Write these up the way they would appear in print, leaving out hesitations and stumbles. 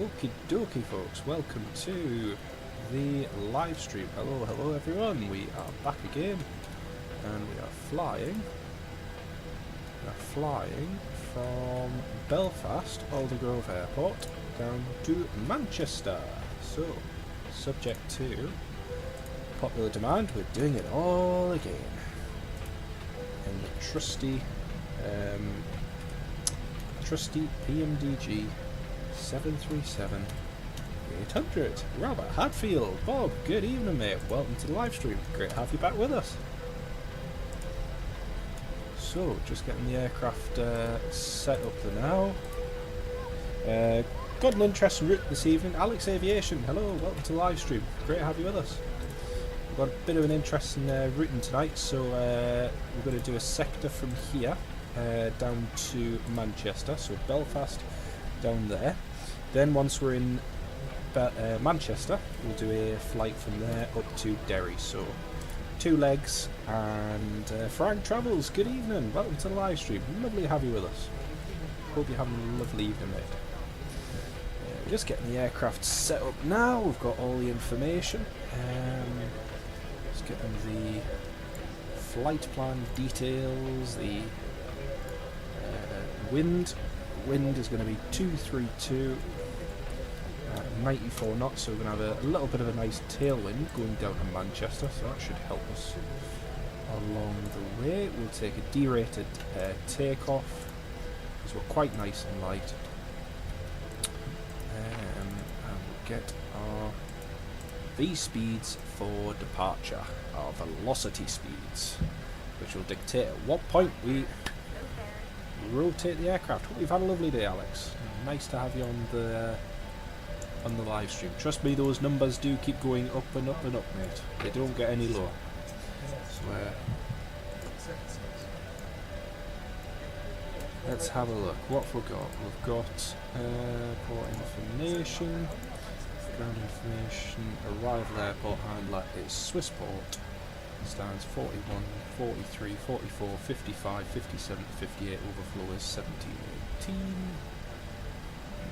Okie dokie folks, welcome to the live stream. Hello everyone, we are back again and we are flying from Belfast, Aldergrove Airport down to Manchester. So, subject to popular demand, we're doing it all again in the trusty PMDG 737-800. Robert Hadfield, Bob, good evening mate, welcome to the live stream, great to have you back with us. So, just getting the aircraft set up now. Got an interesting route this evening. Alex Aviation, hello, welcome to the live stream, great to have you with us. We've got a bit of an interesting routing tonight, so we're going to do a sector from here down to Manchester, so Belfast down there. Then once we're in Manchester, we'll do a flight from there up to Derry. So 2 legs. And Frank Travels, good evening, welcome to the live stream, lovely to have you with us. Hope you're having a lovely evening mate. We're just getting the aircraft set up now, we've got all the information. Just getting the flight plan details, the wind is going to be 232, 94 knots, so we're going to have a little bit of a nice tailwind going down to Manchester, so that should help us along the way. We'll take a derated takeoff, because we're quite nice and light, and we'll get our V speeds for departure, our velocity speeds, which will dictate at what point we rotate the aircraft. Hope you've had a lovely day, Alex. Nice to have you on the live stream. Trust me, those numbers do keep going up and up and up, mate. They don't get any lower. I swear. Let's have a look. What have we got? We've got port information, ground information, arrival airport handler is Swissport. Stands 41, 43, 44, 55, 57, 58, overflow is 17, 18.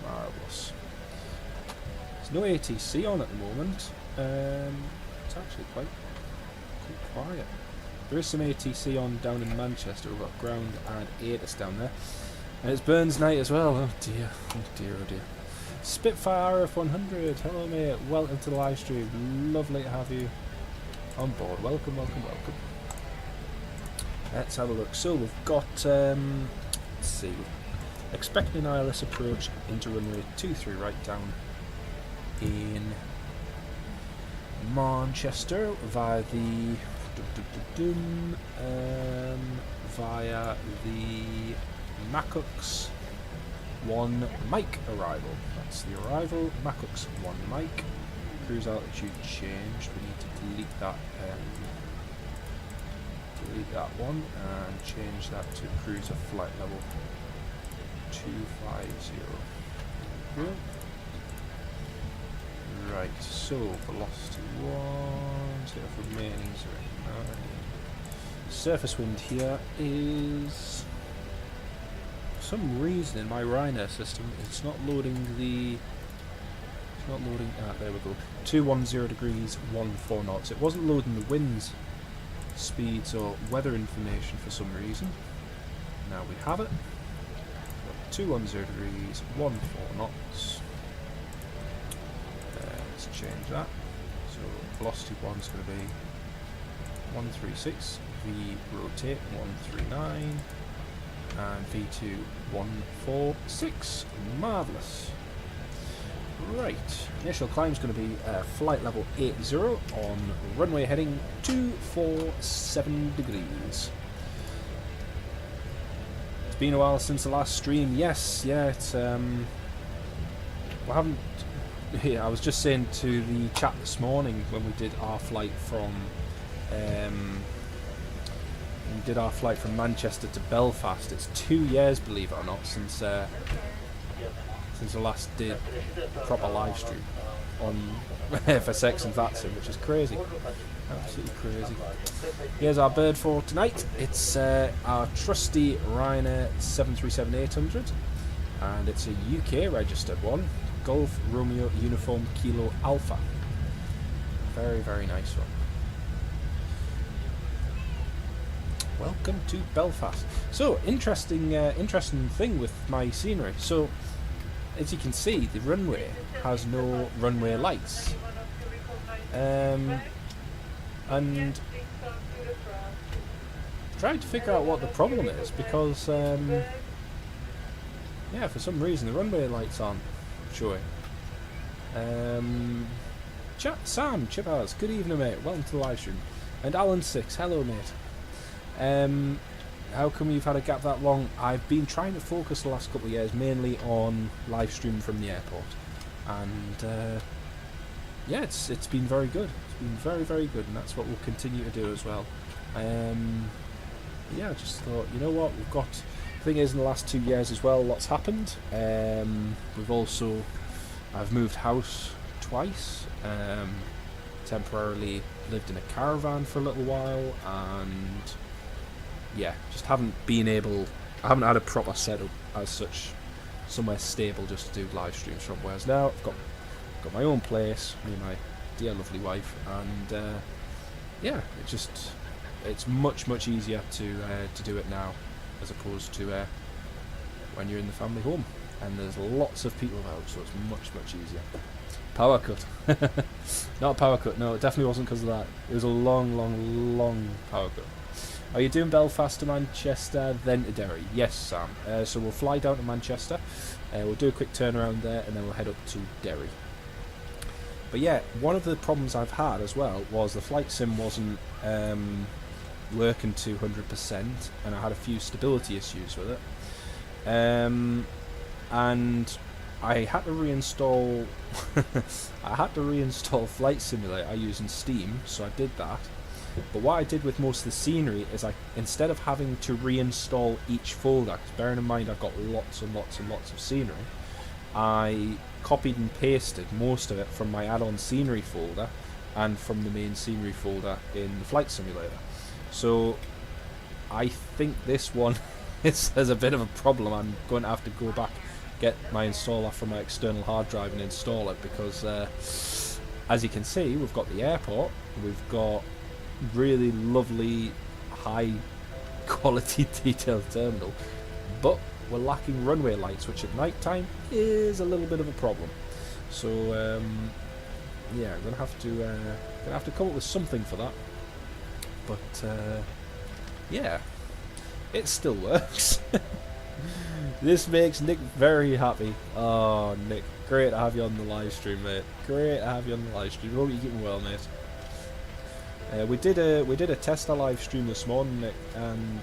Marvellous. There's no ATC on at the moment. It's actually quite quiet. There is some ATC on down in Manchester. We've got ground and ATIS down there. And it's Burns night as well. Oh dear, oh dear, oh dear. Spitfire RF100, hello mate, welcome to the live stream. Lovely to have you on board. Welcome. Let's have a look. So we've got, let's see, expecting an ILS approach into runway 23 right down in Manchester via the Macux 1 Mike arrival. That's the arrival. Macux 1 Mike. Cruise altitude changed. We need to delete that one and change that to cruiser flight level 250. Good. Right, so velocity 1, takeoff remaining 0.9. Surface wind here is, for some reason in my VRyanair system, it's not loading the. There we go. 210 degrees, 14 knots. It wasn't loading the winds, speeds, or weather information for some reason. Now we have it. 210 degrees, 14 knots. Let's change that. So velocity 1 is going to be 136, V rotate 139, and V2 146. Marvellous. Right, initial climb is going to be flight level 80 on runway heading 247 degrees. It's been a while since the last stream. Yes, yeah, it's I was just saying to the chat this morning when we did our flight from Manchester to Belfast. It's 2 years, believe it or not, since I last did a proper live stream on FSX and VRyanair, which is crazy. Absolutely crazy. Here's our bird for tonight. It's our trusty VRyanair 737-800, and it's a UK registered one. Golf Romeo Uniform Kilo Alpha. Very, very nice one. Welcome to Belfast. So, interesting thing with my scenery. So, as you can see, the runway has no runway lights. And trying to figure out what the problem is, because yeah, for some reason the runway lights aren't showing. Sam Chippers, good evening mate, welcome to the live stream. And Alan6, hello mate. How come you've had a gap that long? I've been trying to focus the last couple of years mainly on live stream from the airport, and yeah, it's been very good. It's been very, very good, and that's what we'll continue to do as well. Yeah, I just thought, you know what, we've got, the thing is, in the last 2 years as well, lots happened. I've moved house twice, temporarily lived in a caravan for a little while, and yeah, just I haven't had a proper setup as such, somewhere stable just to do live streams from. Whereas now I've got my own place, me and my dear lovely wife, and yeah, it's much easier to do it now as opposed to when you're in the family home and there's lots of people about, so it's much easier. Power cut. Not a power cut, no, it definitely wasn't because of that. It was a long power cut. Are you doing Belfast to Manchester, then to Derry? Yes, Sam. So we'll fly down to Manchester, we'll do a quick turnaround there, and then we'll head up to Derry. But yeah, one of the problems I've had as well was the FlightSim wasn't working to 100%, and I had a few stability issues with it. And I had to reinstall Flight Simulator using Steam, so I did that. But what I did with most of the scenery is instead of having to reinstall each folder, because bearing in mind I've got lots and lots of scenery, I copied and pasted most of it from my add-on scenery folder and from the main scenery folder in the Flight Simulator. So I think this one has a bit of a problem. I'm going to have to go back, get my installer from my external hard drive and install it, because as you can see, we've got the airport, we've got really lovely high quality detailed terminal, but we're lacking runway lights, which at night time is a little bit of a problem. So yeah, I'm gonna have to come up with something for that. But yeah, it still works. This makes Nick very happy. Oh, Nick, great to have you on the live stream, mate. Great to have you on the live stream. Hope you're getting well, mate. We did a tester live stream this morning, Nick, and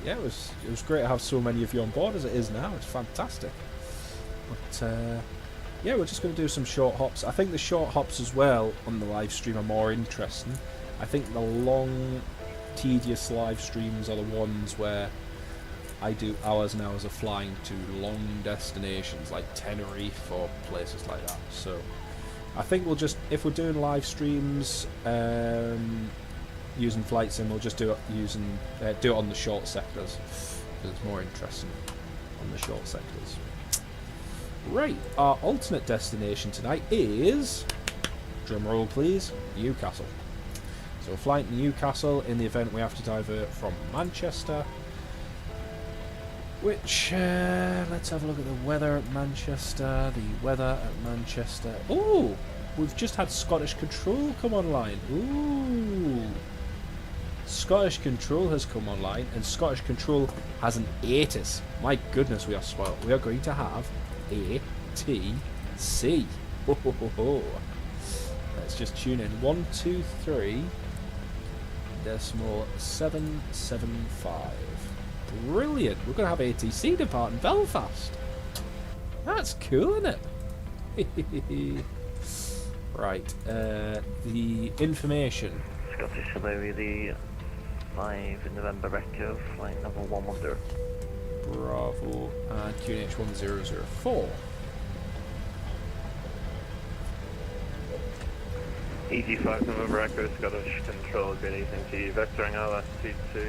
yeah, it was great to have so many of you on board as it is now. It's fantastic. But yeah, we're just going to do some short hops. I think the short hops as well on the live stream are more interesting. I think the long, tedious live streams are the ones where I do hours and hours of flying to long destinations like Tenerife or places like that. So I think we'll just, if we're doing live streams using FlightSim, we'll just do it using do it on the short sectors, because it's more interesting on the short sectors. Right, our alternate destination tonight is, drum roll please, Newcastle. So we're flying to Newcastle in the event we have to divert from Manchester, which, let's have a look at the weather at Manchester. The weather at Manchester. Ooh, we've just had Scottish Control come online. Ooh, Scottish Control has come online, and Scottish Control has an ATIS. My goodness, we are spoiled. We are going to have ATC. Ho, ho, ho, ho. Let's just tune in. 123.775. Brilliant. We're going to have ATC depart in Belfast. That's cool, isn't it? Right. The information. Scottish Highway, the 5 in November Echo, flight number 110. Bravo, and QNH 1004. EG5 November Echo, Scottish Control, good evening to you. Vectoring altitude to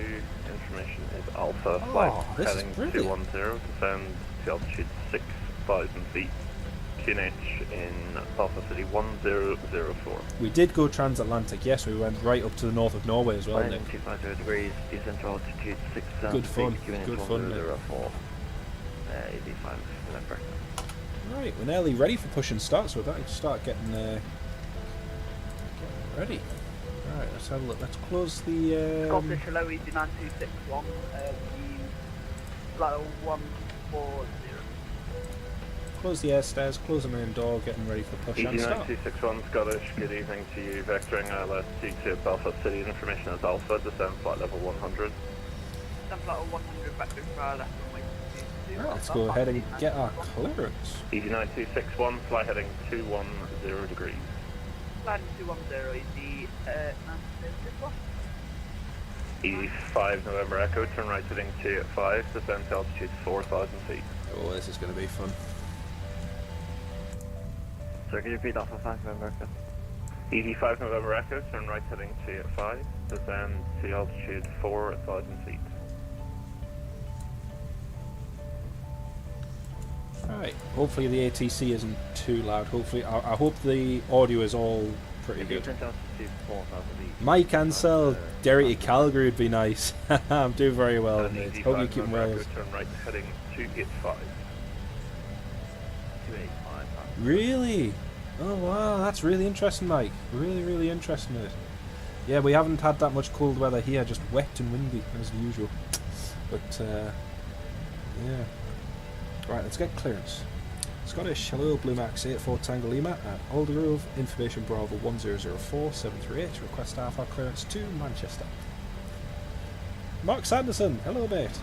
information is Alpha, flight heading 210, descend to altitude 6,000 feet, QNH in Belfast City 1004. We did go transatlantic, yes, we went right up to the north of Norway as well, Nick. 250 degrees, descent to altitude 6,000 Good fun, QNH good fun, Nick. 1004. 85, November. Right, we're nearly ready for push and start, so we're about to start getting ready. Right, let's have a look. Let's close the. Scottish hello, easy 9261. Flight 140. Close the air stairs, close the main door, getting ready for push and start. 9261 Scottish, good evening to you. Vectoring ILS to Belfast City. Information is Alpha, descend flight level 100. Descend flight 100, back to fire left runway 22. Right, let's go ahead and get our clearance. Easy 9261, fly heading 210 degrees. Flight 210, easy 9261. Easy 5 November Echo, turn right heading 285, descend to altitude 4,000 feet. Oh, this is going to be fun. Sir, can you repeat Alpha 5 November Echo? Easy 5 November Echo, turn right heading 285, descend to altitude 4,000 feet. Right, hopefully the ATC isn't too loud. Hopefully, I hope the audio is all pretty good. Mike Ansell, Derry to Calgary would be nice. I'm doing very well, mate. Hope you're keeping well. Turn right heading 285. 285. Really? Oh wow, that's really interesting, Mike. Really interesting, mate. Yeah, we haven't had that much cold weather here, just wet and windy as usual. But yeah. Right, let's get clearance. Scottish, hello, Blue Max 84 Tango Lima at Aldergrove, information Bravo 1004 738, request Alpha clearance to Manchester. Mark Sanderson, hello mate.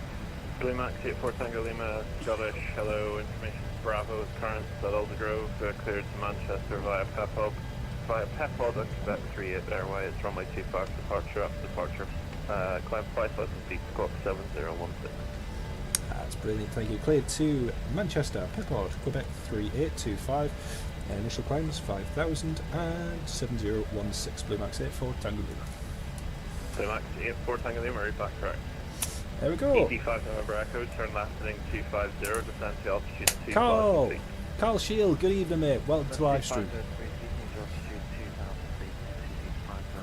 Blue Max 84 Tango Lima, Scottish, hello, information Bravo current at Aldergrove, cleared to Manchester via Pepod. Via Pepod at Quebec 38 Airways, runway 25 departure, after departure, climb 5,000 feet, squawk 7016. That's brilliant, thank you. Cleared to Manchester, Pepod, Quebec 3825. Initial climbs 5,000 and 7016. Blue Max 84 Tango Lima. Blue Max 84 Tango Lima, read back correct. There we go. ED5 November Echo, turn left heading 250, descend to altitude 2,000 Carl! feet. Carl Shield, good evening mate. Welcome to live stream.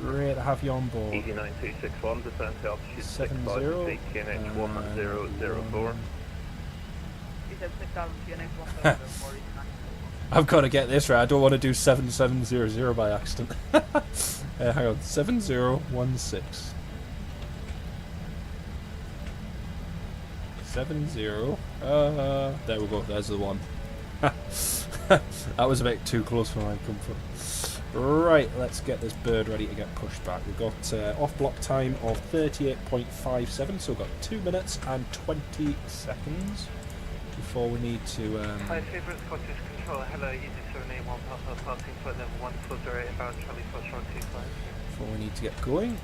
Great to have you on board. ED 9261, descend to altitude 70, 6,000 feet, QNH 1004. He said 6,000 QNH 1004, easy 9261. I've got to get this right. I don't want to do 7700 by accident. Hang on, 7016. 70. There we go. There's the one. That was a bit too close for my comfort. Right, let's get this bird ready to get pushed back. We've got off-block time of 38.57, so we've got 2 minutes and 20 seconds before we need to... My favourite Scottish controller, hello, easy 781, Papa, passing flight level 140, inbound Charlie Foxtrot 25. Before we need to get going,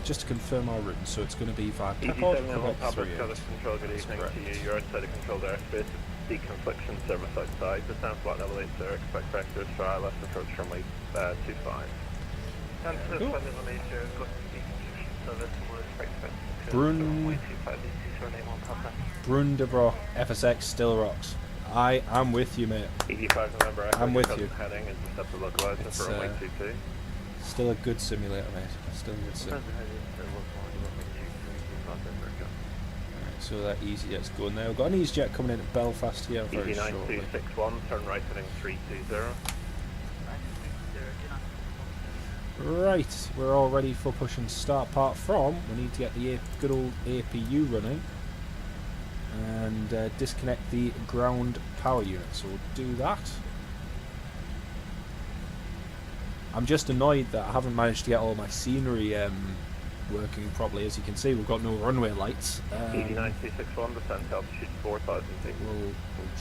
just to confirm our route, so it's going to be via ED Pepod, 7 Quebec Papa, 38. Scottish Control, good evening to you. You're outside the controlled airspace. Deconfliction service outside. Descend flight level 8, sir. Expect vectors for ILS approach runway 25. Transfer Cool. flight level 8, sir. Got deconfliction service and we'll expect vectors Brun- runway 25. Easy 781, Papa. Brundebrock, FSX still rocks. I am with you, mate. ED5 November Echo. I'm with you. Heading and set the localizer It's, for runway 22. Still a good simulator, mate. Still a good sim. So that easy jet's going there. We've got an easy jet coming into Belfast here very ED shortly. 9261, turn right heading 320. Right, we're all ready for push and start. Apart from, we need to get the good old APU running and disconnect the ground power unit. So we'll do that. I'm just annoyed that I haven't managed to get all my scenery working properly. As you can see, we've got no runway lights. ED 9261, descend to altitude 4,000 feet. We'll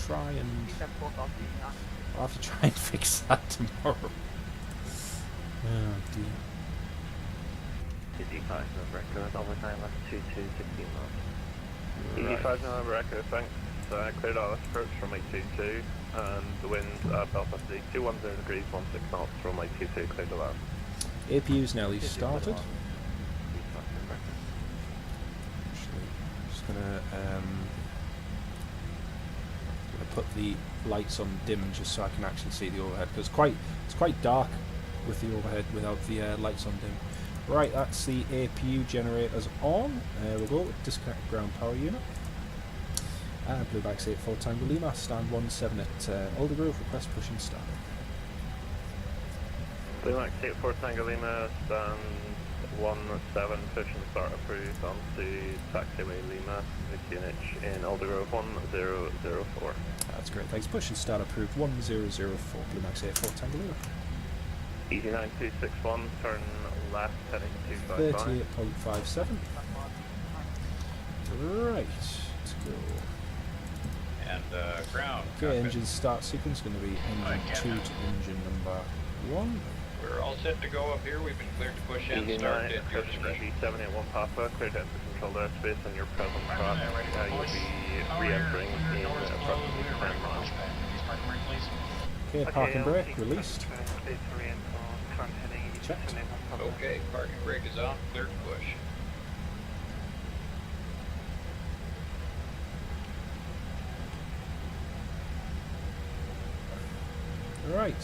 try and... He said 4,000, I'll have to try and fix that tomorrow. Oh dear. ED5 November Echo, overtime left 2216 knots. Right. ED5 November Echo, thanks. Cleared ILS approach runway 22, and the wind Belfast City 210 degrees 16 knots, runway 22 cleared to land. APU's nearly started. Actually, I'm just gonna put the lights on dim just so I can actually see the overhead, because it's quite dark with the overhead without the lights on dim. Right, that's the APU generators on. We'll go disconnect ground power unit. Blue Bags 84 Tango Lima, stand 17 at Aldergrove, request push and start. Blue Max 84 Tango Lima, stand 17, push and start approved onto taxiway Lima, VQNH in Aldergrove 1004. That's great, thanks. Push and start approved 1004, Blue Max 84 Tango Lima. Easy 9261, turn left heading 255. 38.57. Right, let's go. And ground. Okay, engine start sequence going to be engine 2 to engine number 1. We're all set to go up here. We've been cleared to push and Easy start 9, at your discretion. 781 Papa, cleared out the controlled airspace on your present cross. You'll be re-entering in approximately 10 miles. Okay, parking brake released. Checked. Okay, parking brake is on. Cleared to push. Right.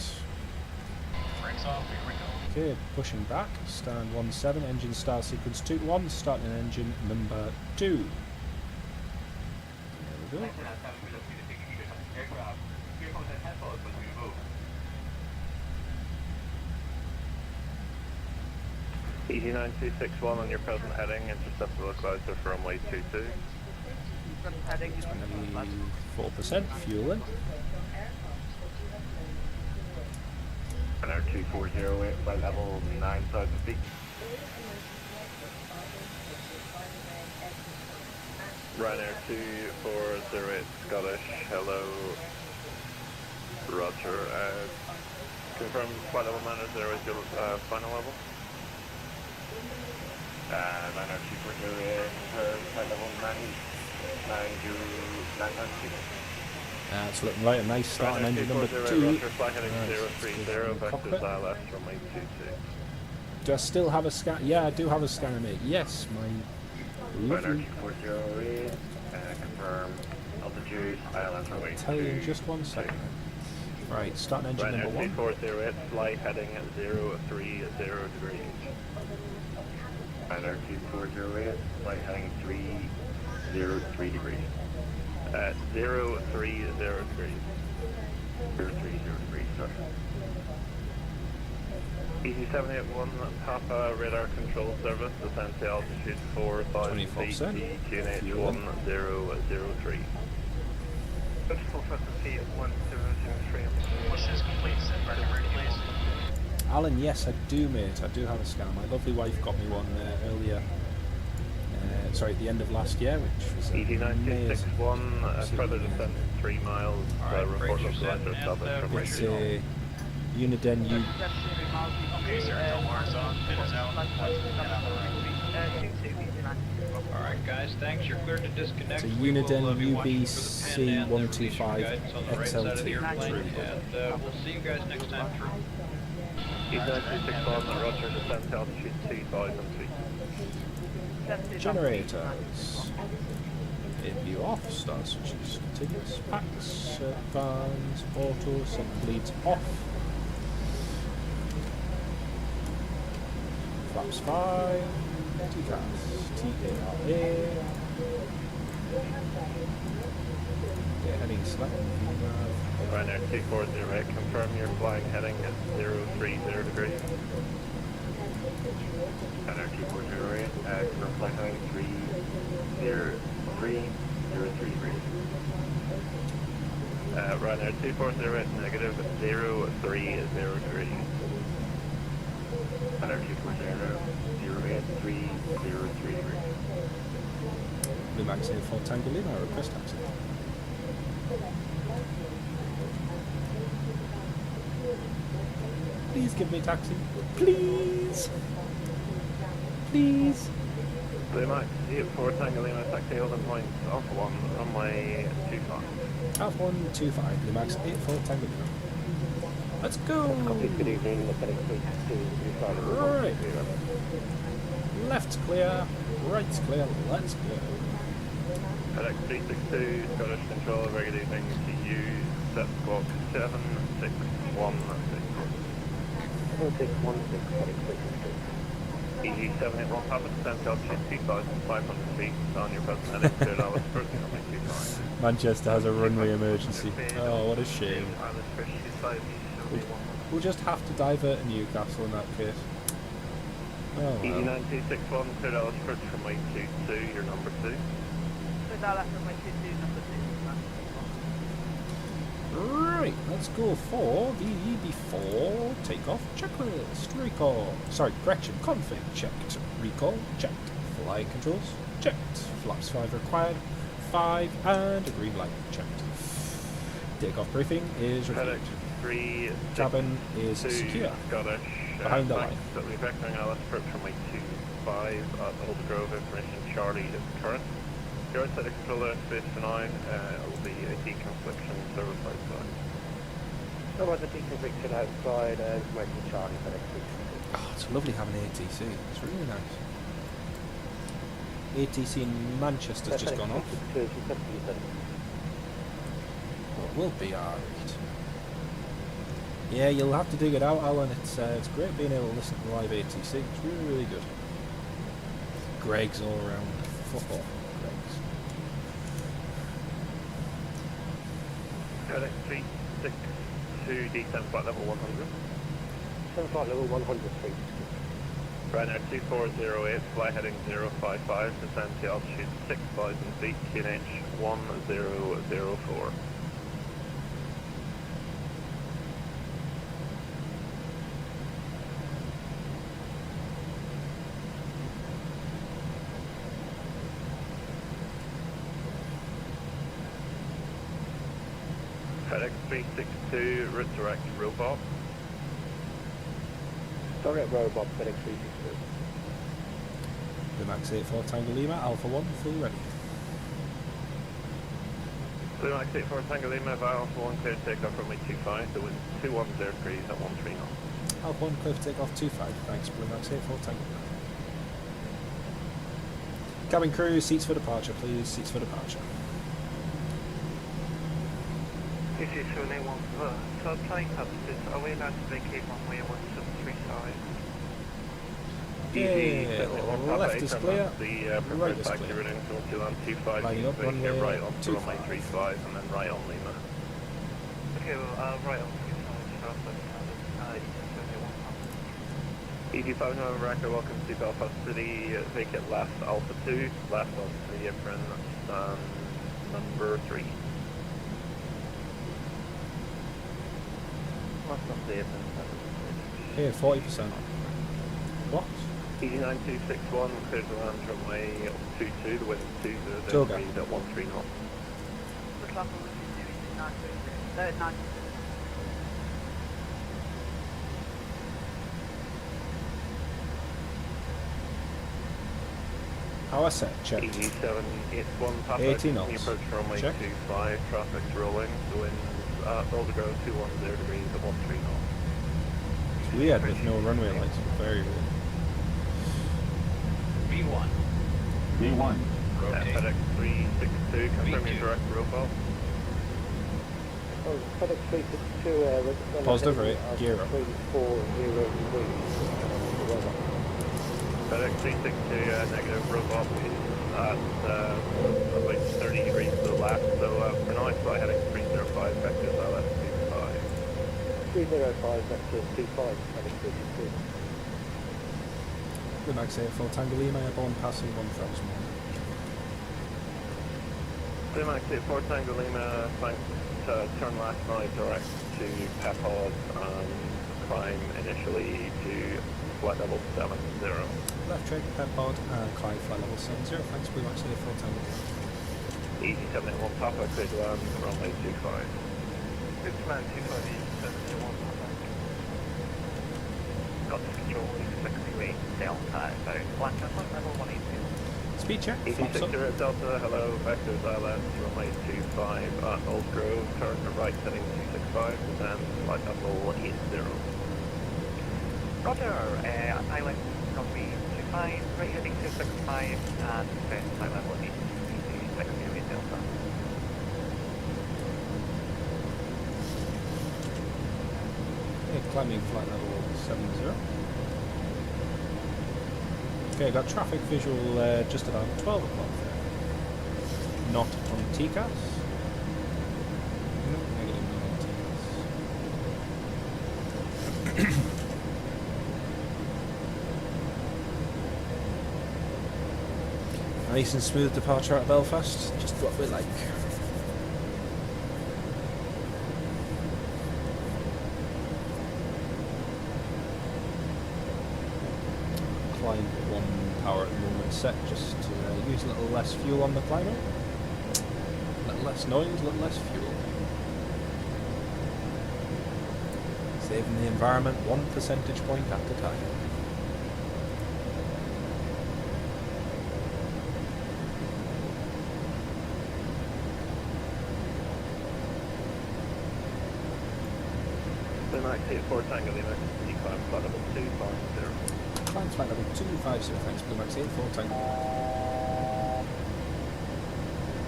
Brakes off, here we go. Okay, pushing back. Stand 17. Engine start sequence 2 to 1. Starting engine number 2. There we go. Easy 9261 on your present heading, intercept the localizer for runway 22. 4% fuel in. Ryanair 2408 by level 9,000 feet. Ryanair 2408 Scottish, hello. Roger. Confirm flight level 900 is your final level. Ryanair 2408, flight level 9,000 feet. It's looking right, a nice start on engine number 2. Roger, fly heading 030 vectors ILS runway 22. Do I still have a scan? Yeah, I do have a scanner, mate. Yes, my lovely. Ryanair 2408, confirm altitude ILS runway 22. Tell you in just 1 second. Right, starting engine Ryanair number 1. 2408, fly heading 030 degrees. Ryanair 2408, fly heading 303 degrees. 030 degrees. 030 degrees, sorry. Easy 781 Papa radar control service, descent to altitude 4,000 feet, 24%. QNH 1003. 4,000 feet, 1003. Push is complete, set parking brake, please. Alan, yes, I do, mate. I do have a scanner. My lovely wife got me one earlier. Sorry, at the end of last year, which was Easy amazing. 9261, further descent 3 miles, Alright, report brakes are set localizer and, established from It's radio. a Uniden U. Okay, sir, no bars on, pin is out. Alright guys, thanks. You're cleared to disconnect. It's a We will, Uniden be watching for the pin and the UBC-125 release guidance on the right side of the XLT. airplane, and we'll see you guys next time through. Easy 9261, Roger, descent to altitude 2,000 feet. Generators. APU off, star switches continuous, packs, fans, auto, center bleeds off. Flaps 5, TCAS, TARA. Heading select. Ryanair 2408, confirm you're flying heading at 030 degrees. Ryanair 2408, confirm flight heading 303 degrees. Ryanair 2408, negative 030 degrees. Ryanair 2408, 303 degrees. Blue Max 84 Tango Lima, request taxi. Please give me a taxi. Please. Please. Blue Max 84 Tango Lima, taxi holding point off 1, runway 25. Half 125, Blue Max 84 Tango Lima. Let's go. Good evening, Lieutenant Fleet Taxi. Right. Left's clear, right's clear, let's go. FedEx 362, Scottish Control, very good evening to you. Set squawk 7616. 7616, FedEx 362. EG781 Papa, descent altitude 2,500 feet on your present heading, cleared Alice First, runway 25. Manchester has a runway emergency. Oh, what a shame. We'll just have to divert to Newcastle in that case. Oh, well. EG9261, cleared Alice First, runway 22, you're number 2. Right, let's go for the before takeoff checklist. Recall, sorry, correction, config checked. Recall checked. Flight controls checked. Flaps 5 required. 5 and a green light checked. Takeoff briefing is reviewed. FedEx 362, Cabin is secure. Scottish. Behind the line. So we're vectoring Alice First, runway 25 at Old Grove. Information Charlie is current. Your set of controller space for 9, it will be a deconfliction service outside. So about the deconfliction outside, information Charlie, FedEx 362. Oh, it's lovely having ATC. It's really nice. ATC in Manchester's just gone off. Well, it will be alright. Yeah, you'll have to dig it out, Alan. It's great being able to listen to live ATC. It's really, really good. Greg's all around. Football. FedEx 362, descent flight level 100. Descent flight level 100, please. Ryanair 2408, fly heading 055, descend to altitude 6,000 feet, QNH 1004. FedEx 362, route direct robot. Direct robot, FedEx 362. The Max 84 Tango Lima, Alpha 1, fully ready. Blue Max 84 Tango Lima, Alpha 1, clear takeoff runway 25, the wind 210 degrees at 13 knots. Alpha 1, clear for takeoff 25, thanks, Blue Max 84 Tango Lima. Cabin crew, seats for departure, please, seats for departure. This is runway 1 for flight purposes. Are we allowed to vacate runway 175? Yeah, left is clear, the right is taxi clear. routing to land 25, Lining up, runway right on to runway 25. 35 and then right on Lima. Okay, well, right on 25, sharp left EG5 November Echo, welcome to Belfast City, vacate left Alpha 2, left on the apron, number 3. Left on the apron, Here, 40%. What? EG9261, clear to land runway 22, the wind 20 Toga. degrees at 13 knots. Power set, checked. EG781 Papa, 80 knots. approach runway Check. 25, traffic's rolling, the wind's Boulder Grove 210 degrees at 13 knots. It's weird with no runway lights, very weird. V1. V1. Rotate. FedEx 362, confirm your direct robot. Oh, FedEx 362, Positive, right? Gear up. 3403. FedEx 362, negative robot is at about 30 degrees to the left, so for now fly heading 305, vectors LS25. 305, vector 25, FedEx 362. The Max 84 Tango Lima, airborne passing 1000. Blue Max 84 Tango Lima, turn left now direct to Pepod and climb initially to flight level 70. Left check, pep pod, and climb flight level 70. Thanks, Blue Max 84 Tango Lima. EG781 Papa, clear to land runway 25. Good plan, 25 EG781. Got the control, 68 Delta, so flight level 180. Speed check, flaps up. EG60 Delta, hello, vectors ILS, runway 25 at Old Grove, turn to right heading 265, and flight level 80. Roger, island runway 25, right heading 265, and flight level 80, 6 units. climbing flight level 70. Okay, got traffic visual just about 12 o'clock there. Not on TCAS. No, negative not on TCAS. Nice and smooth departure out of Belfast, just what we like. Climb 1 power at the moment set, just to use a little less fuel on the climber. A little less noise, a little less fuel. Saving the environment 1 percentage point at a time. Max 84 Tango Lima, decline flight level 250. Climb flight level 250, thanks Blue Max 84 Tango.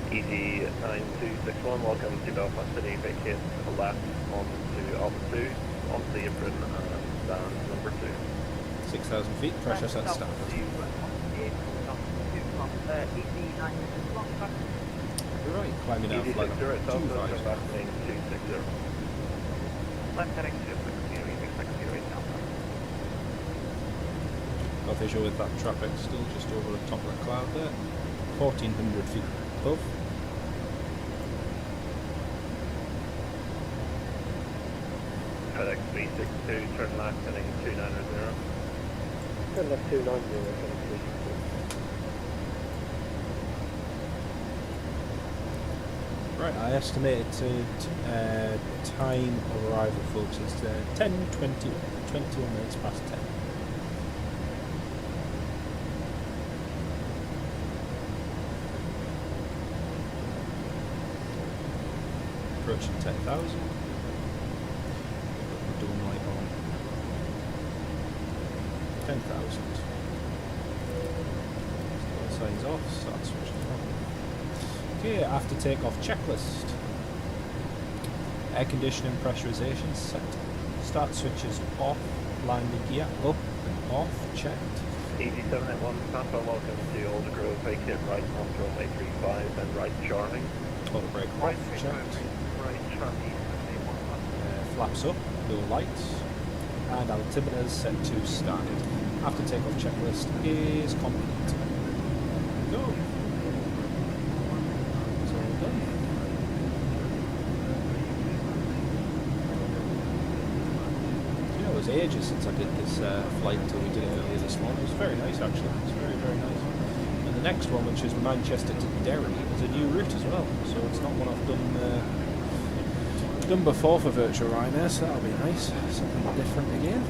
Easy 9261, welcome to Belfast City, vacate to the left onto Alpha 2, onto the apron and stand number 2. 6,000 feet, pressure set start. Right, climbing out Easy flight 60, level it's also 250. fastening 260. Left heading 260, Got visual with that traffic still just over the top of the cloud there. 1,400 feet above. FedEx 362, turn left heading 290. Turn left 290. Right, I estimated time of arrival, folks, is 10:21, 21 minutes past 10. Approaching 10,000. Dome light on. 10,000. Signs off, start switching on. Okay, after takeoff checklist. Air conditioning pressurization set. Start switches off. Landing gear up and off. Checked. Easy 781, Papa, welcome to Old Grove, vacate right onto runway 35 and right charming. Auto brake off. Checked. Flaps up. Low lights. And altimeters set to standard. After takeoff checklist is complete. Go. It's all done. You know, it was ages since I did this flight until we did it earlier this morning. It was very nice actually. It's very, very nice. And the next one, which is Manchester to Derry, is a new route as well. So it's not one I've done before for VRyanair, so that'll be nice. Something different again.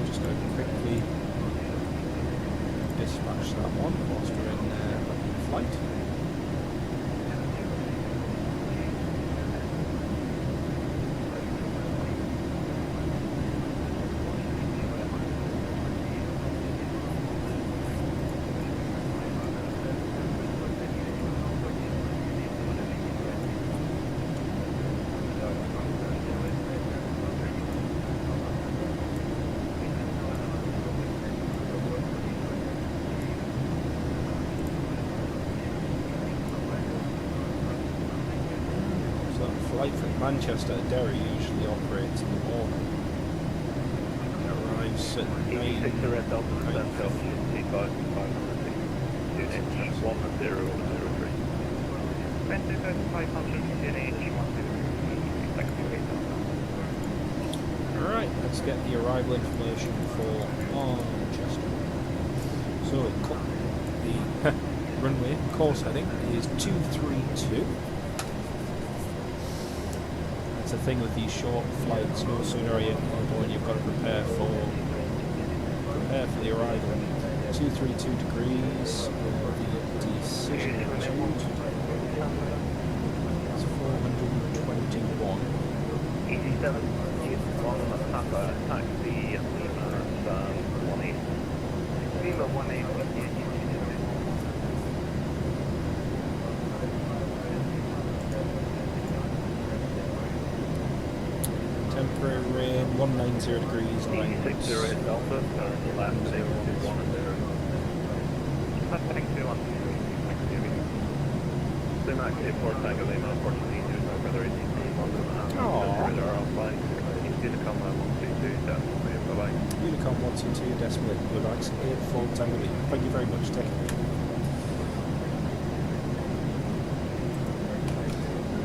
Just going to quickly dispatch that one whilst we're in flight. Flight from Manchester to Derry usually operates in the morning. It arrives at 9. 86 to Red Delta, descent altitude 2,560 units, 1003. Vancouver 500 units, 103. Alright, let's get the arrival information for Manchester. So the runway course heading is 232. The thing with these short flights, no sooner are you when you've got to prepare for the arrival. 232 degrees, the decision altitude is 421. Easy 7, one Papa, taxi, Lima, 18. Lima 18. 190 degrees, 9 knots. 60 is Belfast, currently left, table 21 and 0. Passing 213, thanks, Davey. Sumac 84 Tango Lima, unfortunately, there's no further ATC, London, and radar offline. Unicom 122, definitely, bye-bye. Unicom 122, decimal 8, good rights, 84 Tango Lima. Thank you very much, take care.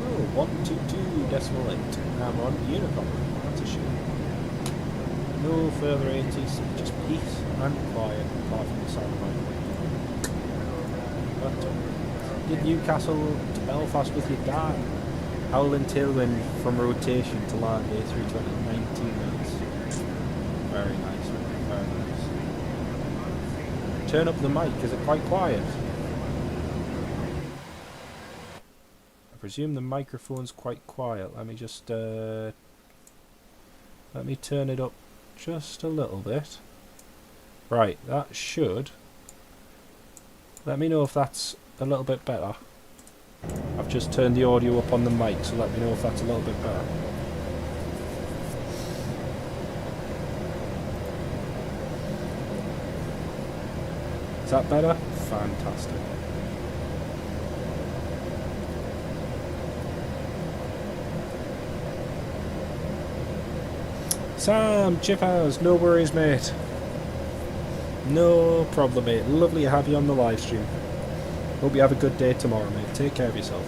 Oh, 122, decimal 8. I'm on Unicom, that's a shame. No further ATC, just peace and quiet, apart from the sound of my voice. But did Newcastle to Belfast with your dad? Howling tailwind from rotation to land A320, 19 minutes. Very nice, very nice. Turn up the mic, is it quite quiet? I presume the microphone's quite quiet. Let me just let me turn it up just a little bit. Right, that should. Let me know if that's a little bit better. I've just turned the audio up on the mic, so let me know if that's a little bit better. Is that better? Fantastic. Sam, chip house, no worries, mate. No problem, mate. Lovely to have you on the live stream. Hope you have a good day tomorrow, mate. Take care of yourself.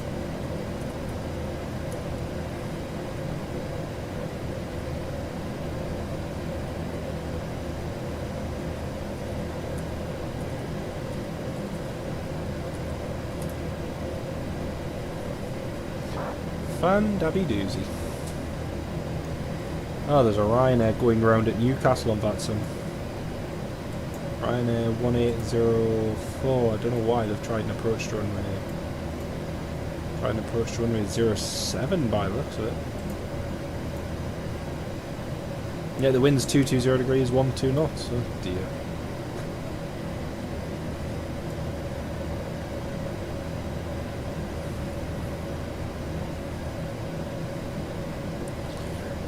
Fun dabby doozy. Oh, there's a Ryanair going round at Newcastle on VRyanair. Ryanair 1804. I don't know why they've tried an approach to runway. Tried an approach to runway 07 by the looks of it. Yeah, the wind's 220 degrees, 12 knots. Oh dear.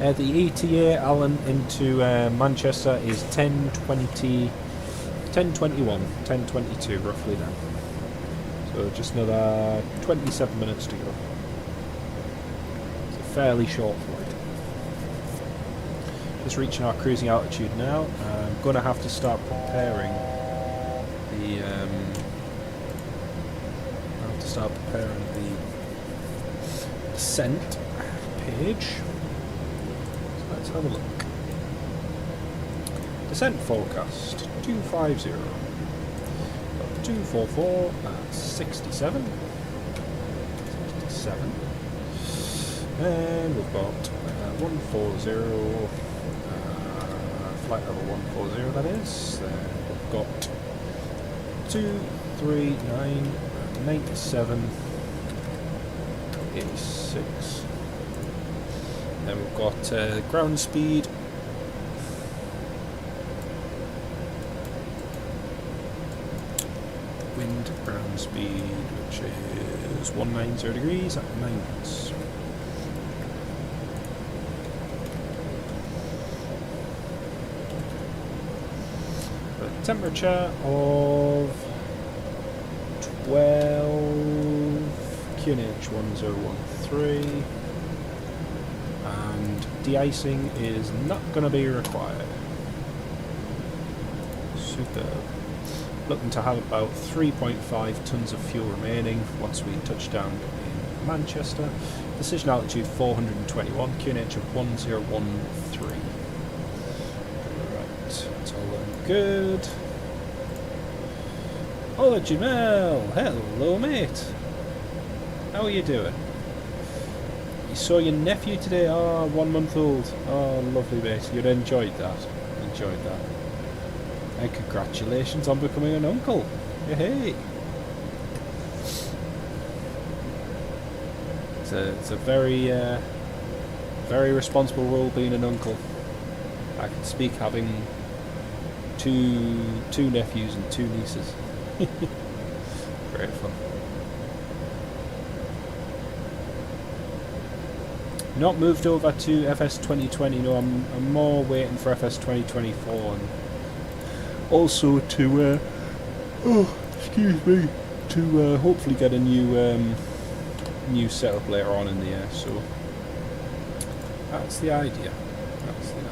The ETA, Alan, into Manchester is 10:21, 10:22 roughly then. So just another 27 minutes to go. It's a fairly short flight. Just reaching our cruising altitude now. I'm going to have to start preparing the descent page. Let's have a look. Descent forecast 250. 244, that's 67. 67. And we've got 140, flight level 140 that is. Then we've got 239, 97, 86. Then we've got ground speed. Wind ground speed, which is 190 degrees at 9 knots. The temperature of 12 QNH 1013. And de-icing is not going to be required. Superb. Looking to have about 3.5 tons of fuel remaining once we touch down in Manchester. Decision altitude 421, QNH of 1013. Right, it's all looking good. Hola Jamel, hello mate. How are you doing? You saw your nephew today? Oh, 1 month old. Oh, lovely mate. You'd enjoyed that. Enjoyed that. And congratulations on becoming an uncle. Hey. It's a very, very responsible role being an uncle. I can speak having two nephews and 2 nieces. Great fun. Not moved over to FS 2020. No, I'm more waiting for FS 2024, and also to excuse me, to hopefully get a new setup later on in the year. So that's the idea. That's the idea.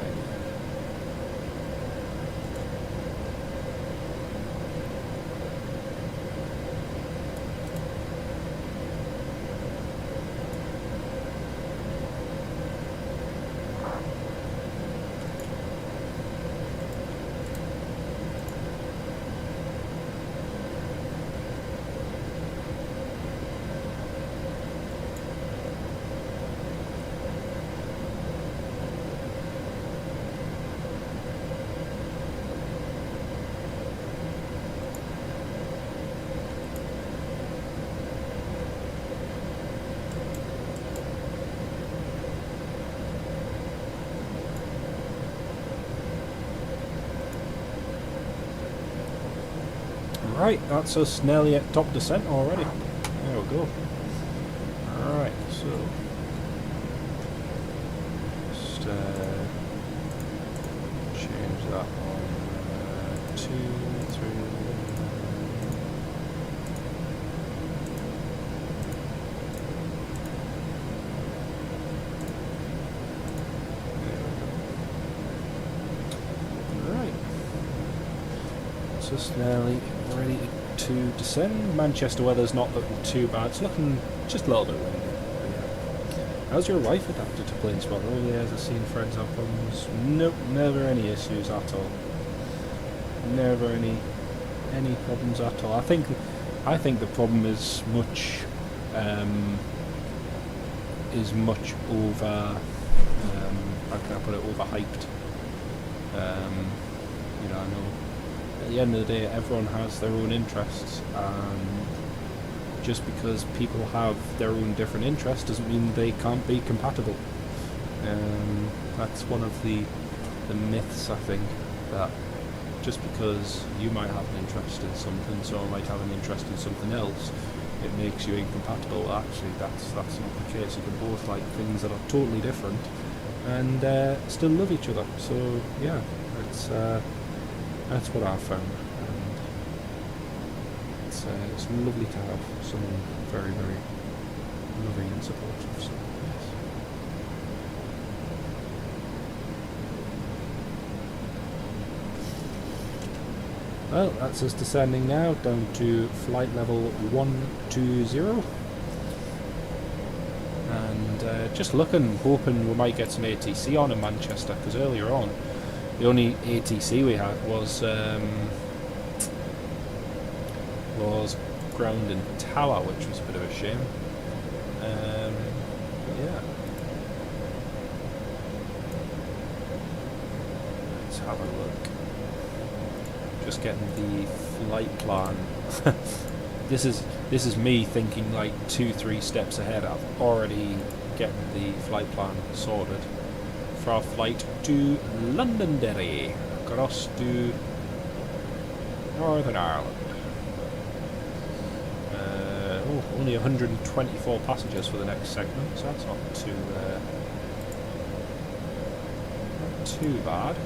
Right, that's us nearly at top descent already. There we go. Alright, so just change that on 2, 3. Right, just nearly ready to descend. Manchester weather's not looking too bad. It's looking just a little bit windy. Yeah. How's your wife adapted to plane spot? Over the years I've seen friends have problems. Nope, never any issues at all. Never any problems at all. I think the problem is much over how can I put it, overhyped. You know, I know at the end of the day everyone has their own interests, and just because people have their own different interests doesn't mean they can't be compatible. That's one of the myths, I think, that just because you might have an interest in something, someone might have an interest in something else, it makes you incompatible. Actually, that's not the case. You can both like things that are totally different and still love each other. So yeah, that's what I've found. And it's lovely to have someone very, very loving and supportive. So yes. Well, that's us descending now down to flight level 120, and just looking, hoping we might get some ATC on in Manchester, because earlier on the only ATC we had was ground in Tower, which was a bit of a shame. Yeah. Let's have a look. Just getting the flight plan. This is me thinking like 2-3 steps ahead. I've already getting the flight plan sorted for our flight to Londonderry, across to Northern Ireland. Only 124 passengers for the next segment, so that's not too bad.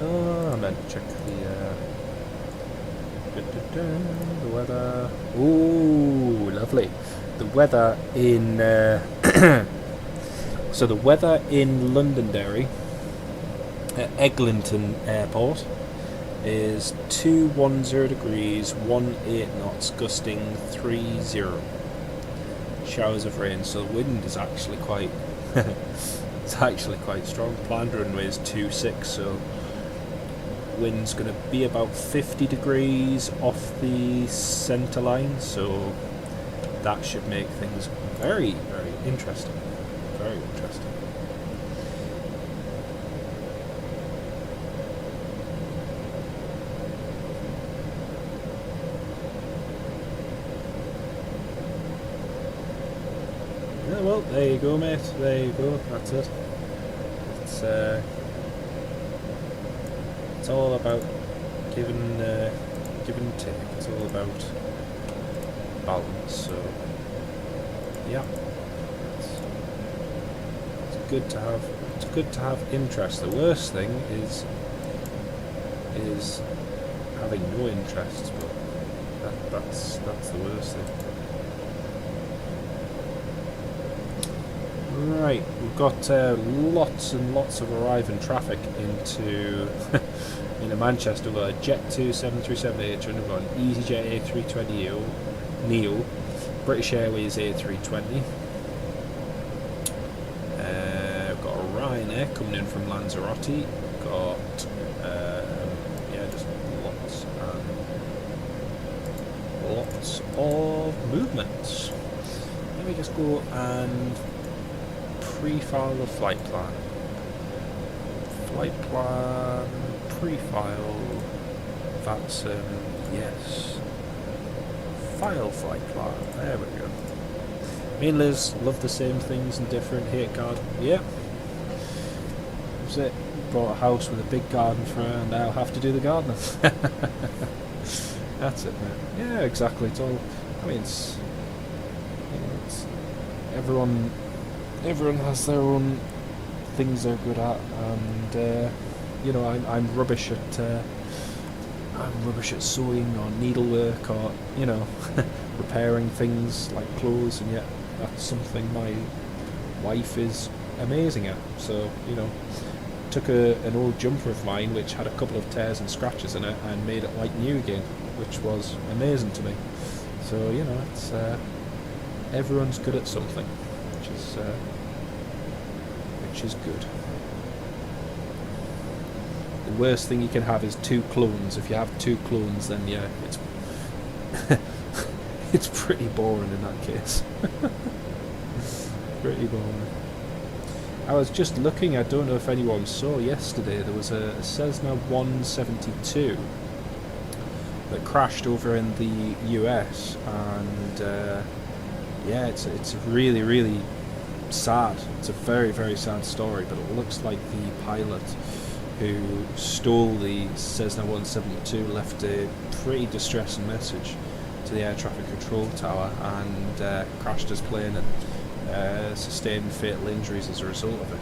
I meant to check the weather. Ooh, lovely. The weather in so the weather in Londonderry at Eglinton Airport is 210 degrees, 18 knots, gusting 30. Showers of rain, so the wind is actually quite it's actually quite strong. Planned runway is 26, so wind's going to be about 50 degrees off the centre line, so that should make things very, very interesting. Very interesting. Yeah, well, there you go, mate. There you go. That's it. It's all about give and take. It's all about balance. So, yeah, it's good to have. It's good to have interest. The worst thing is having no interest. But that's the worst thing. Right, we've got lots and lots of arriving traffic into Manchester. We've got a Jet2 737-800, we've got an EasyJet A320 Neo, British Airways A320. We've got a Ryanair coming in from Lanzarote. We've got just lots of movements. Let me just go and pre-file the flight plan. Flight plan, pre-file, VRyanair, yes. File flight plan, there we go. Me and Liz love the same things and different, hate garden, yeah. That's it, bought a house with a big garden for her and now have to do the gardening. That's it, man. Yeah, exactly, it's all, I mean, it's everyone has their own things they're good at, and I'm rubbish at sewing or needlework or repairing things like clothes, and yet that's something my wife is amazing at. So took an old jumper of mine which had a couple of tears and scratches in it and made it like new again, which was amazing to me. So it's everyone's good at something, which is good. The worst thing you can have is two clones. If you have two clones, then yeah, it's it's pretty boring in that case. Pretty boring. I was just looking, I don't know if anyone saw yesterday, there was a Cessna 172 that crashed over in the US, and yeah, it's really, really sad. It's a very, very sad story, but it looks like the pilot who stole the Cessna 172 left a pretty distressing message to the air traffic control tower and crashed his plane and sustained fatal injuries as a result of it.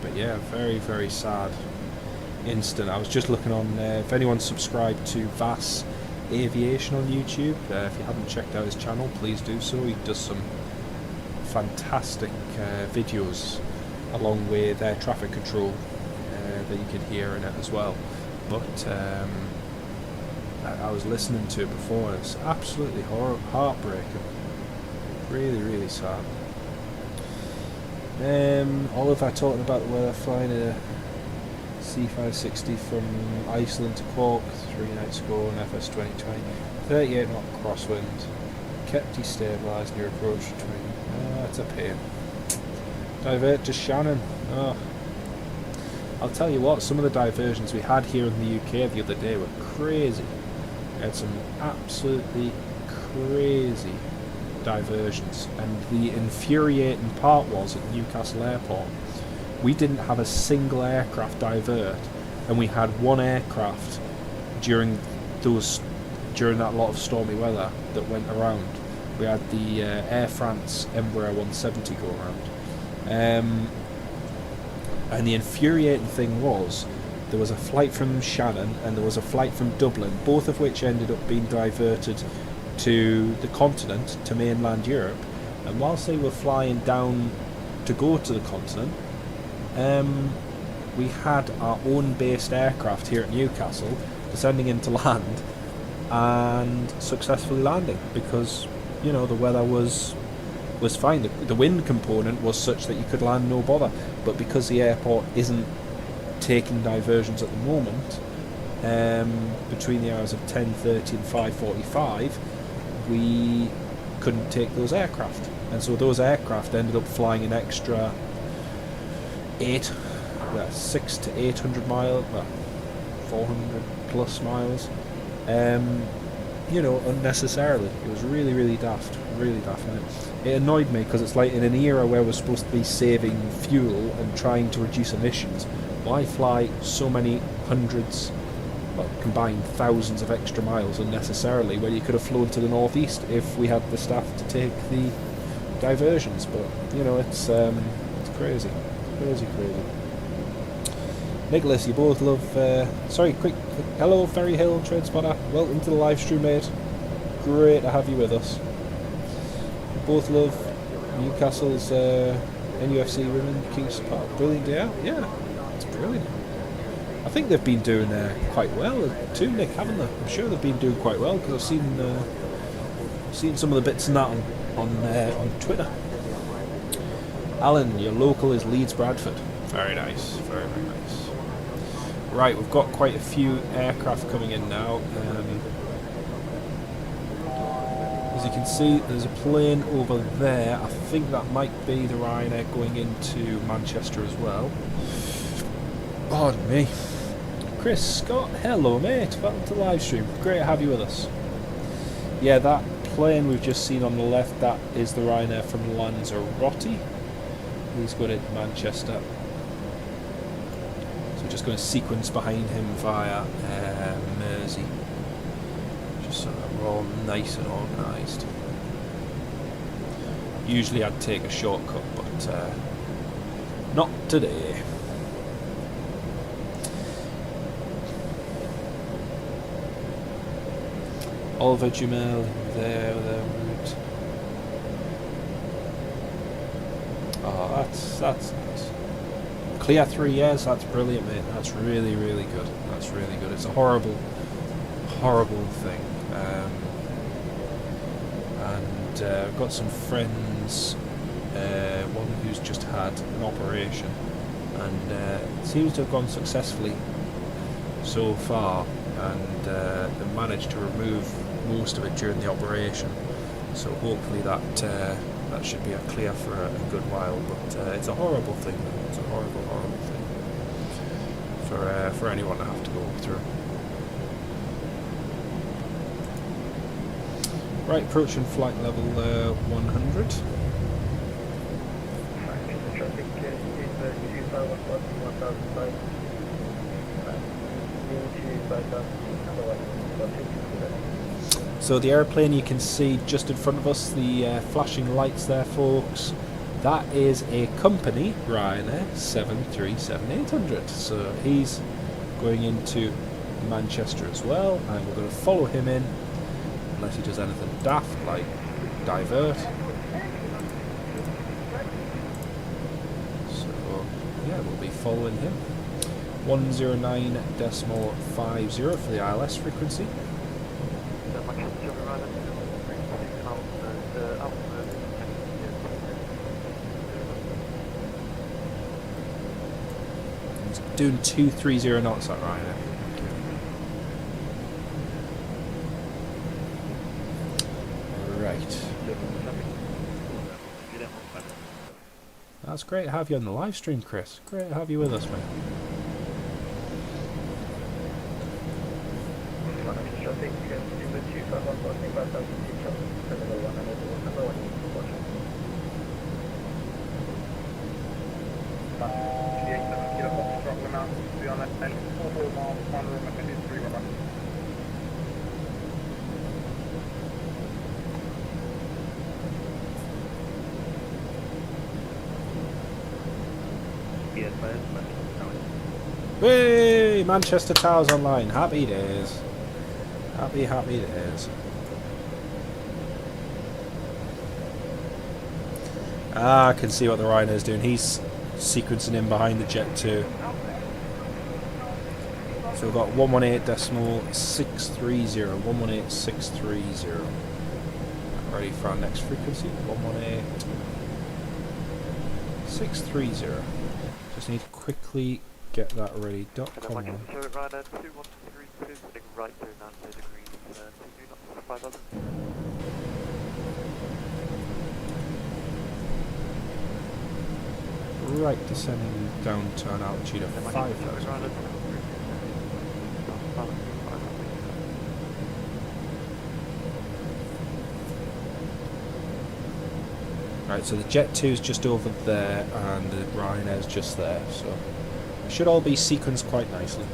But yeah, very, very sad incident. I was just looking on, if anyone's subscribed to VAS Aviation on YouTube, if you haven't checked out his channel, please do so. He does some fantastic videos along with air traffic control that you can hear in it as well. But I was listening to it before, and it's absolutely heartbreaking. Really, really sad. Oliver talking about the weather, flying a C560 from Iceland to Cork 3 nights ago on FS 2020. 38 knot crosswind. Kept destabilised near approach to 20. That's a pain. Divert to Shannon. Oh. I'll tell you what, some of the diversions we had here in the UK the other day were crazy. We had some absolutely crazy diversions, and the infuriating part was at Newcastle Airport we didn't have a single aircraft divert, and we had one aircraft during that lot of stormy weather that went around. We had the Air France Embraer 170 go around, and the infuriating thing was there was a flight from Shannon and there was a flight from Dublin, both of which ended up being diverted to the continent, to mainland Europe, and whilst they were flying down to go to the continent, we had our own based aircraft here at Newcastle descending into land and successfully landing because the weather was fine. The wind component was such that you could land no bother, but because the airport isn't taking diversions at the moment, between the hours of 10:30 and 5:45, we couldn't take those aircraft, and so those aircraft ended up flying an extra 600 to 800 miles, 400 plus miles, you know, unnecessarily. It was really, really daft, really daft. And it annoyed me because it's like, in an era where we're supposed to be saving fuel and trying to reduce emissions, why fly so many hundreds, well, combined thousands of extra miles unnecessarily, when you could have flown to the northeast if we had the staff to take the diversions? But you know, it's crazy, crazy. Nicholas, you both love. Sorry, quick. Hello, Ferry Hill Trade Spotter. Welcome to the live stream, mate. Great to have you with us. You both love Newcastle's NUFC Women Kings Park. Brilliant day out. Yeah, it's brilliant. I think they've been doing quite well too, Nick, haven't they? I'm sure they've been doing quite well, because I've seen some of the bits and that on Twitter. Alan, your local is Leeds Bradford. Very nice, very, very nice. Right, we've got quite a few aircraft coming in now. As you can see, there's a plane over there. I think that might be the Ryanair going into Manchester as well. Pardon me. Chris Scott, hello mate, welcome to the live stream. Great to have you with us. Yeah, that plane we've just seen on the left, that is the Ryanair from Lanzarote. He's going into Manchester. So just going to sequence behind him via Mersey. Just so that we're all nice and organised. Usually I'd take a shortcut, but not today. Oliver Jumel there with their route. Oh, that's nice. Clear 3 years, that's brilliant, mate. That's really, really good. That's really good. It's a horrible, horrible thing. And I've got some friends, one who's just had an operation, and it seems to have gone successfully so far, and they managed to remove most of it during the operation, so hopefully that should be a clear for a good while. But it's a horrible thing, though. It's a horrible, horrible thing for anyone to have to go through. Right, approaching flight level 100. So the airplane you can see just in front of us, the flashing lights there, folks, that is a company Ryanair 737-800. So he's going into Manchester as well, and we're going to follow him in, unless he does anything daft like divert. So yeah, we'll be following him. 109.50 for the ILS frequency. He's doing 230 knots, that Ryanair. Right. That's great to have you on the live stream, Chris. Great to have you with us, mate. Hey, Manchester Towers online. Happy days. Happy, happy days. Ah, I can see what the Ryanair's doing. He's sequencing in behind the Jet 2. So we've got 118.630. 118.630. Ready for our next frequency. 118.630. Just need to quickly get that ready. And then .com. Manchester Show Ryanair 2132, sitting right through 90 degrees, 2 knots, 5,000. Right, descending down to an altitude of 5,000. Right, so the Jet 2 is just over there and the Ryanair is just there, so it should all be sequenced quite nicely.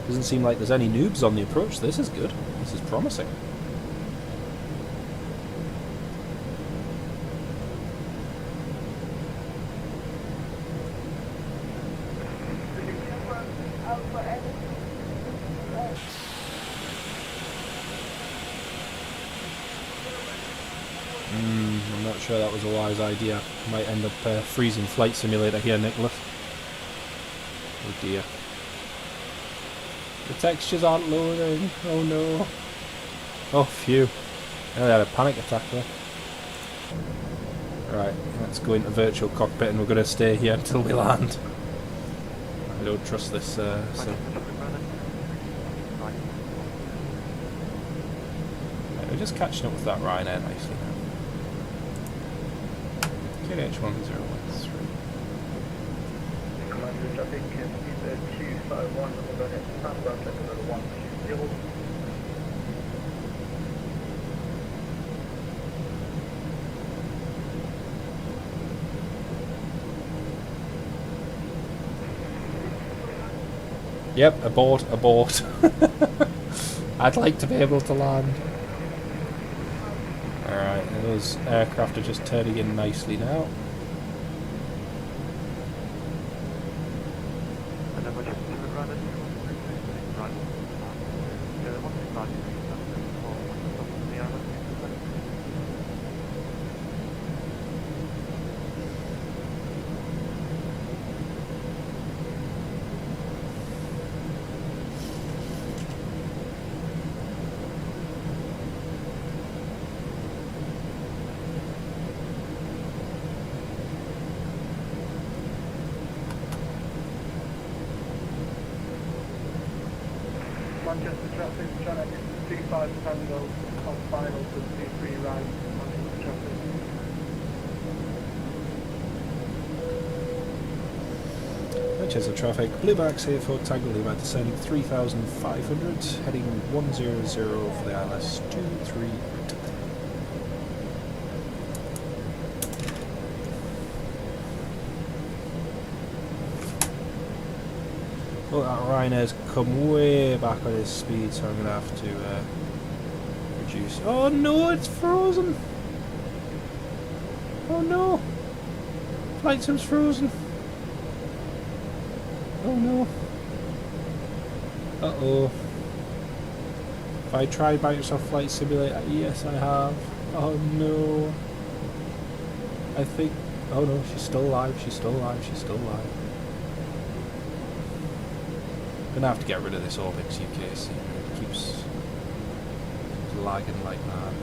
Doesn't seem like there's any noobs on the approach. This is good. This is promising. I'm not sure that was a wise idea. Might end up freezing Flight Simulator here, Nicholas. Oh dear. The textures aren't loading. Oh no. Oh phew. I had a panic attack there. Right, let's go into virtual cockpit and we're going to stay here until we land. I don't trust this so. We're just catching up with that Ryanair nicely now. KH1013. Commander traffic is 251 overhead, standby check level 120. Yep, abort. I'd like to be able to land. Alright, those aircraft are just turning in nicely now. And then Manchester Show Ryanair 2132, right. Yeah, the 165 degrees, that's the island. Manchester traffic, Channel 25 Tango, on final to 23 right, Manchester traffic. Manchester traffic, Blueback CFO Tango Lima descending 3,500, heading 100 for the ILS 23. Well, that Ryanair's come way back on his speed, so I'm going to have to reduce. Oh no, it's frozen! Oh no! FlightSim's frozen! Oh no! Uh-oh. Have I tried Microsoft Flight Simulator? Yes, I have. Oh no! I think... Oh no, she's still alive, she's still alive, she's still alive. Gonna have to get rid of this Orbix UKC. It keeps lagging like mad.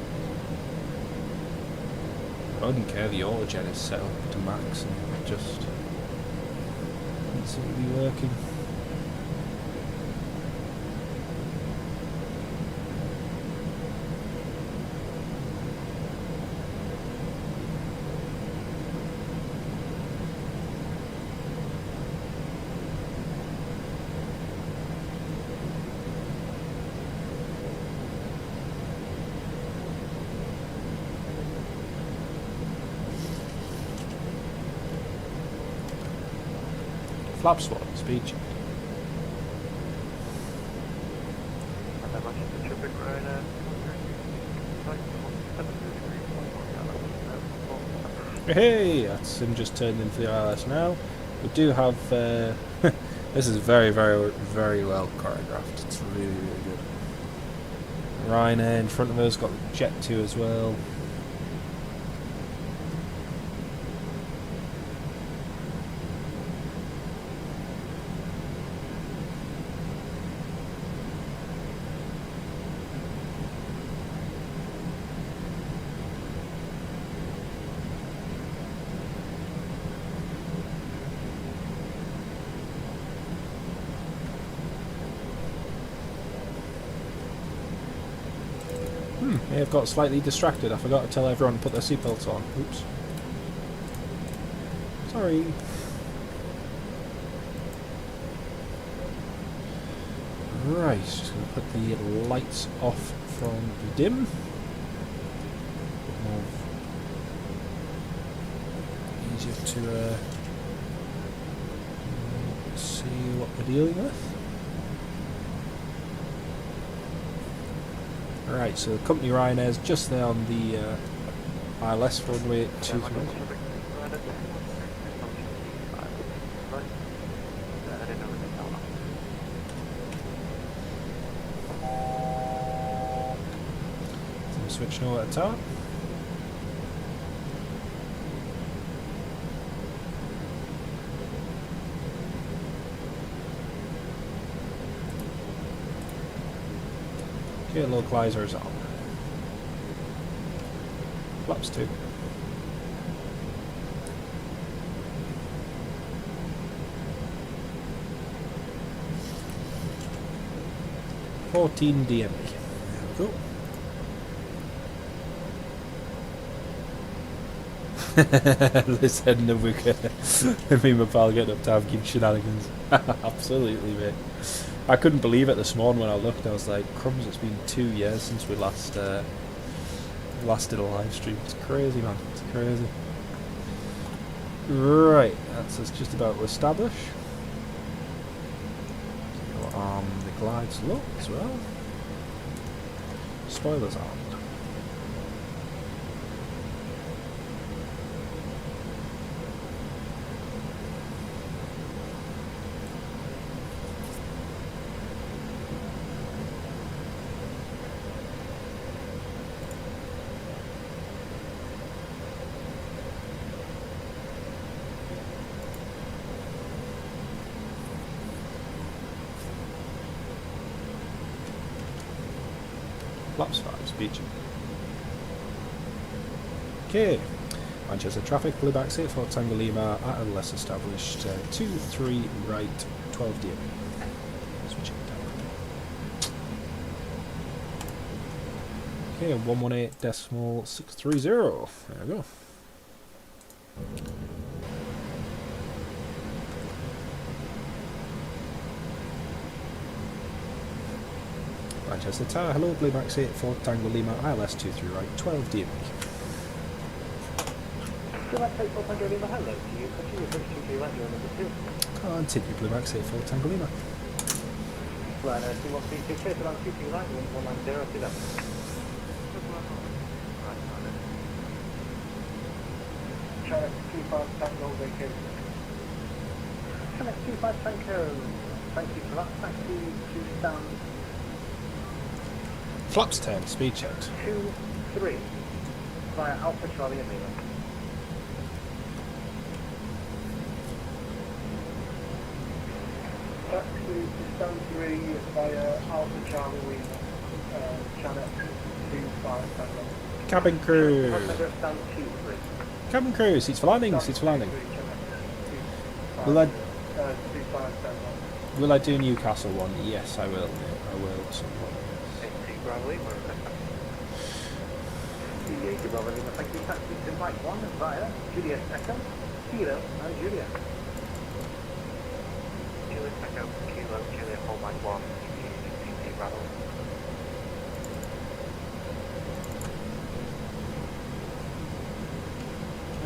I don't care, the autogen is set up to max and it just doesn't seem to be working. Flap swap, speed check. And then Manchester traffic Ryanair 2132, Hey, that's him just turned into the ILS now. We do have, this is very, very, very well choreographed. It's really, really good. Ryanair in front of us, got the Jet 2 as well. May have got slightly distracted. I forgot to tell everyone to put their seatbelts on. Oops. Sorry. Right, just going to put the lights off from the dim. Easier to see what we're dealing with. Right, so the company Ryanair is just there on the ILS runway 23. Switch over to tower. Okay, localizers on. Flaps 2. $14 DME. There we go. Listen, Nabuka. Me and my pal getting up to have give shenanigans. Absolutely, mate. I couldn't believe it this morning when I looked. I was like, crumbs, it's been 2 years since we last did a live stream. It's crazy, man. It's crazy. Right, that's us just about to establish. So, the glide's low as well. Spoilers on. Flaps 5, speed check. Okay, Manchester traffic, blue back, 84 Tango Lima at LS established, 23 right, 12 DME. Switching down. Okay, 118.630. There we go. Manchester Tower, hello, blue max 84 Tango Lima, ILS 23 right, 12 DME. Blue Max 84 Tango Lima, hello to you. Continue British 23 right, you're number 2. Continue, blue max 84 Tango Lima. Right, 213 clear to land 23 right, 190 to left. China 25 Tango vacation. China 25 Tango, thank you for that. Taxi to stand Flaps 10, speed checked. 2-3 via Alpha Charlie and Lima. Taxi to stand 3 via Alpha Charlie Lima. China 25 Tango. Cabin crew. Stand 2-3. Cabin crew, seats for landing, seats for landing. Will I do Newcastle one? Yes, I will. I will at some point. Bravo Lima. Bravo Lima, thank you. Taxi to Mike 1 via Juliet Echo, Kilo and Juliet. Juliet Echo, Kilo, Juliet, hold Mike 1, Bravo.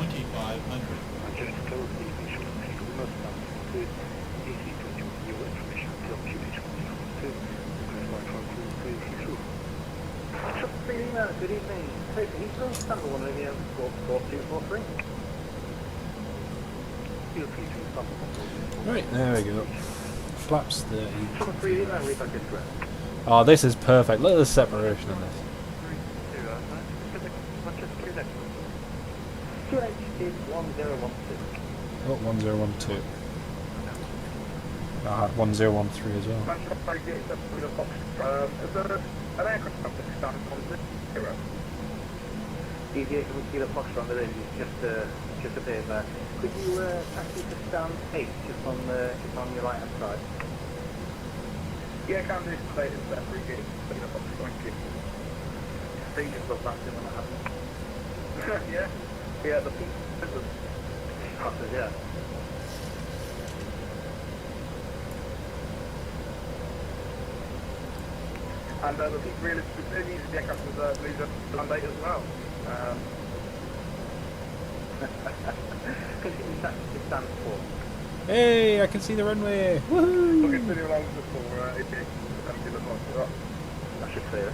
2500. Just close the information from Tango Lima, to DC 21, your information until QH 102. Good evening. Take Heathrow, Tango 1 Romeo, 4243. Feel free to stop. Right, there we go. Flaps 30. 3 Lima, reflected correct. Oh, this is perfect. Look at the separation in this. QH is 1012. Oh, 1012. I had 1013 as well. An aircraft that started on 0. Deviate from Kilo Foxtrot, there is just appeared there. Could you taxi to stand 8, just on your right hand side? Yeah, can do status there, 3 Kilo Foxtrot, thank you. Stadium does that thing when it happens. Yeah. Yeah, the peak system. Yeah. And the peak really uses the aircraft as a leader land date as well. Continue taxi stands for. Hey, I can see the runway. Woohoo! Continue along for 88. That should clear it.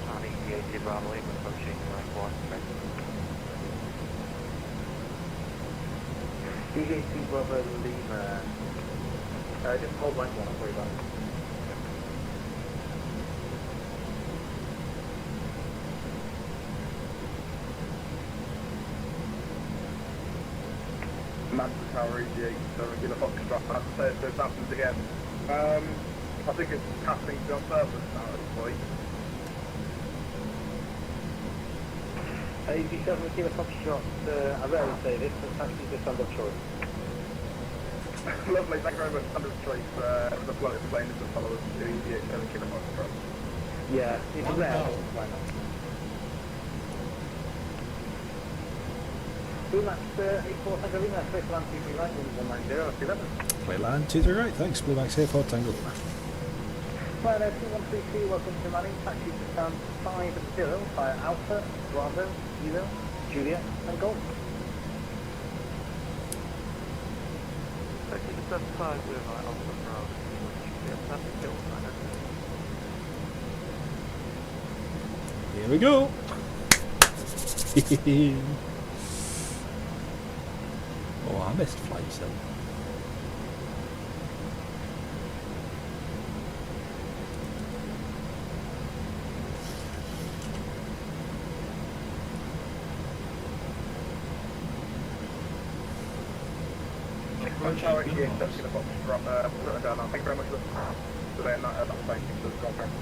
Planning the 80 Bravo Lima approaching line 1. DJC Bravo Lima. Just hold line 1, I'll worry about it. Manchester Tower EG, so regular Foxtrot. As I say, if this happens again, I think it's happening on purpose now at this point. 87 Kilo Foxtrot, I rarely say this, but it's actually just under choice. Lovely, thank you very much. Under choice, the flight of the plane is the followers to 87 Kilo Foxtrot. Yeah, it's rare, why not? Max 84 Tango Lima, clear to land 23 right, 190, 11. Clear land 23 right, thanks. Blue Max 84 Tango Lima. Ryanair 2132, welcome to Manning, taxi to stand 50 via Alpha, Bravo, Kilo, Juliet and Golf. Taxi to stand 5 with Alpha, Bravo, Juliet, and Golf. Here we go. Oh, I missed FlightSim. Approaching Tower minimums. EG, that's going to box drop, written down now. Thank you very much for saying that, that's thank you for the conference.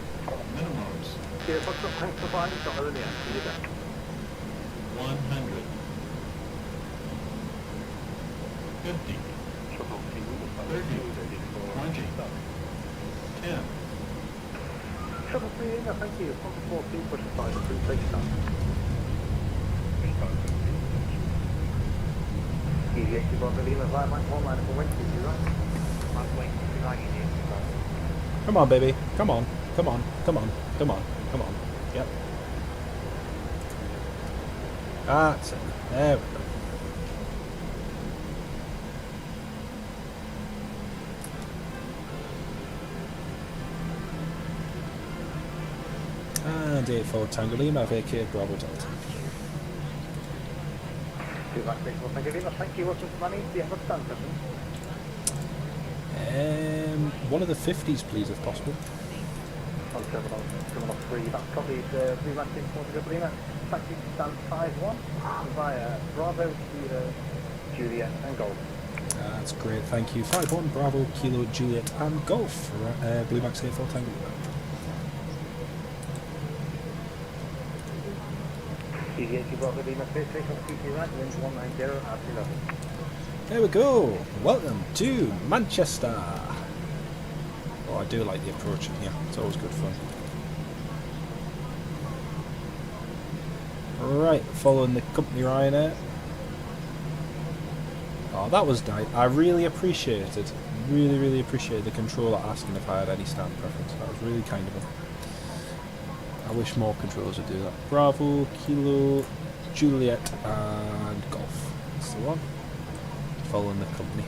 Minimums. Yeah, box drop, thanks for finding, got her in the end, see you then. 100. 50. 30. 20. 10. Triple three in there, thank you. 142, push the 5, please take your time. Easy 80 Bravo Lima, via Mike 1 line for Wednesday, you right? Mike Wednesday, right, easy 80 Bravo. Come on, baby. Come on. Come on. Come on. Come on. Come on. Yep. That's it. There we go. And 84 Tango Lima, vacated Bravo Delta. Thank you, welcome to Manning. Do you have a stand session? One of the 50s, please, if possible. On terminal 3, that's copied, Freelancing for Lima. Taxi to stand 5-1 via Bravo, Kilo, Juliet and Golf. That's great, thank you. 5-1, Bravo, Kilo, Juliet and Golf for Blue Max 84 Tango Lima. Easy 80 Bravo Lima, clear station on CT right, wind 190 at 11. There we go. Welcome to Manchester. Oh, I do like the approach in here. It's always good fun. Right, following the company Ryanair. Oh, that was nice. I really appreciated the controller asking if I had any stand preference. That was really kind of him. I wish more controllers would do that. Bravo, Kilo, Juliet and Golf. That's the one. Following the company.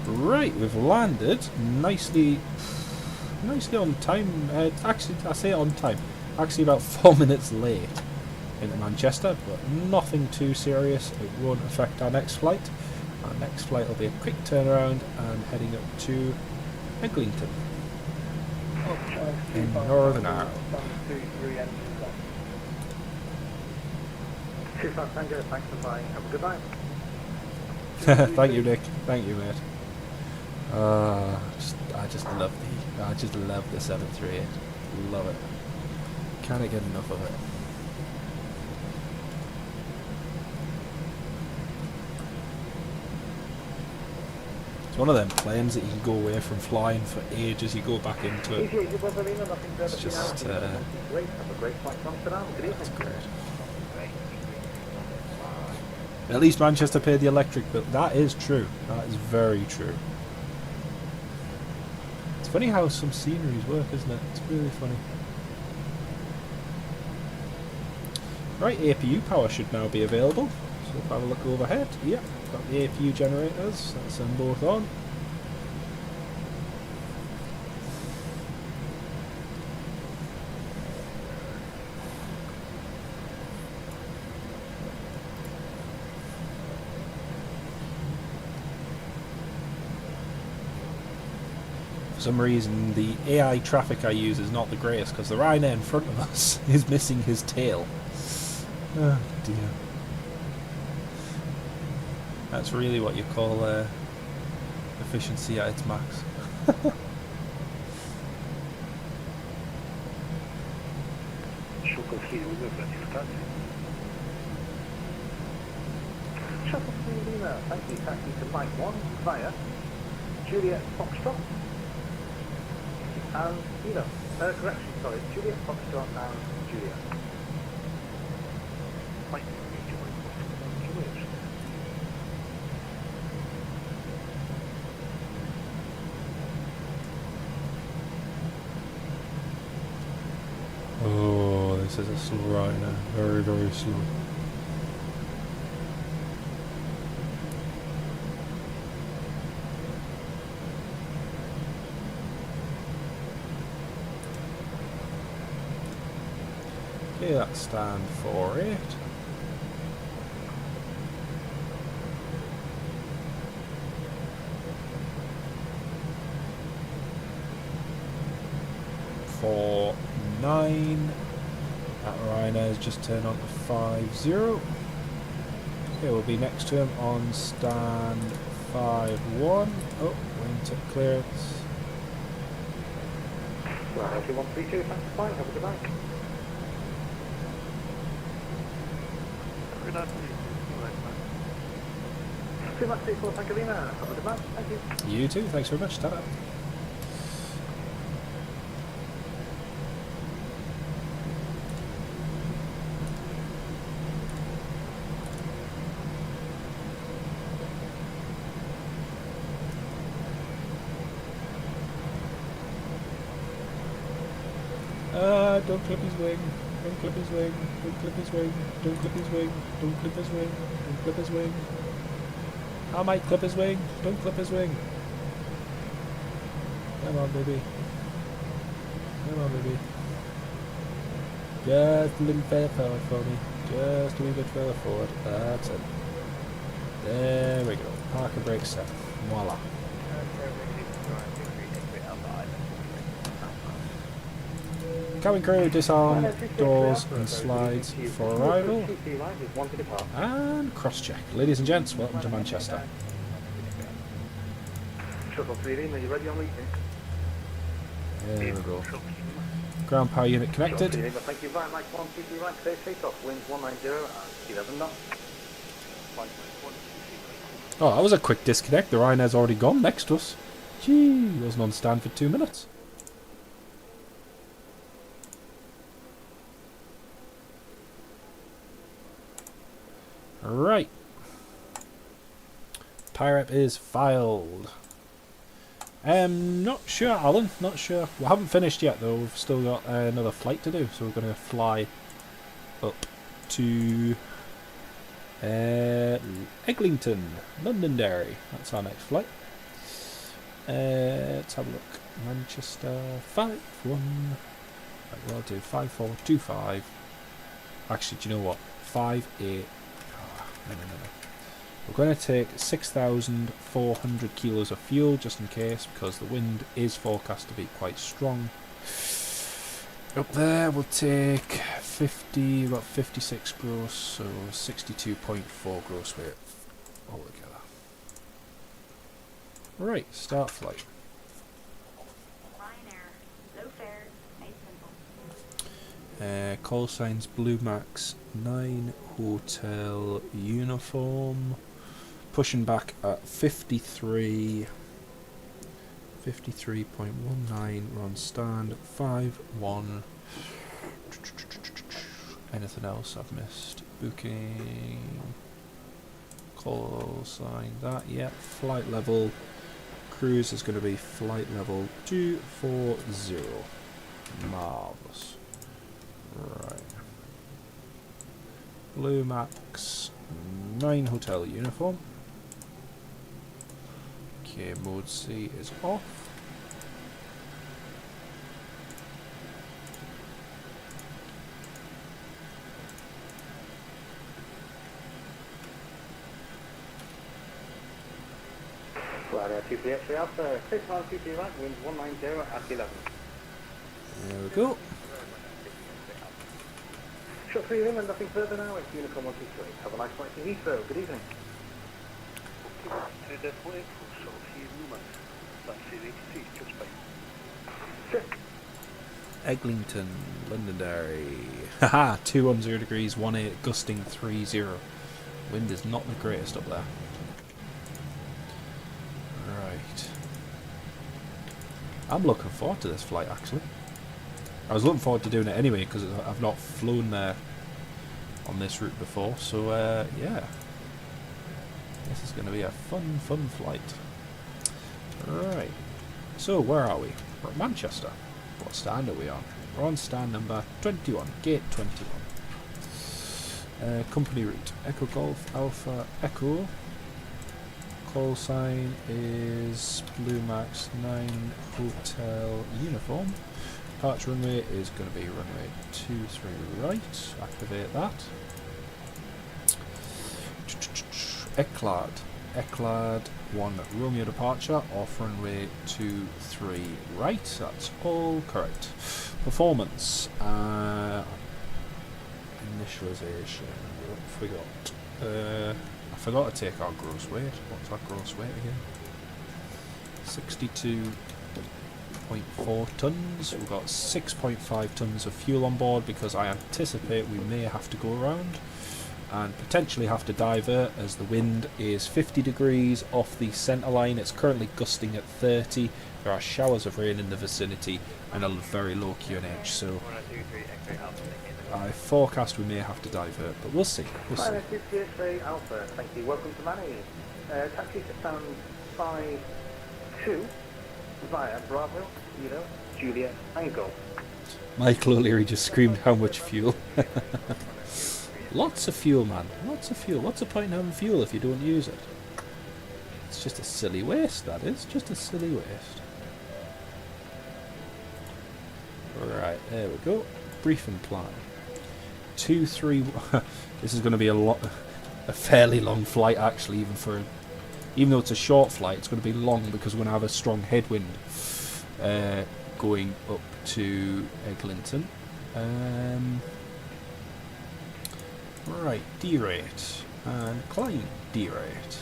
Right, we've landed nicely on time. Actually, I say on time. Actually, about 4 minutes late into Manchester, but nothing too serious. It won't affect our next flight. Our next flight will be a quick turnaround and heading up to Eglinton in Northern Ireland. 25 Tango, thanks for flying. Have a good night. Thank you, Nick. Thank you, mate. I just love the 738. Love it. Can't get enough of it. It's one of them planes that you can go away from flying for ages, you go back into it. It's just, great. Have a great flight to Amsterdam. Good evening. that's great. At least Manchester paid the electric bill. That is true. That is very true. It's funny how some sceneries work, isn't it? It's really funny. Right, APU power should now be available. So if I have a look overhead, yep, got the APU generators. That's them both on. For some reason, the AI traffic I use is not the greatest because the Ryanair in front of us is missing his tail. Oh dear. That's really what you call efficiency at its max. Shuttle 3 ready for taxi. Shuttle 3 Lima, thank you. Taxi to Mike 1 via Juliet Foxtrot and Kilo. Correction, sorry, Juliet Foxtrot and Juliet. Mike, Juliet. Oh, this is a slow ride now. Very, very slow. Okay, that's stand 48. For 9. That Ryanair's just turned on to 50. Okay, we'll be next to him on stand 51. Oh, wingtip clearance. Right, 132, thanks for flying, have a good night. Good night. Too much 64, thank you, Lima. Have a good night, thank you. You too, thanks very much. Ta-da. Don't clip his wing. Don't clip his wing. Don't clip his wing. Don't clip his wing. Don't clip his wing. Don't clip his wing. I might clip his wing. Don't clip his wing. Come on, baby. Come on, baby. Just a little further forward for me. Just a wee bit further forward. That's it. There we go. Park and brake set. Voila. Cabin crew, disarm doors and slides for arrival. And cross-check. Ladies and gents, welcome to Manchester. Shuttle 3 Lima, you ready on leaving? There we go. Ground power unit connected. Thank you very much. 123 right, clear takeoff. Winds 190 and 11 knots. Oh, that was a quick disconnect. The Ryanair's already gone next to us. Gee, wasn't on stand for 2 minutes. Right. Pirate is filed. Not sure, Alan. Not sure. We haven't finished yet, though. We've still got another flight to do, so we're going to fly up to Eglinton, Londonderry. That's our next flight. Let's have a look. Manchester 5-1. Right, well, I'll do 5425. Actually, do you know what? 58. No. We're going to take 6,400 kilos of fuel just in case, because the wind is forecast to be quite strong. Up there we'll take about 56 gross, so 62.4 gross weight altogether. Right, start flight. VRyanair, low fare, nice simple. Call signs Blue Max 9 Hotel Uniform. Pushing back at 53. 53.19, we're on stand, 5-1. Anything else I've missed? Booking, call sign, that, yeah, flight level, cruise is going to be flight level 240. Marvellous. Right. Blue Max 9 hotel uniform. Okay, mode C is off. Right, 238 Alpha, 6 miles 2 right, wind 190 at 11. There we go. Shot 3 in and nothing further now, it's Unicorn 123. Have a nice flight to Heathrow, good evening. To this way, so see Luma. That's CDT, just by. Eglinton, Londonderry. Haha, 210 degrees, 18, gusting 30. Wind is not the greatest up there. Right. I'm looking forward to this flight actually. I was looking forward to doing it anyway because I've not flown there on this route before, so yeah. This is going to be a fun flight. Right. So where are we? We're at Manchester. What stand are we on? We're on stand number 21, gate 21. Company route, Echo Golf Alpha Echo. Call sign is Blue Max 9 Hotel Uniform. Departure runway is going to be runway 23 right. Activate that. Eclad 1 Romeo departure off runway 23 right. That's all correct. Performance. Initialization. I forgot to take our gross weight. What's our gross weight again? 62.4 tons. We've got 6.5 tons of fuel on board because I anticipate we may have to go around and potentially have to divert as the wind is 50 degrees off the centre line. It's currently gusting at 30. There are showers of rain in the vicinity and a very low QNH, so I forecast we may have to divert, but we'll see. We'll see. Alpha, thank you. Welcome to Manny. Taxi to stand 5-2 via Bravo, Kilo, Juliet, and Golf. Michael O'Leary just screamed how much fuel. Lots of fuel, man. Lots of fuel. What's the point in having fuel if you don't use it? It's just a silly waste, that is. Just a silly waste. Right, there we go. Briefing plan. 2-3. This is going to be a fairly long flight actually, even though it's a short flight, it's going to be long because we're going to have a strong headwind going up to Eglinton. Right, D-rate and climb D-rate.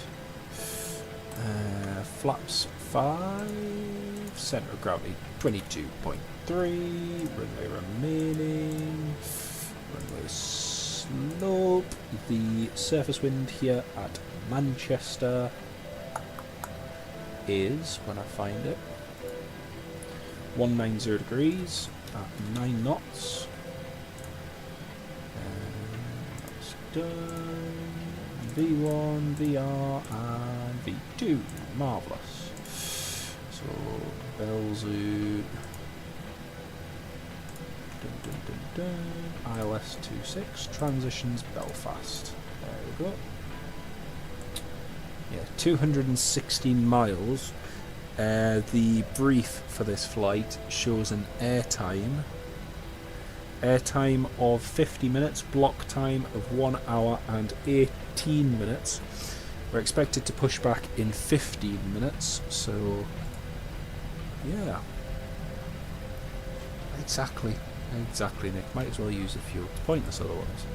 Flaps 5, centre of gravity 22.3, runway remaining, runway slope. The surface wind here at Manchester is, when I find it, 190 degrees at 9 knots. That's done. V1, VR and V2. Marvellous. So, Belzoot. ILS 26. Transitions Belfast. There we go. Yeah, 216 miles. The brief for this flight shows an airtime of 50 minutes, block time of 1 hour and 18 minutes. We're expected to push back in 15 minutes, so yeah. Exactly, Nick. Might as well use the fuel. Pointless otherwise.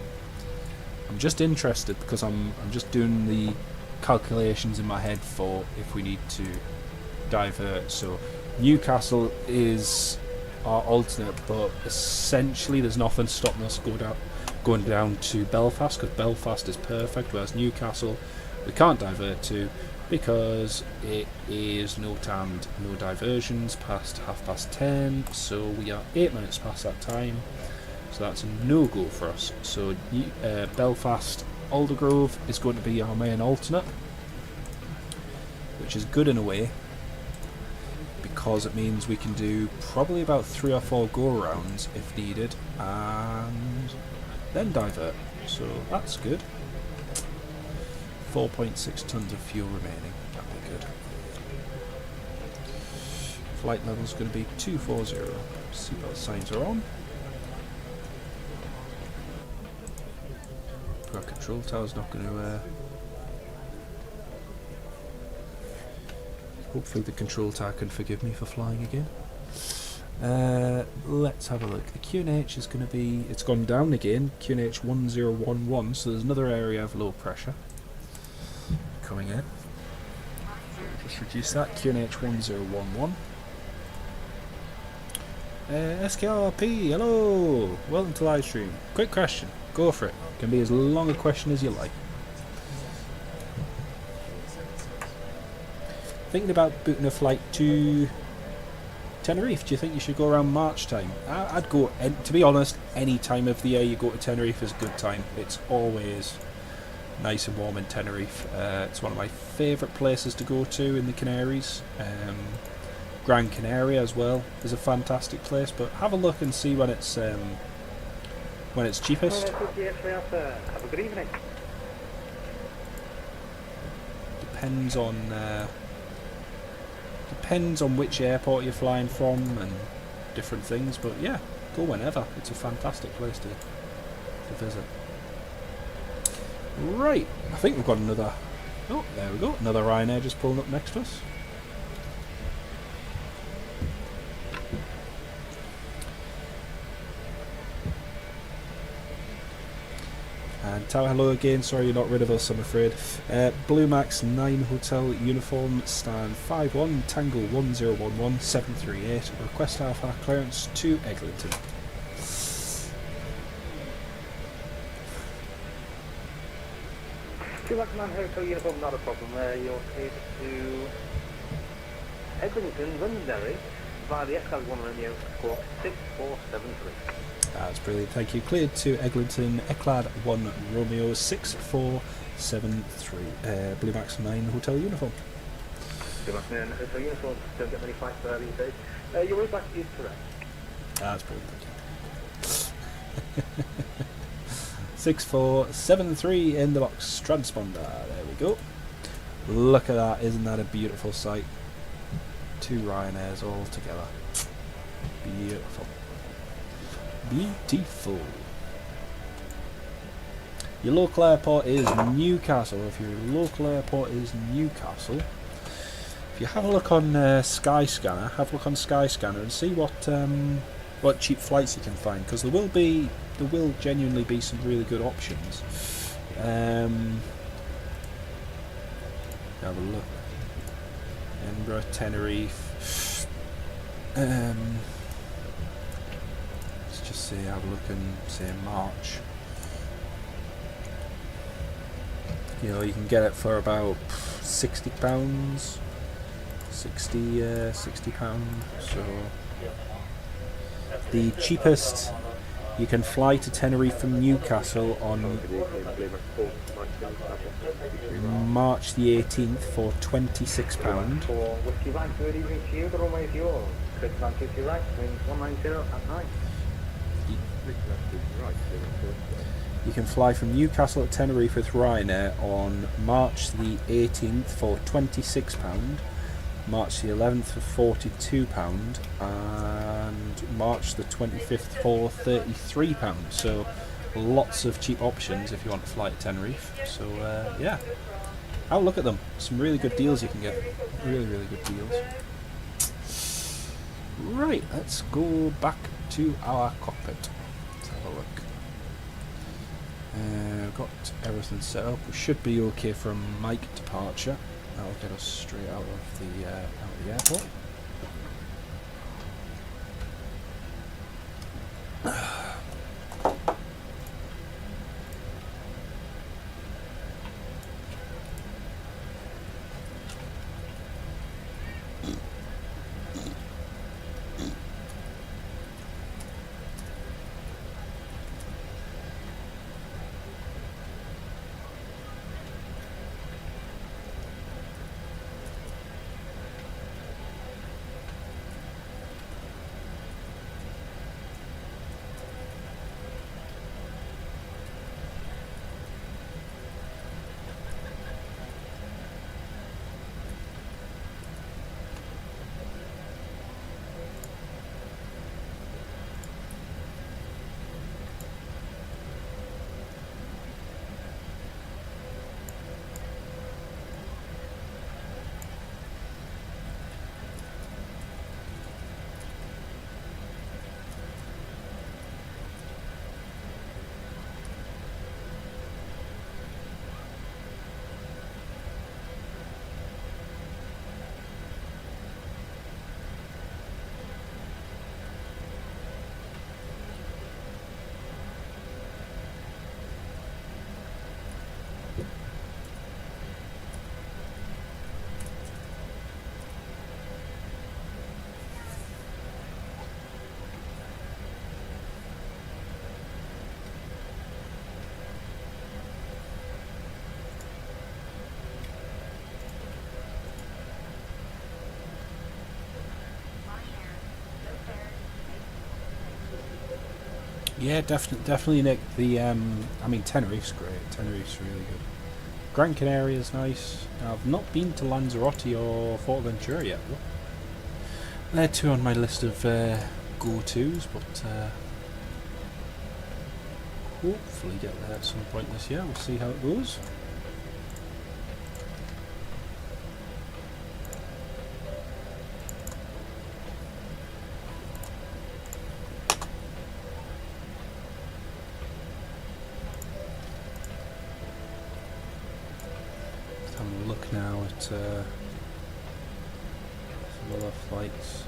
I'm just interested because I'm just doing the calculations in my head for if we need to divert. So Newcastle is our alternate, but essentially there's nothing stopping us going down to Belfast because Belfast is perfect, whereas Newcastle we can't divert to, because it is no timed, no diversions past 10:30, so we are 8 minutes past that time, so that's a no-go for us. So Belfast Aldergrove is going to be our main alternate, which is good in a way, because it means we can do probably about 3 or 4 go-arounds if needed, and then divert, so that's good. 4.6 tons of fuel remaining, that'll be good. Flight level's going to be 240. Seatbelt signs are on. Our control tower's not going to... hopefully the control tower can forgive me for flying again. Let's have a look. The QNH is going to be... it's gone down again. QNH 1011, so there's another area of low pressure coming in. Just reduce that. QNH 1011. SKRP, hello! Welcome to live stream. Quick question. Go for it. Can be as long a question as you like. Thinking about booking a flight to Tenerife. Do you think you should go around March time? I'd go, to be honest, any time of the year you go to Tenerife is a good time. It's always nice and warm in Tenerife. It's one of my favourite places to go to in the Canaries. Gran Canaria as well is a fantastic place, but have a look and see when it's cheapest. Have a good evening. Depends on which airport you're flying from and different things, but yeah, go whenever. It's a fantastic place to visit. Right, I think we've got another... oh, there we go, another Ryanair just pulling up next to us. And Tower, hello again, sorry you're not rid of us, I'm afraid. Blue Max 9 Hotel Uniform, stand 51, Tango 1011 738, request Alpha clearance to Eglinton. Blue Max 9 Hotel Uniform, not a problem. You're cleared to Eglinton, Londonderry, via the SL1 Romeo, squawk 6473. That's brilliant, thank you. Cleared to Eglinton, Eclad 1 Romeo 6473, Blue Max 9 Hotel Uniform. Blue Max 9 Hotel Uniform, don't get many flights there these days. Your way back is correct. That's brilliant, thank you. 6473 in the box, transponder, there we go. Look at that, isn't that a beautiful sight? 2 Ryanairs all together. Beautiful. Beautiful. Your local airport is Newcastle. If your local airport is Newcastle, if you have a look on Skyscanner, and see what cheap flights you can find, because there will genuinely be some really good options. Have a look. Edinburgh, Tenerife. Say have a look and say March. You know, you can get it for about £60, £60. So the cheapest you can fly to Tenerife from Newcastle on March the 18th for £26. You can fly from Newcastle to Tenerife with Ryanair on March the 18th for £26, March the 11th for £42, and March the 25th for £33. So lots of cheap options if you want to fly to Tenerife. So yeah, have a look at them. Some really good deals you can get. Really good deals. Right, let's go back to our cockpit. Let's have a look. Got everything set up. We should be okay for a mic departure. That'll get us straight out of the airport. Yeah, definitely, Nick. The I mean, Tenerife's great. Tenerife's really good. Gran Canaria's nice. I've not been to Lanzarote or Forteventura yet, though. They're two on my list of go-tos, but hopefully get there at some point this year. We'll see how it goes. Having a look now at some other flights.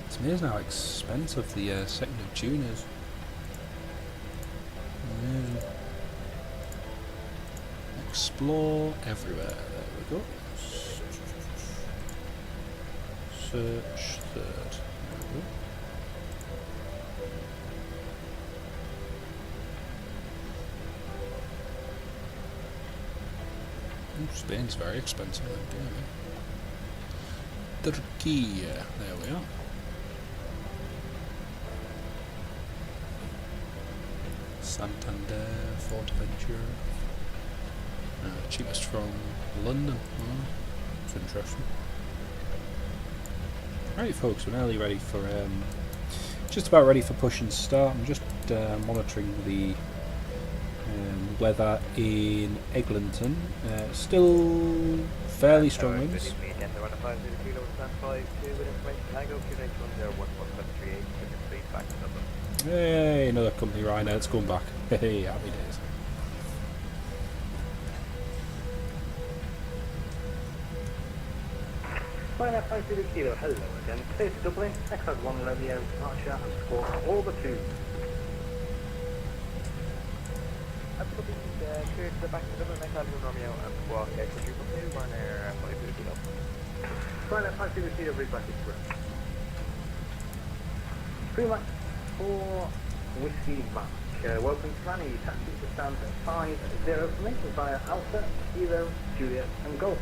It's amazing how expensive the 2nd of June is. Amazing. Explore everywhere. There we go. Search third. There we go. Spain's very expensive. Turkey. There we are. Santander, Forteventura. Cheapest from London. Oh, it's interesting. Right, folks, we're nearly ready for just about ready for push and start. I'm just monitoring the weather in Eglinton. Still fairly strong winds. Hey, another company Ryanair, it's going back. Hey, happy days. Ryanair 50 Kilo, hello again. Clear to Dublin, Echo 1 Romeo, departure and score all the two. Clear to the back to Dublin, Echo 1 Romeo and squawk Echo 2 Ryanair 50 Kilo. Ryanair 50 Kilo, request express. Pre-match for Whiskey Mark. Welcome to planning. Taxi to stand at 50 for me via Alpha, Kilo, Juliet and Golf.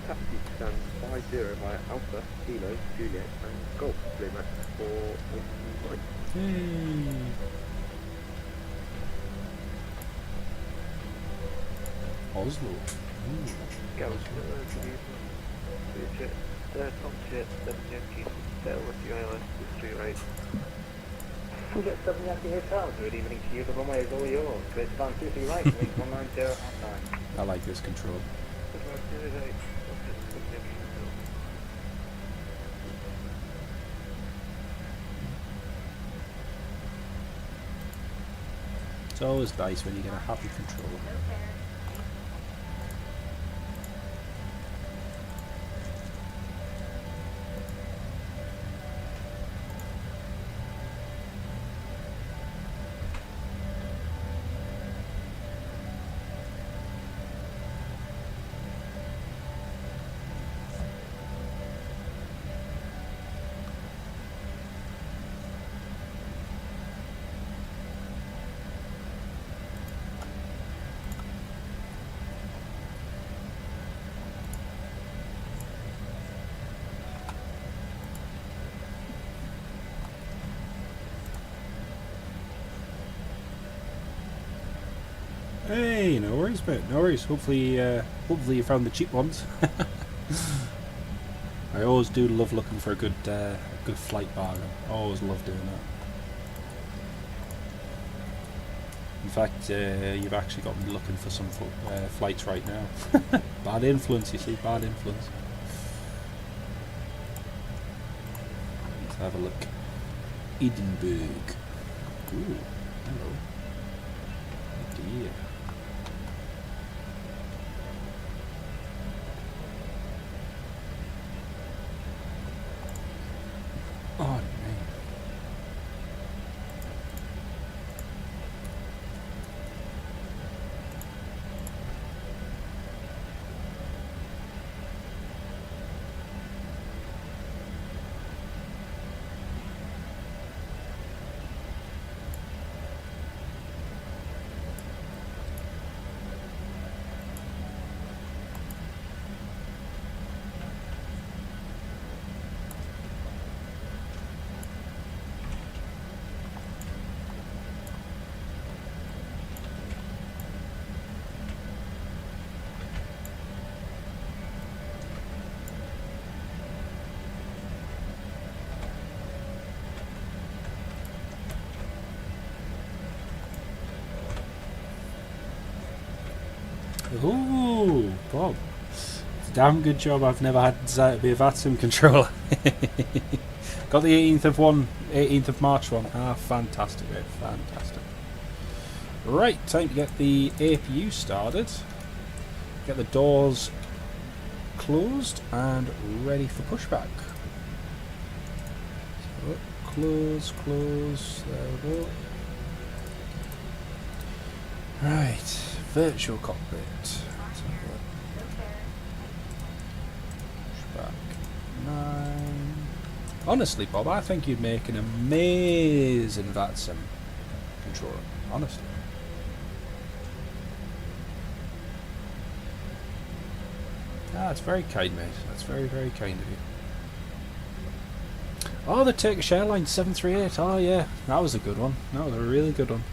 Taxi to stand 50 via Alpha, Kilo, Juliet and Golf. Clear match for Whiskey Mike. Oslo. Go to Tom Shit, 7 Yankees, sail with the island, street right. We get 7 Yankee hotels. Good evening to you. The runway is all yours. Clear to stand 2 right, 190 outside. I like this control. It's always nice when you get a happy controller. Hey, no worries, mate. No worries. Hopefully you found the cheap ones. I always do love looking for a good flight bargain. I always love doing that. In fact, you've actually got me looking for some flights right now. Bad influence, you see. Bad influence. Let's have a look. Edinburgh. Ooh, hello. Oh dear. Oh, man. Ooh, Bob. It's a damn good job I've never had to be a VRyanair controller. Got the 18th of March one. Ah, fantastic, mate, fantastic. Right, time to get the APU started. Get the doors closed and ready for pushback. So, close, there we go. Right, virtual cockpit. Let's have a look. Pushback 9. Honestly, Bob, I think you'd make an amazing VRyanair controller. Honestly. Ah, that's very kind, mate. That's very, very kind of you. Oh, the Turkish Airlines 738. Oh, yeah. That was a good one. That was a really good one.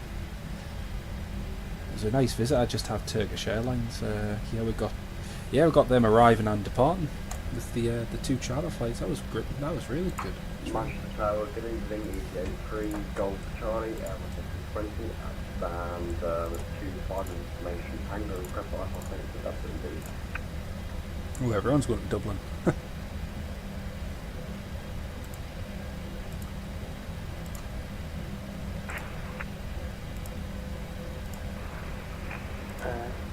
It was a nice visit. I just have Turkish Airlines. Yeah, we got them arriving and departing with the 2 charter flights. That was great. That was really good. Manchester Tower, good evening, EJ3, Golf Charlie, 20, and with 25 information, Tango, Prep Life, I think that's indeed. Oh, everyone's going to Dublin.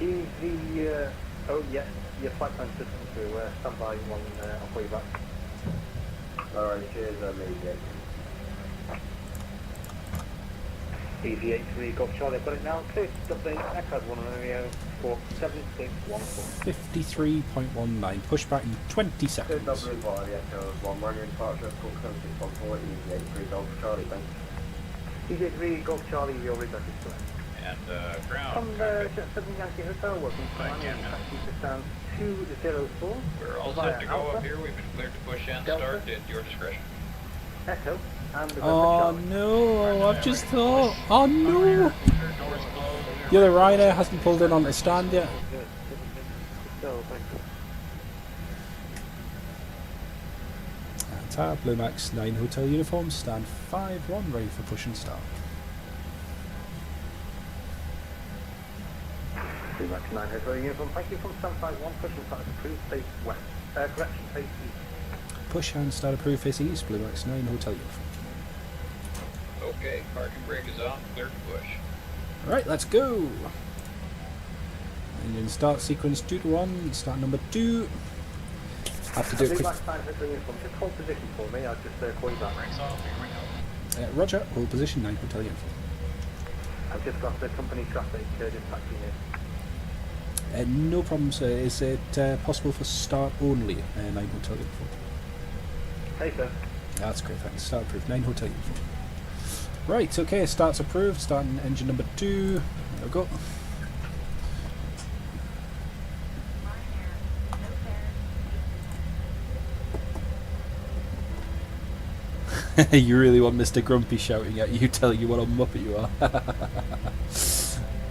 Is the oh yes, your flight plan system to stand by one. I'll call you back. Alright, cheers, immediate. EV83 Golf Charlie, I've got it now. Clear to Dublin, Echo 1 on Romeo for 7614. 53.19. Pushback in 20 Clear seconds. Dublin via the Echo 1, Romeo departure, call 7614, EV83 Golf Charlie, thanks. EV83 Golf Charlie, your reset is correct. And ground. From the Jet 7 Yankee Hotel, welcome to Miami, taxi to stand 204. We're all via set to go Alpha, up here. We've been cleared to push and Delta, start at your discretion. Echo, and the Oh Charlie. no, I've just thought. Oh no! The other Ryanair hasn't pulled in on the stand yet. Tower Blue Max 9 Hotel uniform, stand 5-1, ready for push and start. Blue Max 9 Hotel uniform, thank you from stand 5-1, push and start approved, face west. Correction, face east. Push and start approved, face east, Blue Max 9 Hotel uniform. Okay, parking brake is on. Clear to push. Alright, let's go! Engine start sequence 2 to 1, start number 2. Have to do a Blue quick. Max 9 Hotel uniform, just hold position for me, I'll just call you back. Brakes off. Here we go. Roger, hold position 9 Hotel uniform. I've just got the company traffic, just taxiing in. No problem, sir. Is it possible for start only 9 Hotel uniform? Hey sir. That's great, thanks. Start approved, 9 Hotel uniform. Right, okay, start's approved, starting engine number 2. There we go. You really want Mr. Grumpy shouting at you, telling you what a muppet you are.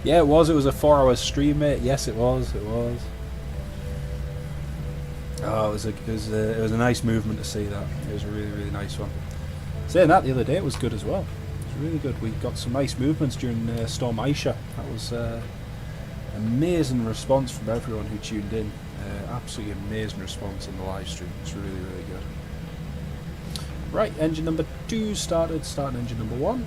Yeah, it was a 4-hour stream, mate. Yes, it was. Oh, it was a nice movement to see that. It was a really, really nice one. Saying that, the other day it was good as well. It was really good. We got some nice movements during Storm Aisha. That was amazing response from everyone who tuned in. Absolutely amazing response on the live stream. It's really, really good. Right, engine number 2 started. Starting engine number 1.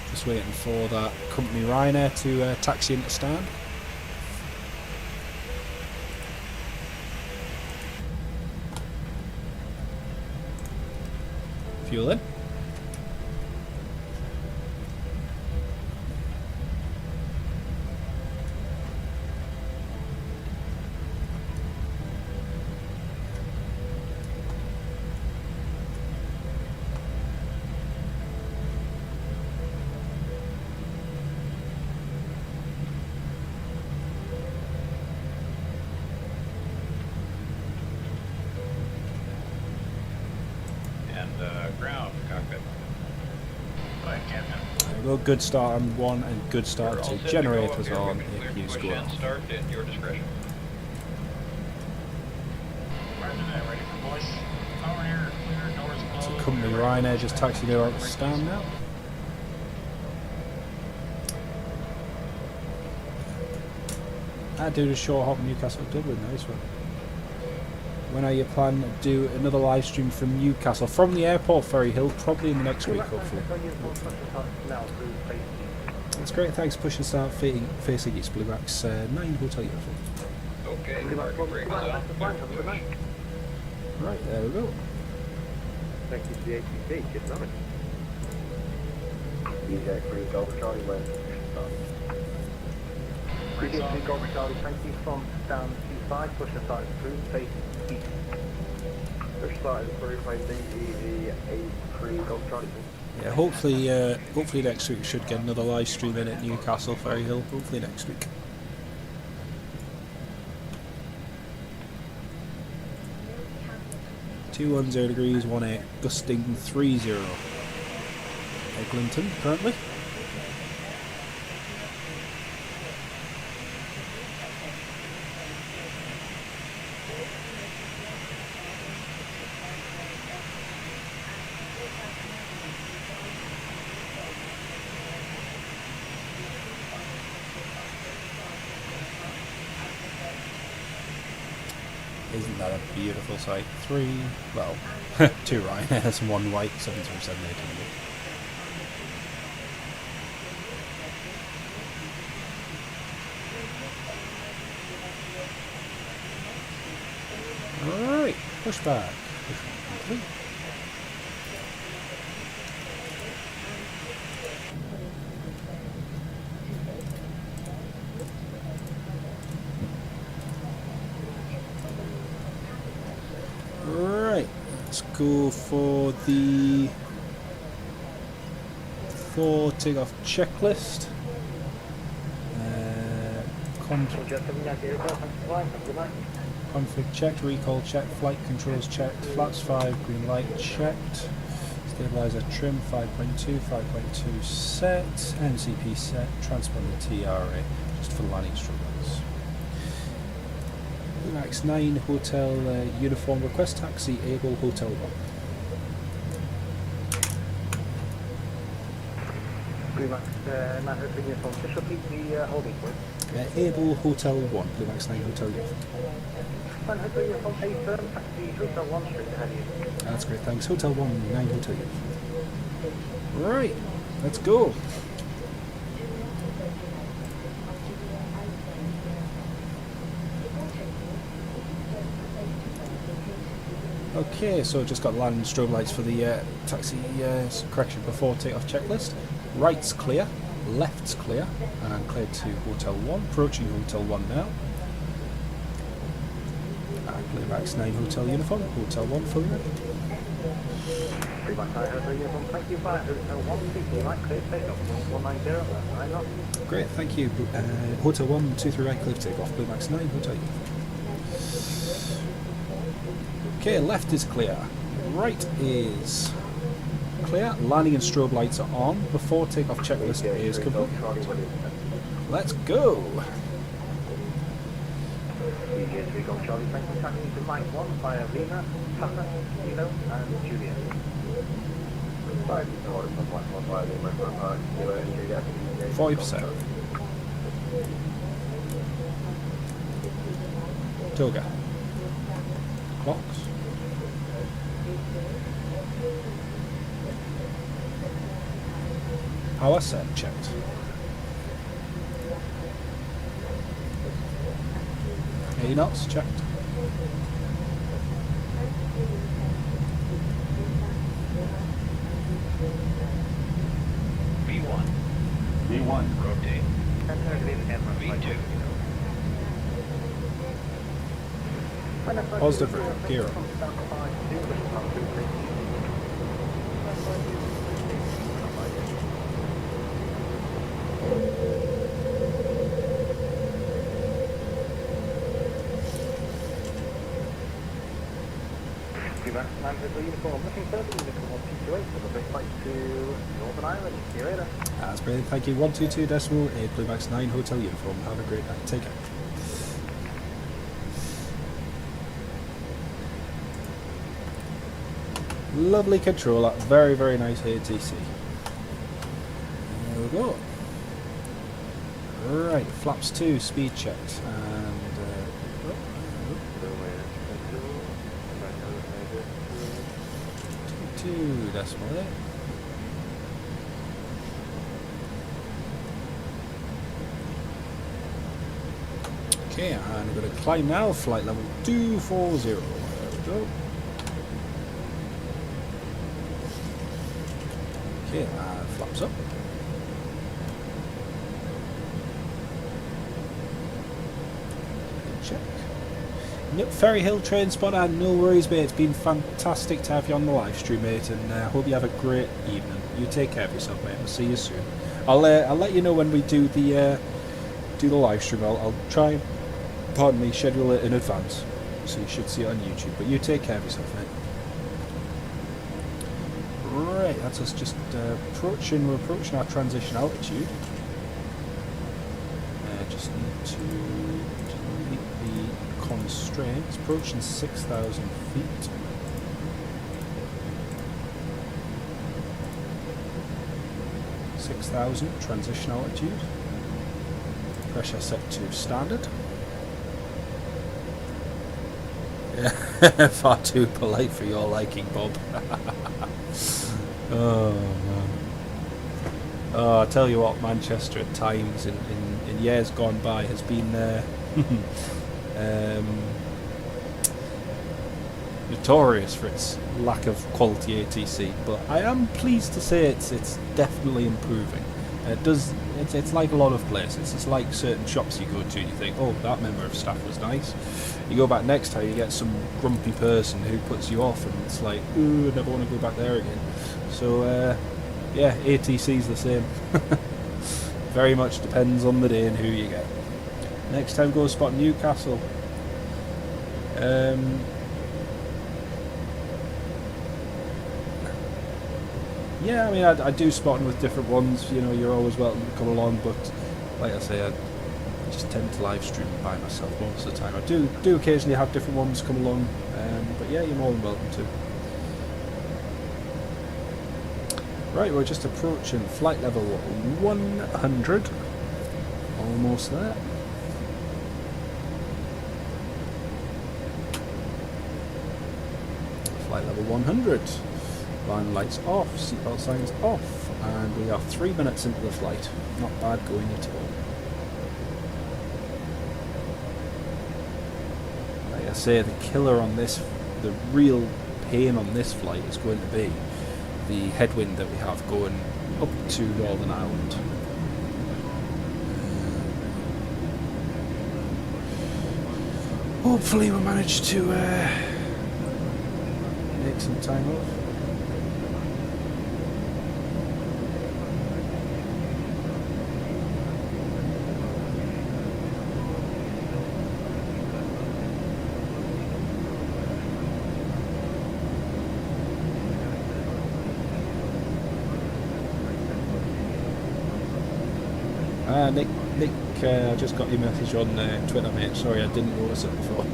Just waiting for that company Ryanair to taxi into stand. Fuel in. Ground, cockpit. Right, Captain. There we go, good start on 1 and good start We're all to set to go generators up here. on We've been cleared to APU push score. and start at your discretion. Roger that, ready for push. Power air, clear, doors closed. So company Ryanair just taxied out the stand now. I do a short hop Newcastle Dublin, nice one. When are you planning to do another live stream from Newcastle? From the airport, Ferry Hill, probably in the next week, hopefully. That's great, thanks. Push and start facing east, Bluebacks 9 hotel uniform. Okay, parking brakes on. Clear for push. Right, there we go. Thank you to the ATC, good night. DJ 3 Golf Charlie West. DJ 3 Golf Charlie, thank you from down 25, push and start approved, facing east. Push started approved by DEV 83 Golf Charlie. Yeah, hopefully next week we should get another live stream in at Newcastle, Ferry Hill. Hopefully next week. .210 degrees, 18, gusting 30. Eglinton currently. Isn't that a beautiful sight? 2 Ryanairs and 1 white 737 800. Alright, pushback. Pushback complete. Right, let's go for the takeoff checklist. Config checked, recall checked, flight controls checked, flaps 5, green light checked, stabilizer trim 5.2, 5.2 set, MCP set, transponder TRA, just for the landing struggles. Max 9 hotel uniform request taxi able hotel 1. Max 9 hotel uniform, just repeat the holding point. Able hotel 1, Blue Max 9 hotel uniform. 9 hotel uniform, A firm, taxi hotel 1 straight ahead of you. That's great, thanks. Hotel 1, 9 hotel uniform. Right, let's go. Okay, so just got landing strobe lights for the taxi correction before takeoff checklist. Right's clear, left's clear, and cleared to Hotel 1, approaching Hotel 1 now. And Blue Max 9 hotel uniform, Hotel 1 fully ready. Blue Max 9 hotel uniform, thank you, fire Hotel 1, CT right, clear takeoff, 190, right up. Great, thank you. Hotel 1, 23 right, clear takeoff, Blue Max 9 hotel uniform. Okay, left is clear, right is clear, landing and strobe lights are on, before takeoff checklist is complete. Let's go! DJ 3 Golf Charlie, thank you, tracking to Mike 1 via Lima, Papa, Kilo and Juliet. 40%. Toga. Clocks. Power set checked. A knots checked. V1. V1. Rotate. V2. Positive gear up. Uniform, looking further, looking 128 for the big flight to Northern Ireland. See you later. That's brilliant, thank you. 122.8 Blue Max 9 hotel uniform. Have a great night. Take care. Lovely controller, very, very nice ATC. There we go. Right, flaps 2, speed checked. decimal 8. Okay, and I'm going to climb now, flight level 240. There we go. Okay, and flaps up. Check. Nope, Ferry Hill train spotter, no worries mate, it's been fantastic to have you on the live stream mate, and I hope you have a great evening. You take care of yourself mate, I'll see you soon. I'll let you know when we do the live stream. I'll try and, pardon me, schedule it in advance, so you should see it on YouTube, but you take care of yourself mate. Right, that's us just approaching, we're approaching our transition altitude. Just need to delete the constraints, approaching 6,000 feet. Transition altitude. Pressure set to standard. Yeah, far too polite for your liking, Bob. Oh man. Oh, I tell you what, Manchester at times in years gone by has been notorious for its lack of quality ATC, but I am pleased to say it's definitely improving. It's like a lot of places. It's like certain shops you go to and you think, oh, that member of staff was nice. You go back next time, you get some grumpy person who puts you off, and it's like, ooh, I never want to go back there again. So yeah, ATC's the same. Very much depends on the day and who you get. Next time, go spot Newcastle. Yeah, I mean, I do spotting with different ones. You know, you're always welcome to come along, but like I say, I just tend to live stream by myself most of the time. I do occasionally have different ones come along, but yeah, you're more than welcome to. Right, we're just approaching flight level 100. Almost there. Flight level 100. Line lights off, seatbelt signs off, and we are 3 minutes into the flight. Not bad going at all. Like I say, the killer on this, the real pain on this flight is going to be the headwind that we have going up to Northern Ireland. Hopefully we'll manage to make some time off. Nick, I just got your message on Twitter, mate. Sorry, I didn't notice it before.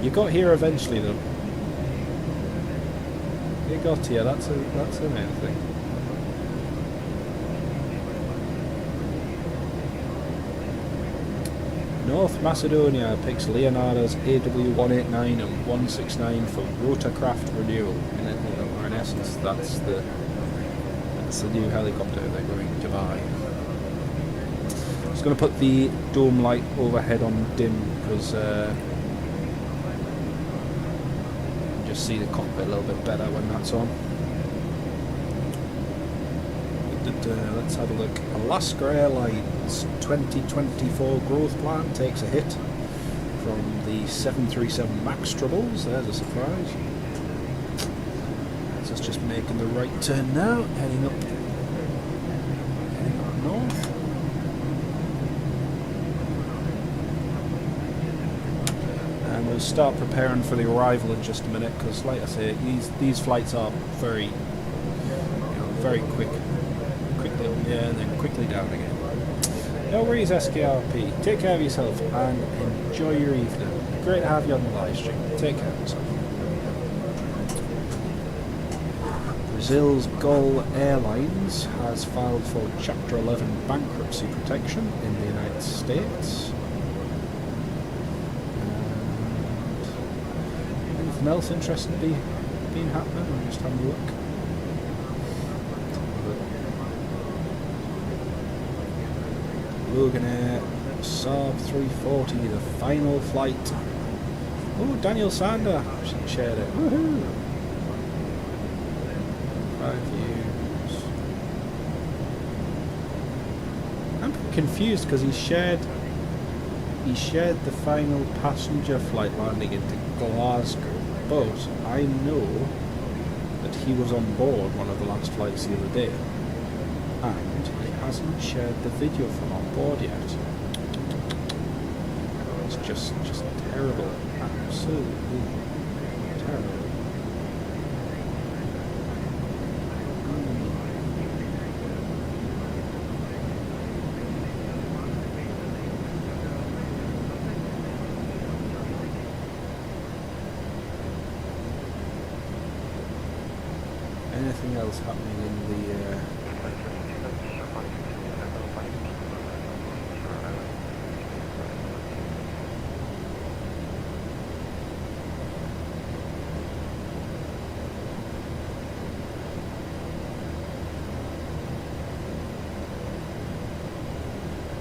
You got here eventually, though. You got here. That's the main thing. North Macedonia picks Leonardo's AW189 and 169 for rotorcraft renewal. Or in essence, that's the new helicopter they're going to buy. Just going to put the dome light overhead on dim because you just see the cockpit a little bit better when that's on. Let's have a look. Alaska Airlines 2024 growth plan takes a hit from the 737 MAX troubles. There's a surprise. So it's just making the right turn now, heading up north. And we'll start preparing for the arrival in just a minute, because like I say, these flights are very quick. Quickly up here and then quickly down again. No worries, SKRP. Take care of yourself and enjoy your evening. Great to have you on the live stream. Take care of yourself. Brazil's Gol Airlines has filed for Chapter 11 bankruptcy protection in the United States. And anything else interesting to be been happening? I'm just having a look. Loganair, Saab 340, the final flight. Oh, Daniel Sander shared it. Woohoo! 5 views. I'm confused because he shared the final passenger flight landing into Glasgow, but I know that he was on board one of the last flights the other day, and he hasn't shared the video from on board yet. It's just terrible, absolutely terrible. Anything else happening in the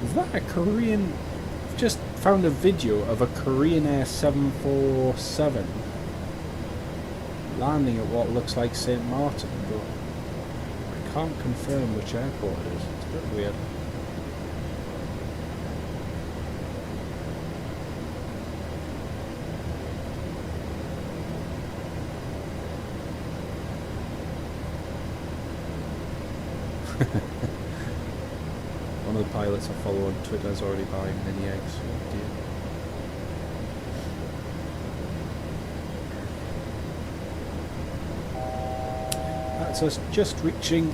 Is that a Korean? I've just found a video of a VRyanair 747 landing at what looks like St. Martin, but I can't confirm which airport it is. It's a bit weird. One of the pilots I follow on Twitter is already buying mini eggs. Oh dear. That's us just reaching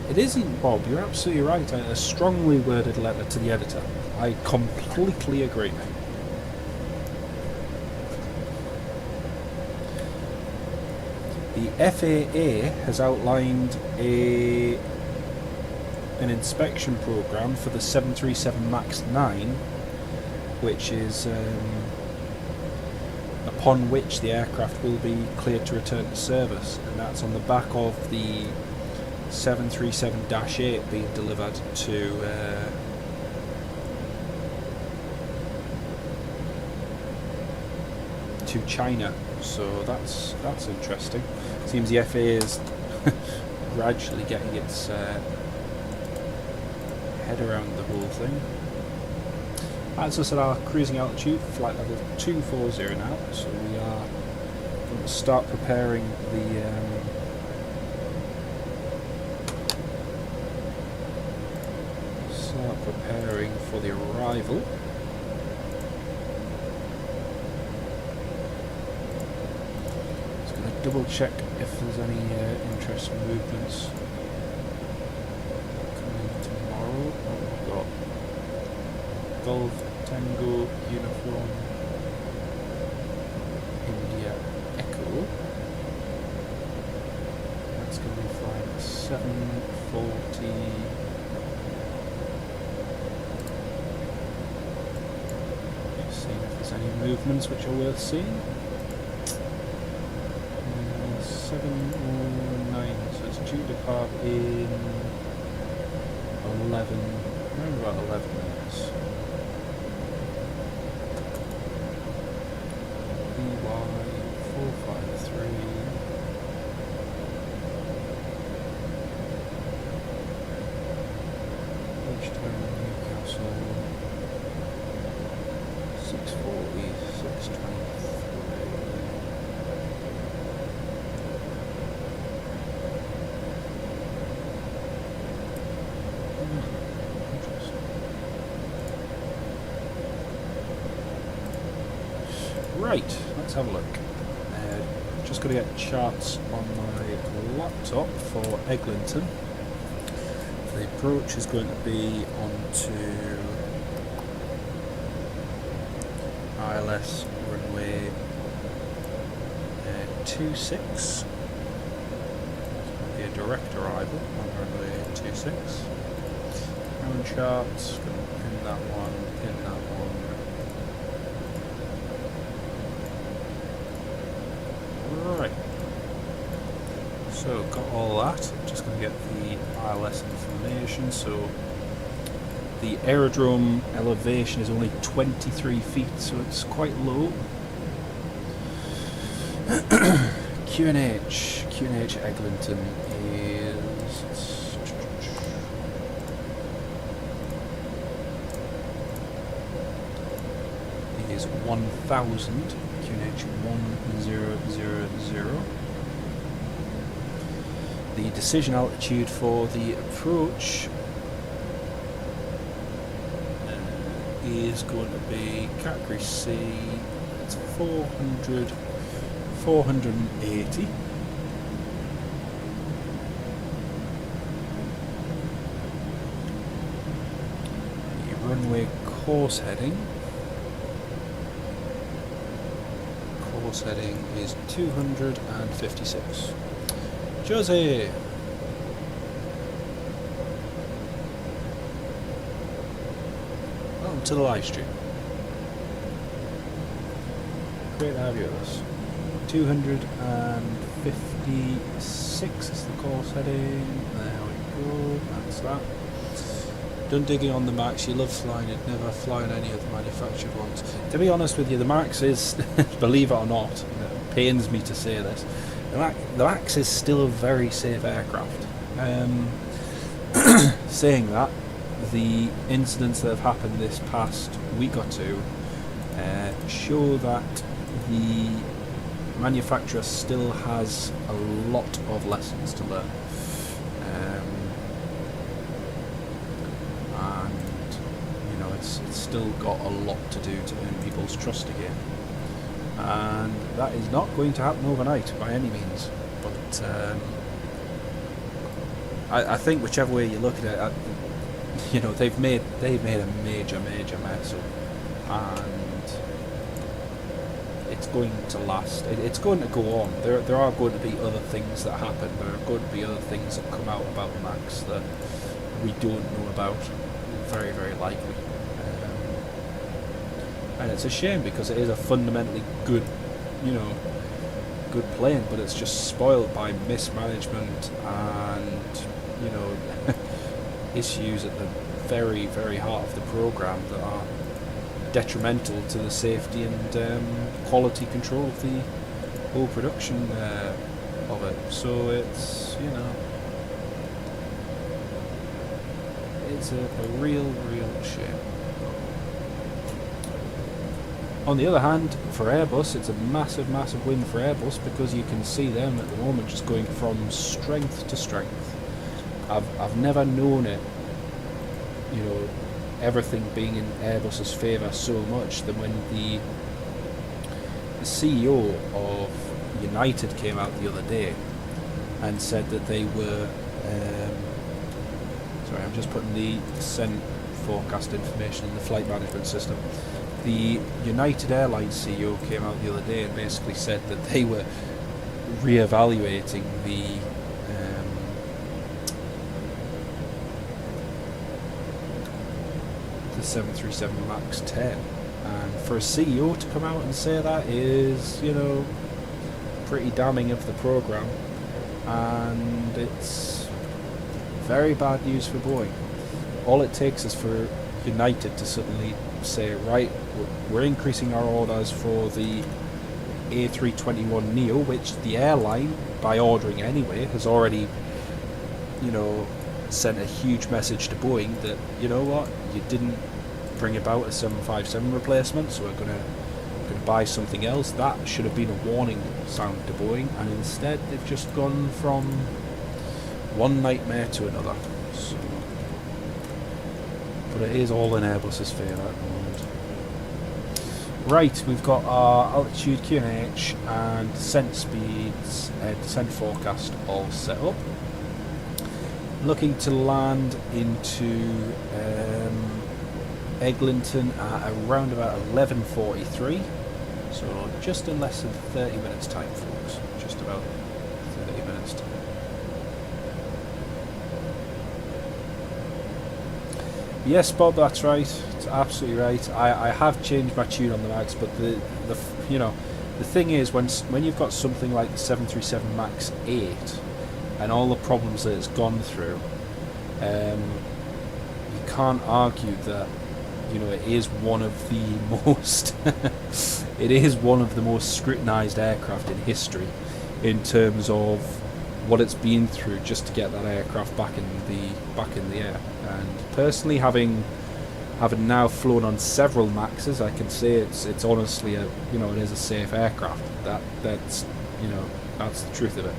it isn't, Bob, you're absolutely right. A strongly worded letter to the editor. I completely agree. The FAA has outlined an inspection program for the 737 MAX 9, which is upon which the aircraft will be cleared to return to service, and that's on the back of the 737-8 being delivered to China. So that's interesting. Seems the FAA is gradually getting its head around the whole thing. That's us at our cruising altitude, flight level 240 now, so we are going to start preparing for the arrival. Just going to double check if there's any interesting movements coming tomorrow. We've got Golf Tango Uniform India Echo. That's going to be flying at 7:40. Just seeing if there's any movements which are worth seeing. 7:09, so it's due to depart in 11, around about 11 minutes. Right, let's have a look. Just got to get charts on my laptop for Eglinton. The approach is going to be onto ILS runway 26. It'll be a direct arrival on runway 26. Ground charts, going to pin that one, Right. So got all that. Just going to get the ILS information. So the aerodrome elevation is only 23 feet, so it's quite low. QNH Eglinton is 1000. QNH 1000. The decision altitude for the approach is going to be category C. It's 480. The runway course heading is 256. Jose. Welcome to the live stream. Great to have you with us. 256 is the course heading. There we go. That's that. Done digging on the Max. You love flying it. Never fly on any of the manufactured ones. To be honest with you, the Max is, believe it or not, it pains me to say this, the Max is still a very safe aircraft. Saying that, the incidents that have happened this past week or two show that the manufacturer still has a lot of lessons to learn. And you know, it's still got a lot to do to earn people's trust again. And that is not going to happen overnight by any means. But I think whichever way you look at it, you know, they've made a major mess up, and it's going to last. It's going to go on. There are going to be other things that happen. There are going to be other things that come out about the Max that we don't know about. Very, very likely. And it's a shame because it is a fundamentally good, you know, good plane, but it's just spoiled by mismanagement and, you know, issues at the very, very heart of the program that are detrimental to the safety and quality control of the whole production of it. So it's, you know, it's a real shame. On the other hand, for Airbus, it's a massive win for Airbus because you can see them at the moment just going from strength to strength. I've never known it, you know, everything being in Airbus's favour so much than when the CEO of United came out the other day and said that they were sorry, I'm just putting the descent forecast information in the flight management system. The United Airlines CEO came out the other day and basically said that they were re-evaluating the 737 MAX 10, and for a CEO to come out and say that is, you know, pretty damning of the program, and it's very bad news for Boeing. All it takes is for United to suddenly say, right, we're increasing our orders for the A321neo, which the airline, by ordering anyway, has already, you know, sent a huge message to Boeing that, you know what, you didn't bring about a 757 replacement, so we're gonna buy something else. That should have been a warning sound to Boeing, and instead they've just gone from one nightmare to another. So, but it is all in Airbus's favour at the moment. Right, we've got our altitude, QNH, and descent speeds, descent forecast all set up. Looking to land into Eglinton at around about 11:43, so just in less than 30 minutes time, folks. Just about 30 minutes time. Yes, Bob, that's right. It's absolutely right. I have changed my tune on the Max, but the you know, the thing is, when you've got something like the 737 MAX 8 and all the problems that it's gone through, you can't argue that, you know, it is one of the most it is one of the most scrutinised aircraft in history in terms of what it's been through just to get that aircraft back in the air. And personally, having now flown on several Maxes, I can say it's honestly it is a safe aircraft. That's the truth of it.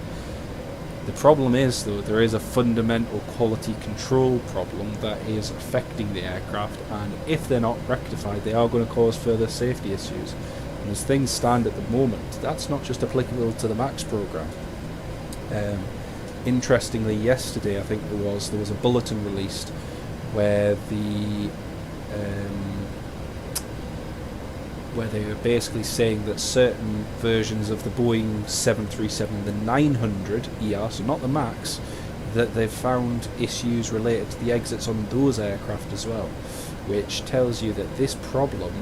The problem is, though, there is a fundamental quality control problem that is affecting the aircraft, and if they're not rectified, they are going to cause further safety issues. And as things stand at the moment, that's not just applicable to the MAX program. Interestingly, yesterday I think there was a bulletin released where they were basically saying that certain versions of the Boeing 737, the 900ER, so not the MAX, that they've found issues related to the exits on those aircraft as well, which tells you that this problem,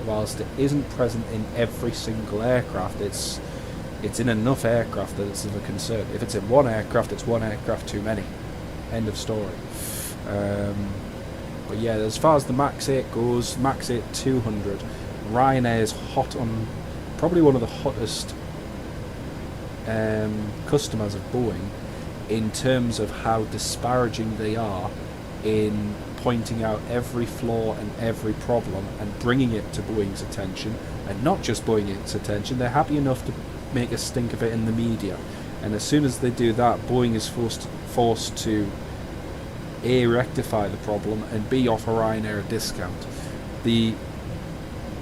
whilst it isn't present in every single aircraft, it's in enough aircraft that it's of a concern. If it's in one aircraft, it's one aircraft too many. End of story. But yeah, as far as the MAX 8 goes, MAX 8 200, Ryanair is hot on, probably one of the hottest customers of Boeing in terms of how disparaging they are in pointing out every flaw and every problem and bringing it to Boeing's attention. And not just Boeing's attention, they're happy enough to make a stink of it in the media. And as soon as they do that, Boeing is forced to A, rectify the problem, and B, offer Ryanair a discount. The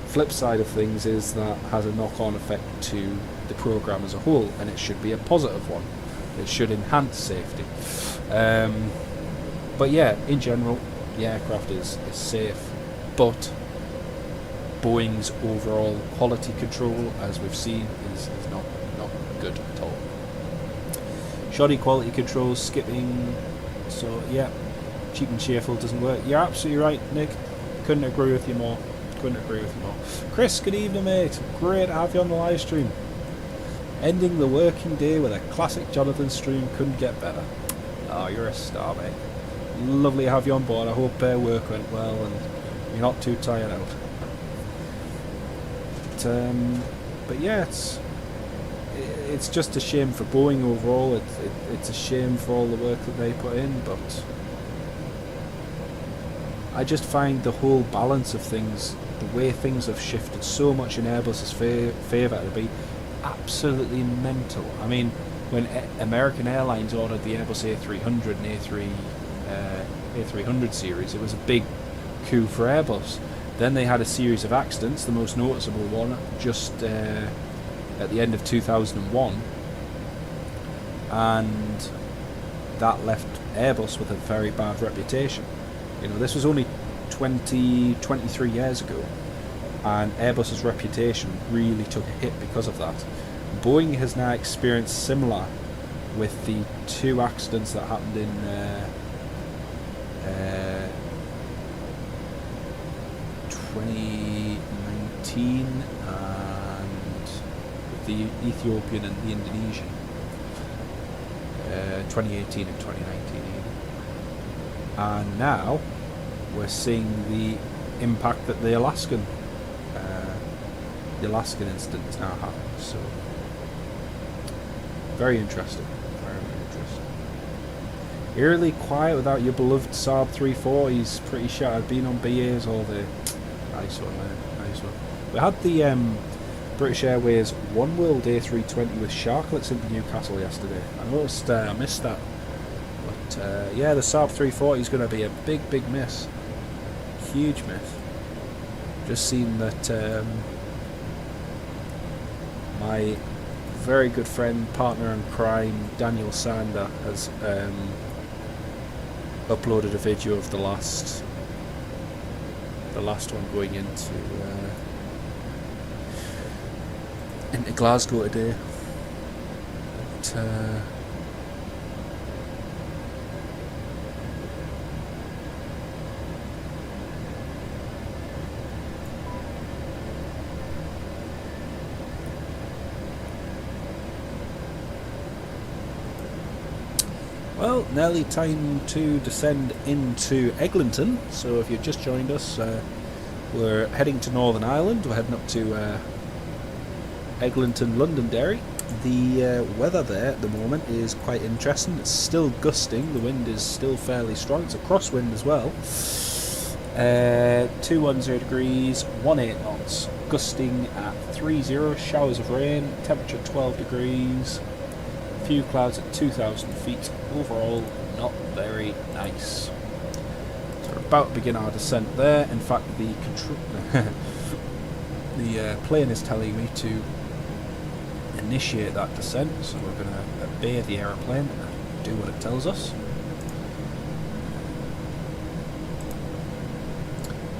flip side of things is that has a knock-on effect to the program as a whole, and it should be a positive one. It should enhance safety. But yeah, in general, the aircraft is safe, but Boeing's overall quality control, as we've seen, is not good at all. Shoddy quality control, skipping, so yeah, cheap and cheerful doesn't work. You're absolutely right, Nick. Couldn't agree with you more. Chris, good evening, mate. Great to have you on the live stream. Ending the working day with a classic Jonathan stream, couldn't get better. Oh, you're a star, mate. Lovely to have you on board. I hope work went well and you're not too tired out. But yeah, it's just a shame for Boeing overall. It's a shame for all the work that they put in, but I just find the whole balance of things, the way things have shifted so much in Airbus's favour, to be absolutely mental. I mean, when American Airlines ordered the Airbus A300 and A300 series, it was a big coup for Airbus. Then they had a series of accidents, the most noticeable one just at the end of 2001, and that left Airbus with a very bad reputation. You know, this was only 23 years ago, and Airbus's reputation really took a hit because of that. Boeing has now experienced similar with the two accidents that happened in 2019 and the Ethiopian and the Indonesian, 2018 and 2019. And now we're seeing the impact that the Alaskan incident is now having. So very interesting. Eerily quiet without your beloved Saab 340s. Pretty shattered. Been on BAs all day. Nice one, man. Nice one. We had the British Airways One World A320 with sharklets into Newcastle yesterday. I noticed I missed that. But yeah, the Saab 340 is going to be a big miss. Huge miss. Just seen that my very good friend, partner in crime, Daniel Sander, has uploaded a video of the last one going into Glasgow today. But, Well, nearly time to descend into Eglinton. So if you've just joined us, we're heading to Northern Ireland. We're heading up to Eglinton, Londonderry. The weather there at the moment is quite interesting. It's still gusting. The wind is still fairly strong. It's a crosswind as well. 210 degrees, 18 knots. Gusting at 30. Showers of rain. Temperature 12 degrees. Few clouds at 2,000 feet. Overall, not very nice. So we're about to begin our descent there. In fact, the plane is telling me to initiate that descent, so we're going to obey the aeroplane and do what it tells us.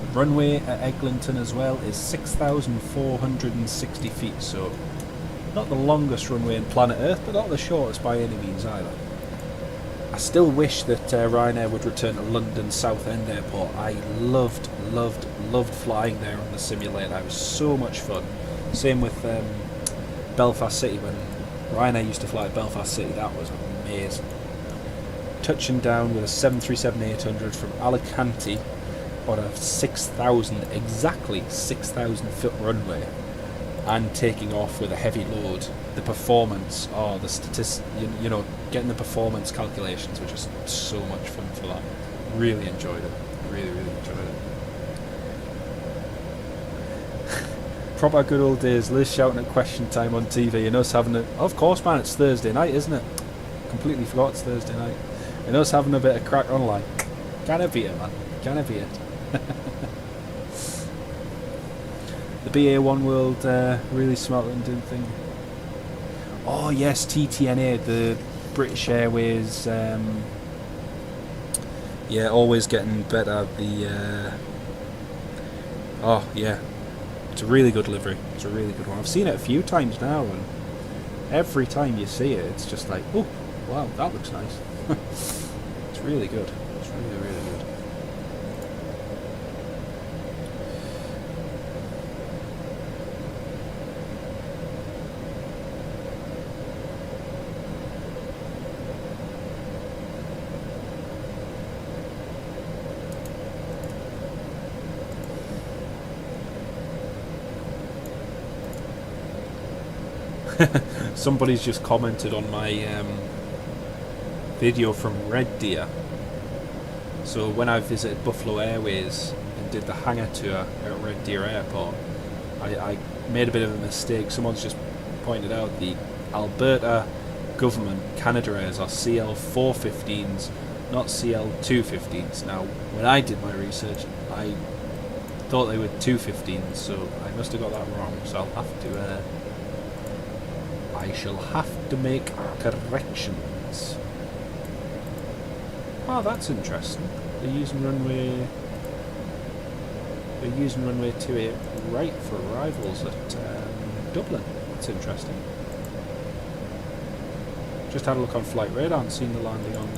The runway at Eglinton as well is 6,460 feet, so not the longest runway in planet Earth, but not the shortest by any means either. I still wish that Ryanair would return to London Southend Airport. I loved flying there on the simulator. It was so much fun. Same with Belfast City. When Ryanair used to fly at Belfast City, that was amazing. Touching down with a 737-800 from Alicante on a 6,000 foot runway, and taking off with a heavy load. The performance, the statistics, you know, getting the performance calculations were just so much fun for that. Really enjoyed it. Really enjoyed it. Proper good old days. Liz shouting at question time on TV, and us having of course, man, it's Thursday night, isn't it? Completely forgot it's Thursday night. And us having a bit of crack online. Can it be it, man? Can it be it? The BA1 World really smart and doing thing. Oh yes, TTNA, the British Airways. Yeah, always getting better. Oh yeah, it's a really good livery. It's a really good one. I've seen it a few times now, and every time you see it, it's just like, oh wow, that looks nice. It's really good. It's really good. Somebody's just commented on my video from Red Deer. So when I visited Buffalo Airways and did the hangar tour at Red Deer Airport, I made a bit of a mistake. Someone's just pointed out the Alberta government Canadairs are CL415s, not CL215s. Now, when I did my research, I thought they were 215s, so I must have got that wrong. So I shall have to make corrections. Oh, that's interesting. They're using runway 28 right for arrivals at Dublin. That's interesting. Just had a look on Flight Radar and seen the landing on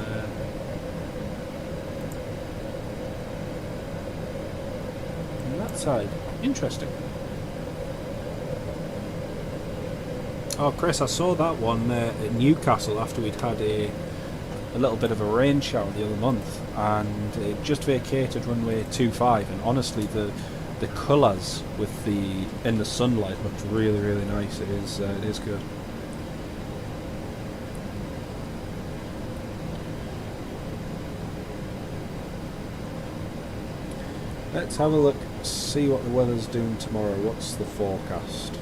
that side. Interesting. Oh, Chris, I saw that one at Newcastle after we'd had a little bit of a rain shower the other month, and it just vacated runway 25, and honestly the colours in the sunlight looked really nice. It is good. Let's have a look, see what the weather's doing tomorrow. What's the forecast?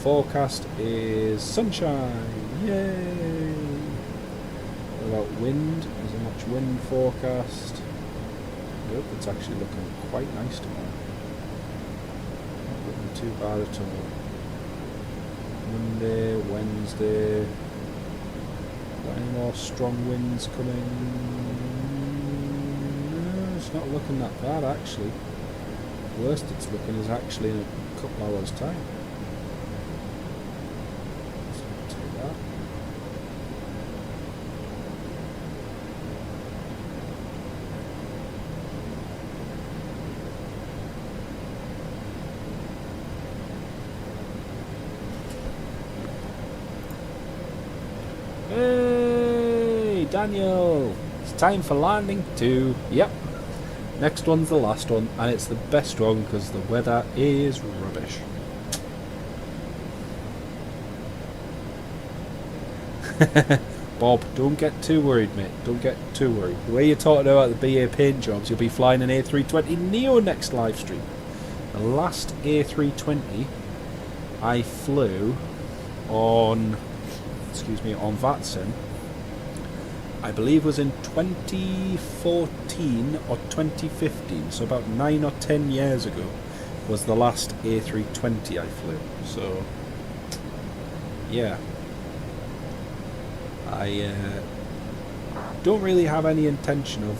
Forecast is sunshine. Yay! What about wind? Is there much wind forecast? Nope, it's actually looking quite nice tomorrow. Not looking too bad at all. Monday, Wednesday. Got any more strong winds coming? No, it's not looking that bad actually. Worst it's looking is actually in a couple hours time. Daniel. It's time for landing 2. Yep. Next one's the last one, and it's the best one because the weather is rubbish. Bob, don't get too worried, mate. Don't get too worried. The way you're talking about the BA paint jobs, you'll be flying an A320 Neo next live stream. The last A320 I flew on, on VRyanair, I believe was in 2014 or 2015, so about 9 or 10 years ago was the last A320 I flew. So, yeah. I don't really have any intention of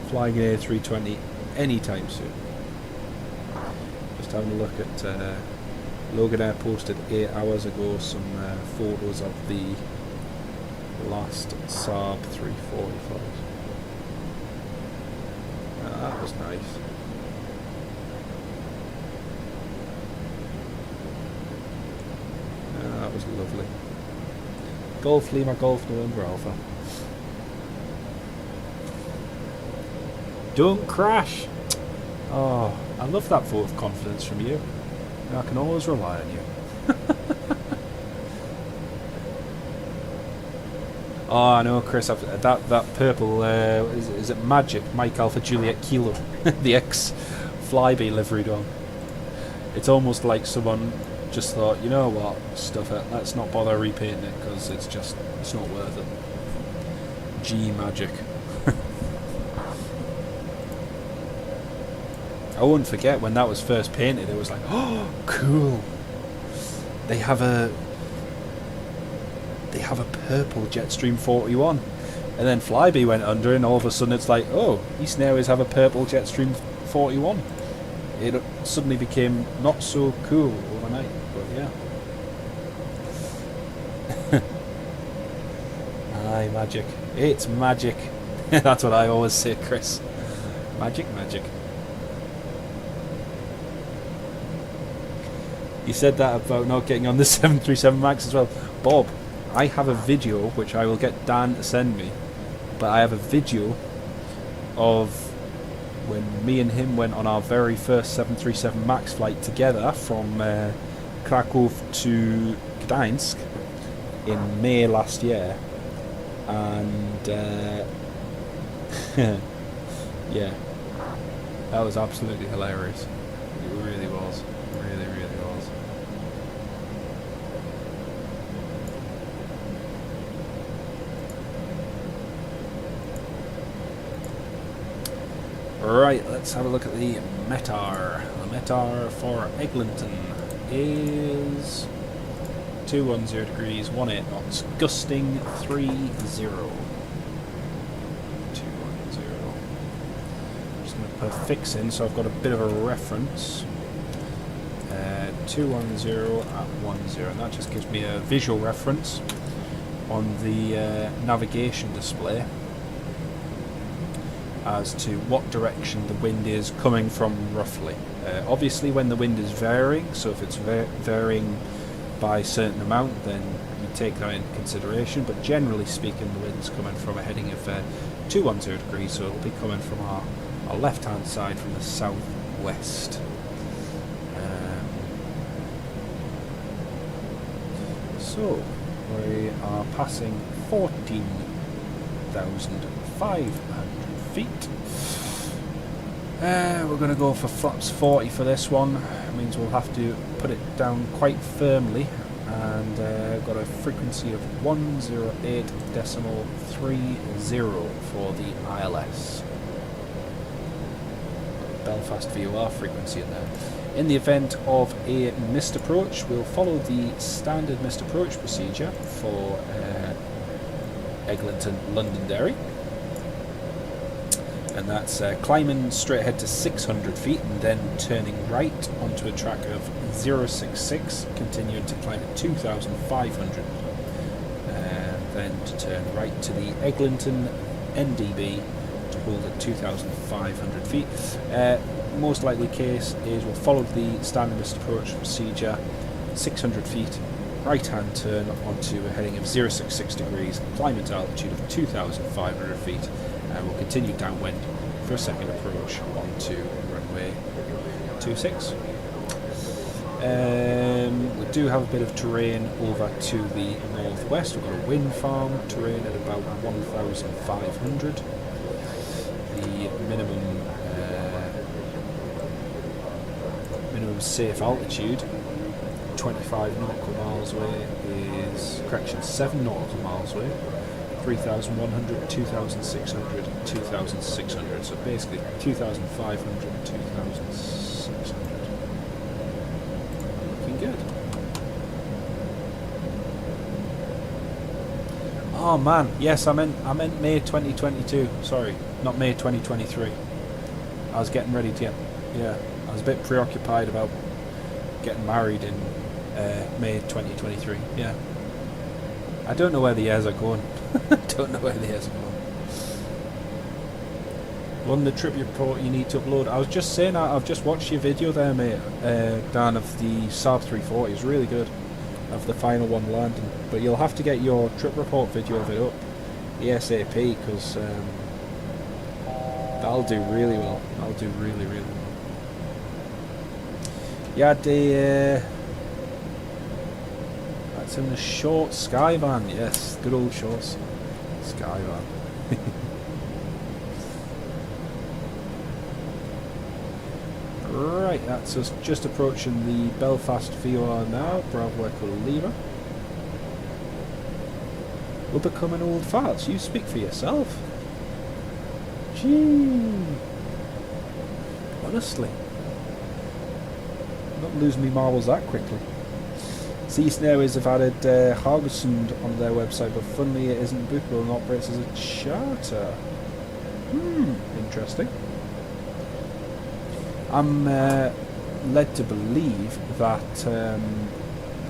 flying an A320 anytime soon. Just having a look at Loganair posted 8 hours ago some photos of the last Saab 345. That was nice. That was lovely. Golf Lima, Golf November Alpha. Don't crash! Oh, I love that vote of confidence from you. I can always rely on you. Oh, I know, Chris. That purple is it Magic Mike Alpha Juliet Kilo, the ex Flyby liveried on. It's almost like someone just thought, you know what, stuff it. Let's not bother repainting it because it's not worth it. G Magic. I won't forget when that was first painted. It was like, oh, cool. They have a purple Jetstream 41, and then Flyby went under, and all of a sudden it's like, oh, Eastern Airways have a purple Jetstream 41. It suddenly became not so cool overnight, but yeah. Aye, magic. It's magic. That's what I always say, Chris. Magic, magic. You said that about not getting on the 737 MAX as well. Bob, I have a video, which I will get Dan to send me, but I have a video of when me and him went on our very first 737 MAX flight together from Krakow to Gdańsk in May last year, and yeah, that was absolutely hilarious. It really was. Really, really was. Right, let's have a look at the METAR. The METAR for Eglinton is 210 degrees, 18 knots, gusting 30. 210. I'm just going to put a fix in so I've got a bit of a reference. 210 at 10, and that just gives me a visual reference on the navigation display as to what direction the wind is coming from roughly. Obviously when the wind is varying, so if it's varying by a certain amount, then you take that into consideration, but generally speaking the wind's coming from a heading of 210 degrees, so it'll be coming from our left hand side from the southwest. So we are passing 14,500 feet. We're going to go for flaps 40 for this one. It means we'll have to put it down quite firmly, and got a frequency of 108.30 for the ILS. Belfast VOR frequency in there. In the event of a missed approach, we'll follow the standard missed approach procedure for Eglinton, Londonderry. And that's climbing straight ahead to 600 feet and then turning right onto a track of 066, continuing to climb at 2,500. And then to turn right to the Eglinton NDB to hold at 2,500 feet. Most likely case is we'll follow the standardist approach procedure, 600 feet, right hand turn onto a heading of 066 degrees, climate altitude of 2,500 feet, and we'll continue downwind for a second approach onto runway 26. We do have a bit of terrain over to the northwest. We've got a wind farm, terrain at about 1,500. The minimum safe altitude, 25 nautical miles away, is, correction, 7 nautical miles away. 3,100, 2,600, 2,600. So basically 2,500, 2,600. Looking good. Oh man, yes, I meant May 2022. Sorry, not May 2023. I was getting ready to get, yeah, I was a bit preoccupied about getting married in May 2023. Yeah. I don't know where the years are going. Don't know where the years are going. Run the trip report you need to upload. I was just saying, I've just watched your video there, mate, Dan, of the Saab 340. It's really good, of the final one landing. But you'll have to get your trip report video of it up ASAP, because that'll do really well. That'll do really, really well. Yeah, that's in the short Skyvan. Yes, good old short Skyvan. Right, that's us just approaching the Belfast VRyanair now. Bravo Echo Lima. We're becoming old farts. You speak for yourself. Gee. Honestly. Not losing me marbles that quickly. Eastern Airways have added Haugesund on their website, but funnily it isn't bookable and operates as a charter. Interesting. I'm led to believe that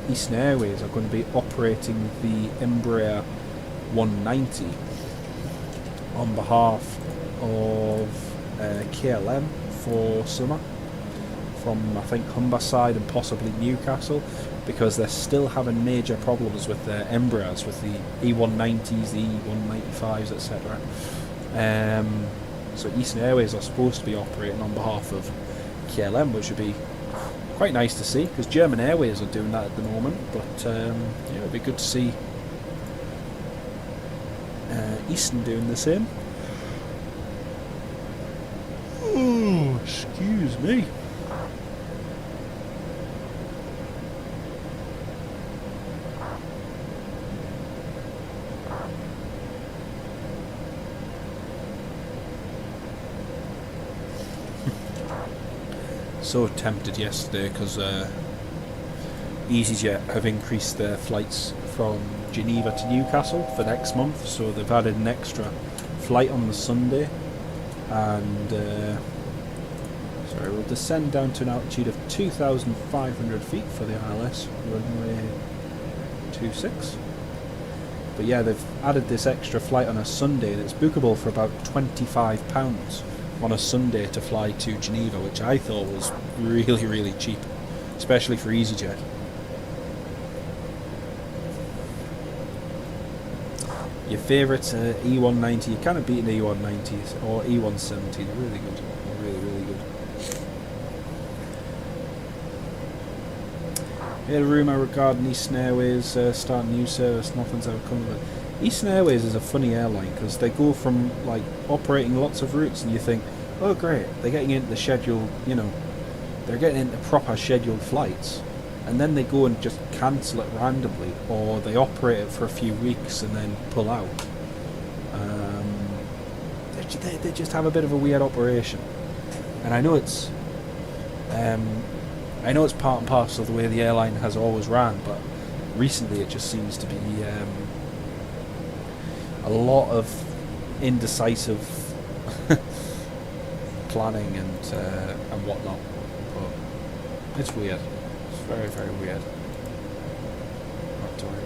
Eastern Airways are going to be operating the Embraer 190 on behalf of KLM for summer, from I think Humberside and possibly Newcastle, because they're still having major problems with their Embraers, with the E190s, the E195s, etc. So Eastern Airways are supposed to be operating on behalf of KLM, which would be quite nice to see, because German Airways are doing that at the moment. But yeah, it'd be good to see Eastern doing the same. Oh, excuse me. So tempted yesterday because EasyJet have increased their flights from Geneva to Newcastle for next month, so they've added an extra flight on the Sunday, and sorry, we'll descend down to an altitude of 2,500 feet for the ILS runway 26. But yeah, they've added this extra flight on a Sunday that's bookable for about £25 on a Sunday to fly to Geneva, which I thought was really, really cheap, especially for EasyJet. Your favourite E190, you kind of beat an E190s or E170, they're really good, really, really good. We had a rumour regarding Eastern Airways starting a new service, nothing's ever come of it. Eastern Airways is a funny airline because they go from like operating lots of routes and you think, oh great, they're getting into the scheduled, you know, they're getting into proper scheduled flights, and then they go and just cancel it randomly, or they operate it for a few weeks and then pull out. They just have a bit of a weird operation, and I know it's part and parcel of the way the airline has always ran, but recently it just seems to be a lot of indecisive planning and whatnot. But it's weird. It's very, very weird. Not to worry.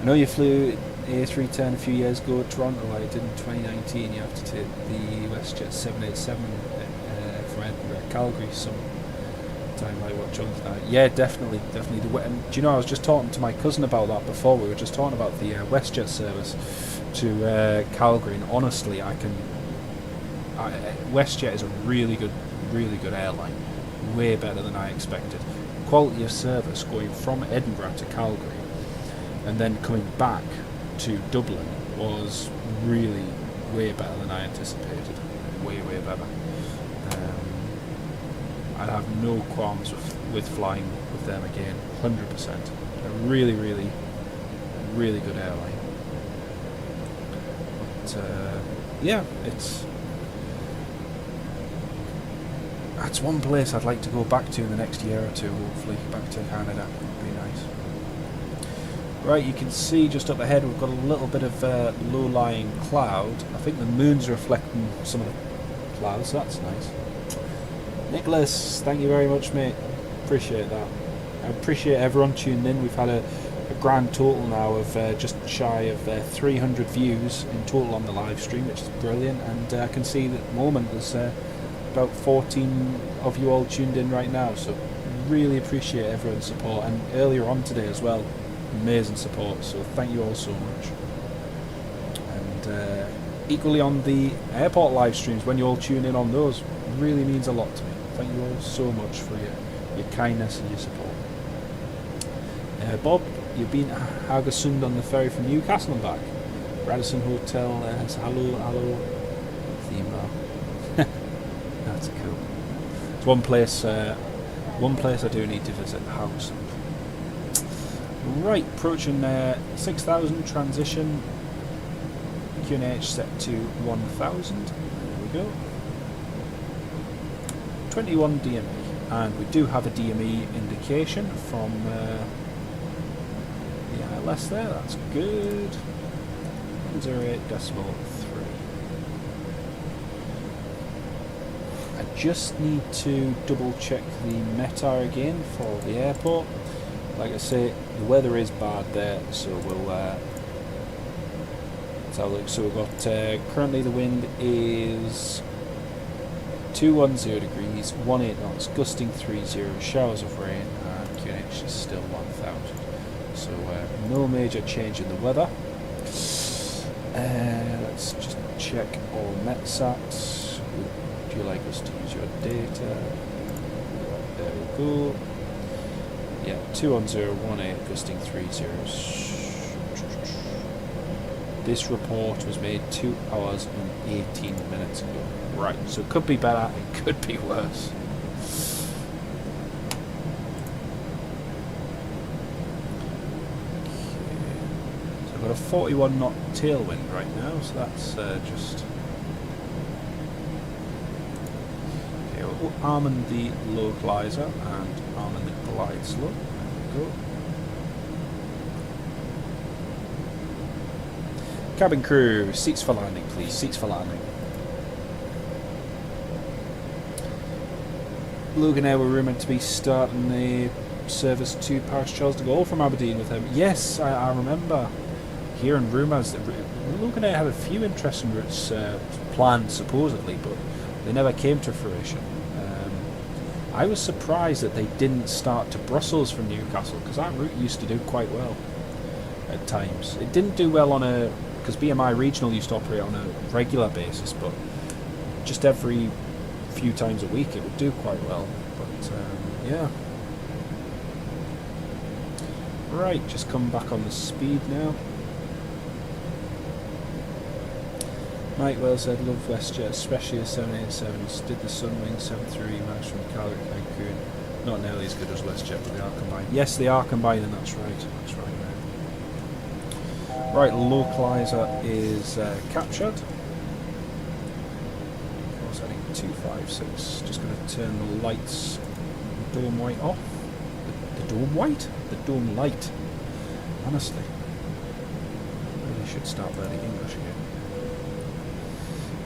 I know you flew A310 a few years ago at Toronto. I did in 2019. You have to take the WestJet 787 from Edinburgh to Calgary some time like what John's like. Yeah, definitely. And do you know, I was just talking to my cousin about that before. We were just talking about the WestJet service to Calgary, and honestly, WestJet is a really good airline. Way better than I expected. Quality of service going from Edinburgh to Calgary and then coming back to Dublin was really way better than I anticipated. Way better. I'd have no qualms with flying with them again. 100%. A really good airline. But yeah, that's one place I'd like to go back to in the next year or two, hopefully. Back to Canada. Would be nice. Right, you can see just up ahead we've got a little bit of low-lying cloud. I think the moon's reflecting some of the clouds, so that's nice. Nicholas, thank you very much, mate. Appreciate that. I appreciate everyone tuning in. We've had a grand total now of just shy of 300 views in total on the live stream, which is brilliant. And I can see that at the moment there's about 14 of you all tuned in right now, so really appreciate everyone's support, and earlier on today as well, amazing support, so thank you all so much. And equally on the airport live streams, when you all tune in on those, really means a lot to me. Thank you all so much for your kindness and your support. Bob, you've been to Haugesund on the ferry from Newcastle and back. Radisson Hotel has hello theme bar. That's cool. It's one place I do need to visit, Haugesund. Right, approaching 6,000 transition. QNH set to 1,000. There we go. 21 DME, and we do have a DME indication from the ILS there. That's good. 108.3. I just need to double check the METAR again for the airport. Like I say, the weather is bad there, so we'll let's have a look. So we've got currently the wind is 210 degrees, 18 knots, gusting 30, showers of rain, and QNH is still 1,000. So no major change in the weather. Let's just check all METSATs. Would you like us to use your data? There we go. Yeah, 210, 18, gusting 30. This report was made 2 hours and 18 minutes ago. Right, so it could be better, it could be worse. So I've got a 41 knot tailwind right now, so that's just... Okay, we'll arming the localizer and arming the glide slope. There we go. Cabin crew, seats for landing, please. Seats for landing. Loganair were meant to be starting the service to Paris Charles de Gaulle from Aberdeen with him. Yes, I remember hearing rumours that Loganair had a few interesting routes planned, supposedly, but they never came to fruition. I was surprised that they didn't start to Brussels from Newcastle, because that route used to do quite well at times. It didn't do well on a... because BMI Regional used to operate on a regular basis, but just every few times a week it would do quite well. But yeah. Right, just come back on the speed now. Mike well said, love WestJet, especially the 787s. Did the Sunwing 73 manage from Calgary to Cancun? Not nearly as good as WestJet, but they are combined. Yes, they are combining, that's right. That's right, man. Right, localizer is captured. Course heading 256. Just going to turn the lights, dome white off. The dome white? The dome light. Honestly. Really should start learning English again.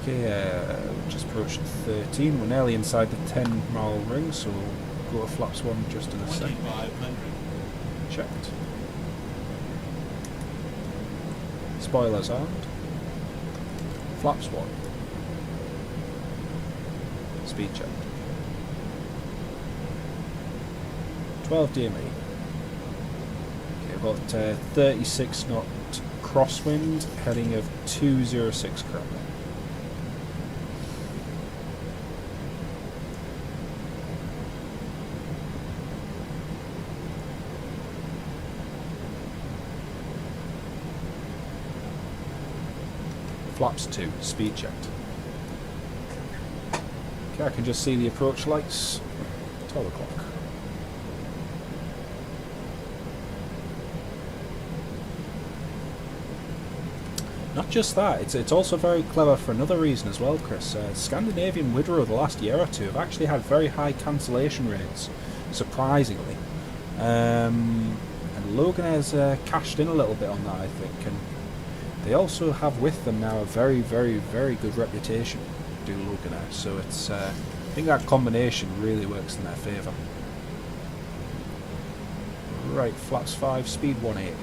Okay, just approached 13. We're nearly inside the 10-mile ring, so we'll go to flaps 1 just in a second. Checked. spoilers armed. Flaps 1. Speed check. 12 DME. Okay, I've got 36 knot crosswind, heading of 206 currently. Flaps 2, speed checked. Okay, I can just see the approach lights. 12 o'clock. Not just that, it's also very clever for another reason as well, Chris. Scandinavian Widerøe the last year or two have actually had very high cancellation rates, surprisingly. And Loganair's cashed in a little bit on that, I think. And they also have with them now a very, very, very good reputation, do Loganair. So it's, I think that combination really works in their favour. Right, flaps 5, speed 180.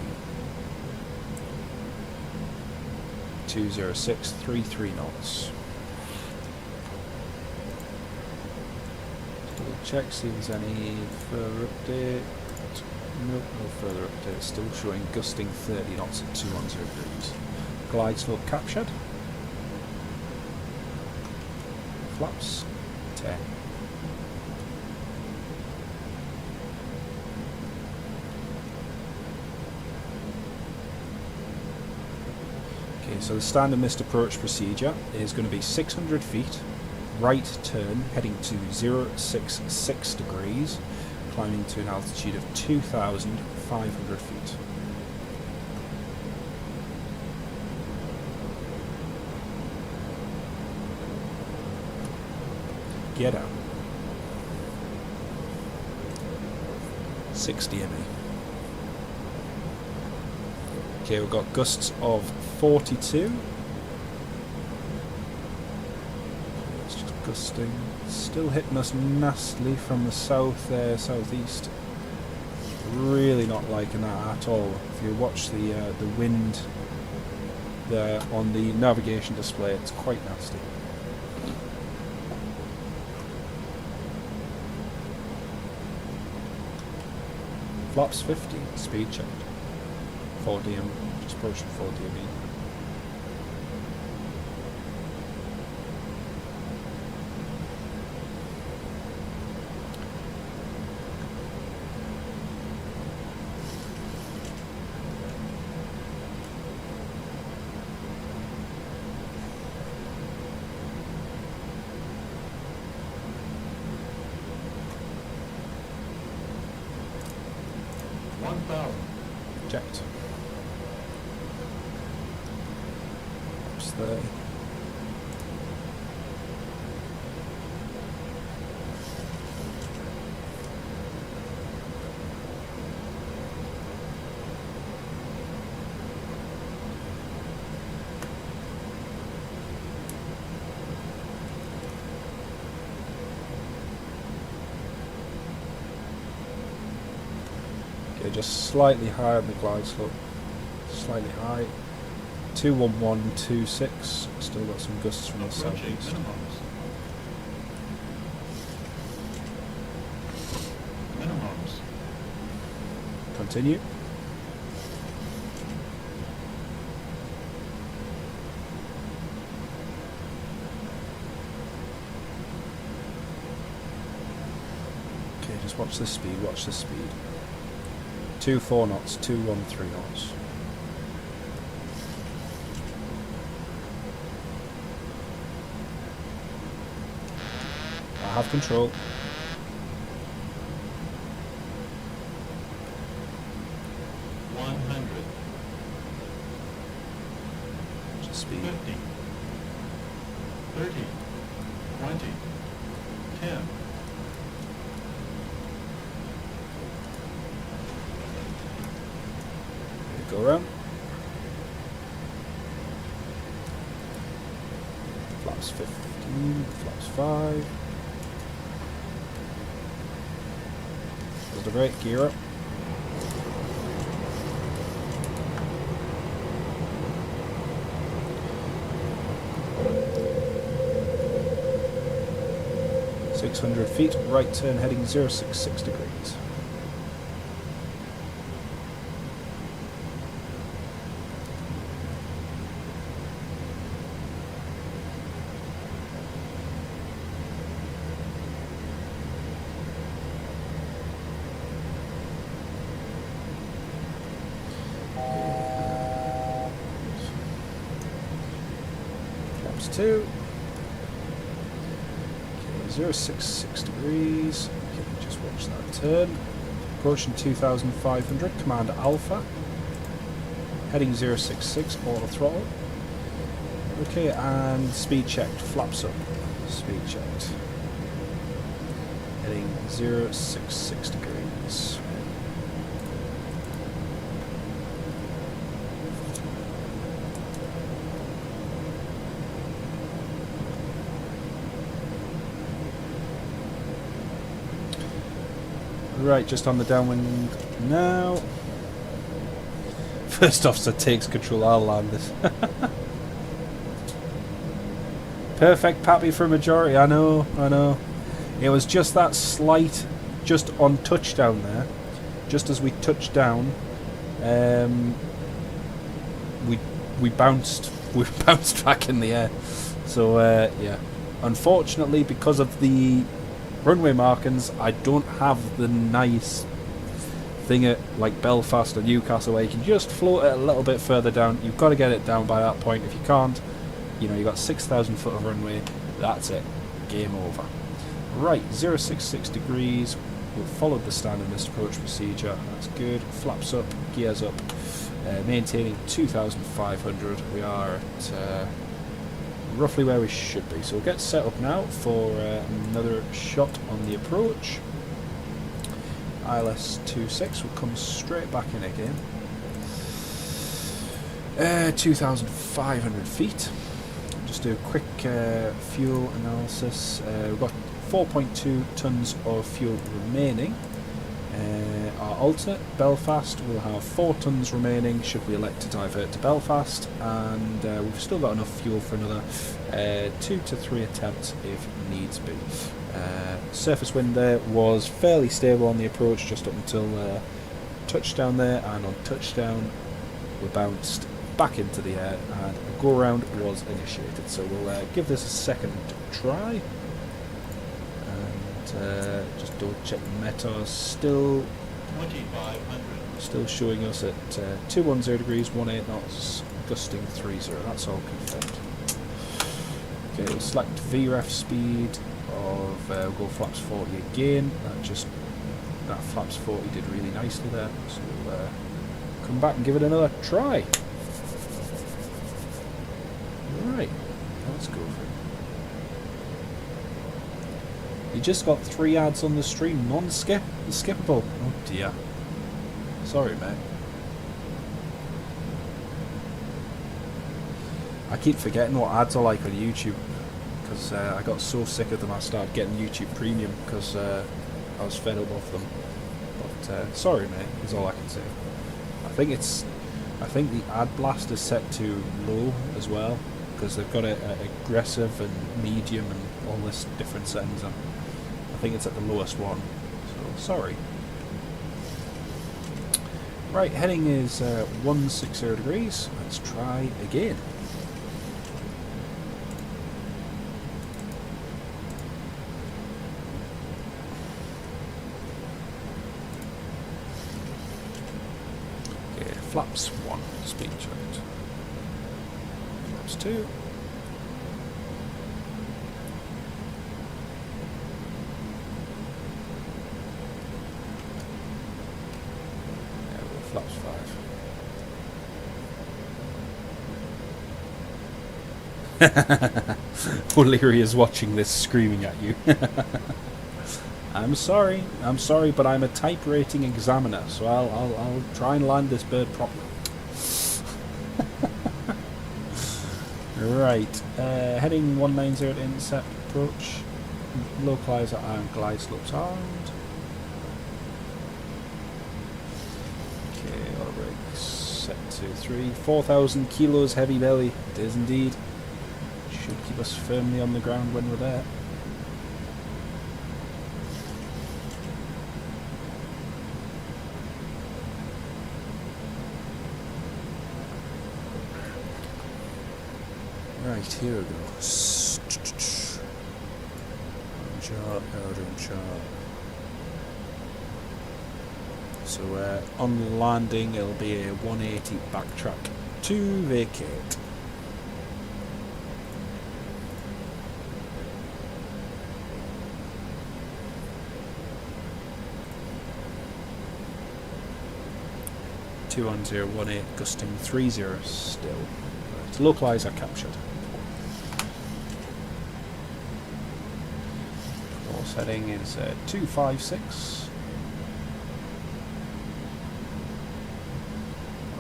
206, 33 knots. Double check, see if there's any further update. Nope, no further update. Still showing gusting 30 knots at 210 degrees. Glide slope captured. Flaps 10. Okay, so the standard missed approach procedure is going to be 600 feet, right turn, heading to 066 degrees, climbing to an altitude of 2,500 feet. Gear down. 60 ME. Okay, we've got gusts of 42. It's just gusting. Still hitting us nastily from the south, southeast. Really not liking that at all. If you watch the wind there on the navigation display, it's quite nasty. Flaps 50, speed checked. 4 DM, just approaching 4 DME. Checked. Flaps 30. Okay, just slightly higher on the glide slope. Slightly high. 21126. Still got some gusts from the southeast. Minimums. Continue. Okay, just watch the speed, watch the speed. 24 knots, 213 knots. I have control. Just speed. 50, 30, 20, 10. Go around. Flaps 15, flaps 5. There's the brake, gear up. 600 feet, right turn heading 066 degrees. Flaps 2. 066 degrees. Okay, just watch that turn. Approaching 2,500, command Alpha. Heading 066, auto throttle. Okay, and speed checked, flaps up. Speed checked. Heading 066 degrees. Right, just on the downwind now. First officer takes control, I'll land this. Perfect Pappy for majority, I know. It was just that slight, just on touchdown there. Just as we touched down, we bounced back in the air. So yeah, unfortunately, because of the runway markings, I don't have the nice thing at like Belfast or Newcastle where you can just float it a little bit further down. You've got to get it down by that point. If you can't, you know, you've got 6,000 foot of runway, that's it, game over. Right, 066 degrees, we've followed the standard missed approach procedure, that's good. Flaps up, gears up, maintaining 2,500. We are at roughly where we should be, so we'll get set up now for another shot on the approach. ILS 26 will come straight back in again. 2,500 feet. Just do a quick fuel analysis. We've got 4.2 tons of fuel remaining. Our alternate, Belfast, will have 4 tons remaining should we elect to divert to Belfast, and we've still got enough fuel for another 2 to 3 attempts if needs be. Surface wind there was fairly stable on the approach just up until touchdown there, and on touchdown we bounced back into the air and a go around was initiated. So we'll give this a second try. Just double check the METAR, still 2,500. showing us at 210 degrees, 18 knots, gusting 30. That's all confirmed. Okay, we'll select VREF speed of we'll go flaps 40 again. That flaps 40 did really nicely there. So we'll come back and give it another try. Right, let's go for it. You just got 3 ads on the stream, skippable. Oh dear. Sorry, mate. I keep forgetting what ads are like on YouTube because I got so sick of them I started getting YouTube Premium because I was fed up of them. But sorry, mate, is all I can say. I think the ad blast is set to low as well because they've got a aggressive and medium and all this different settings on. I think it's at the lowest one, so sorry. Right, heading is 160 degrees. Let's try again. Okay, flaps 1, speed checked. Flaps 2. Flaps 5. O'Leary is watching this screaming at you. I'm sorry, but I'm a type rating examiner, so I'll try and land this bird properly. Right, heading 190 to intercept approach. Localizer and glide slopes armed. Set to 3, 4,000 kilos heavy belly. It is indeed. Should keep us firmly on the ground when we're there. Right, here we go. Chart, Eldrin chart. So on landing it'll be a 180 backtrack to vacate. Two on 018, gusting 30 still. Right, localize are captured. Course heading is 256.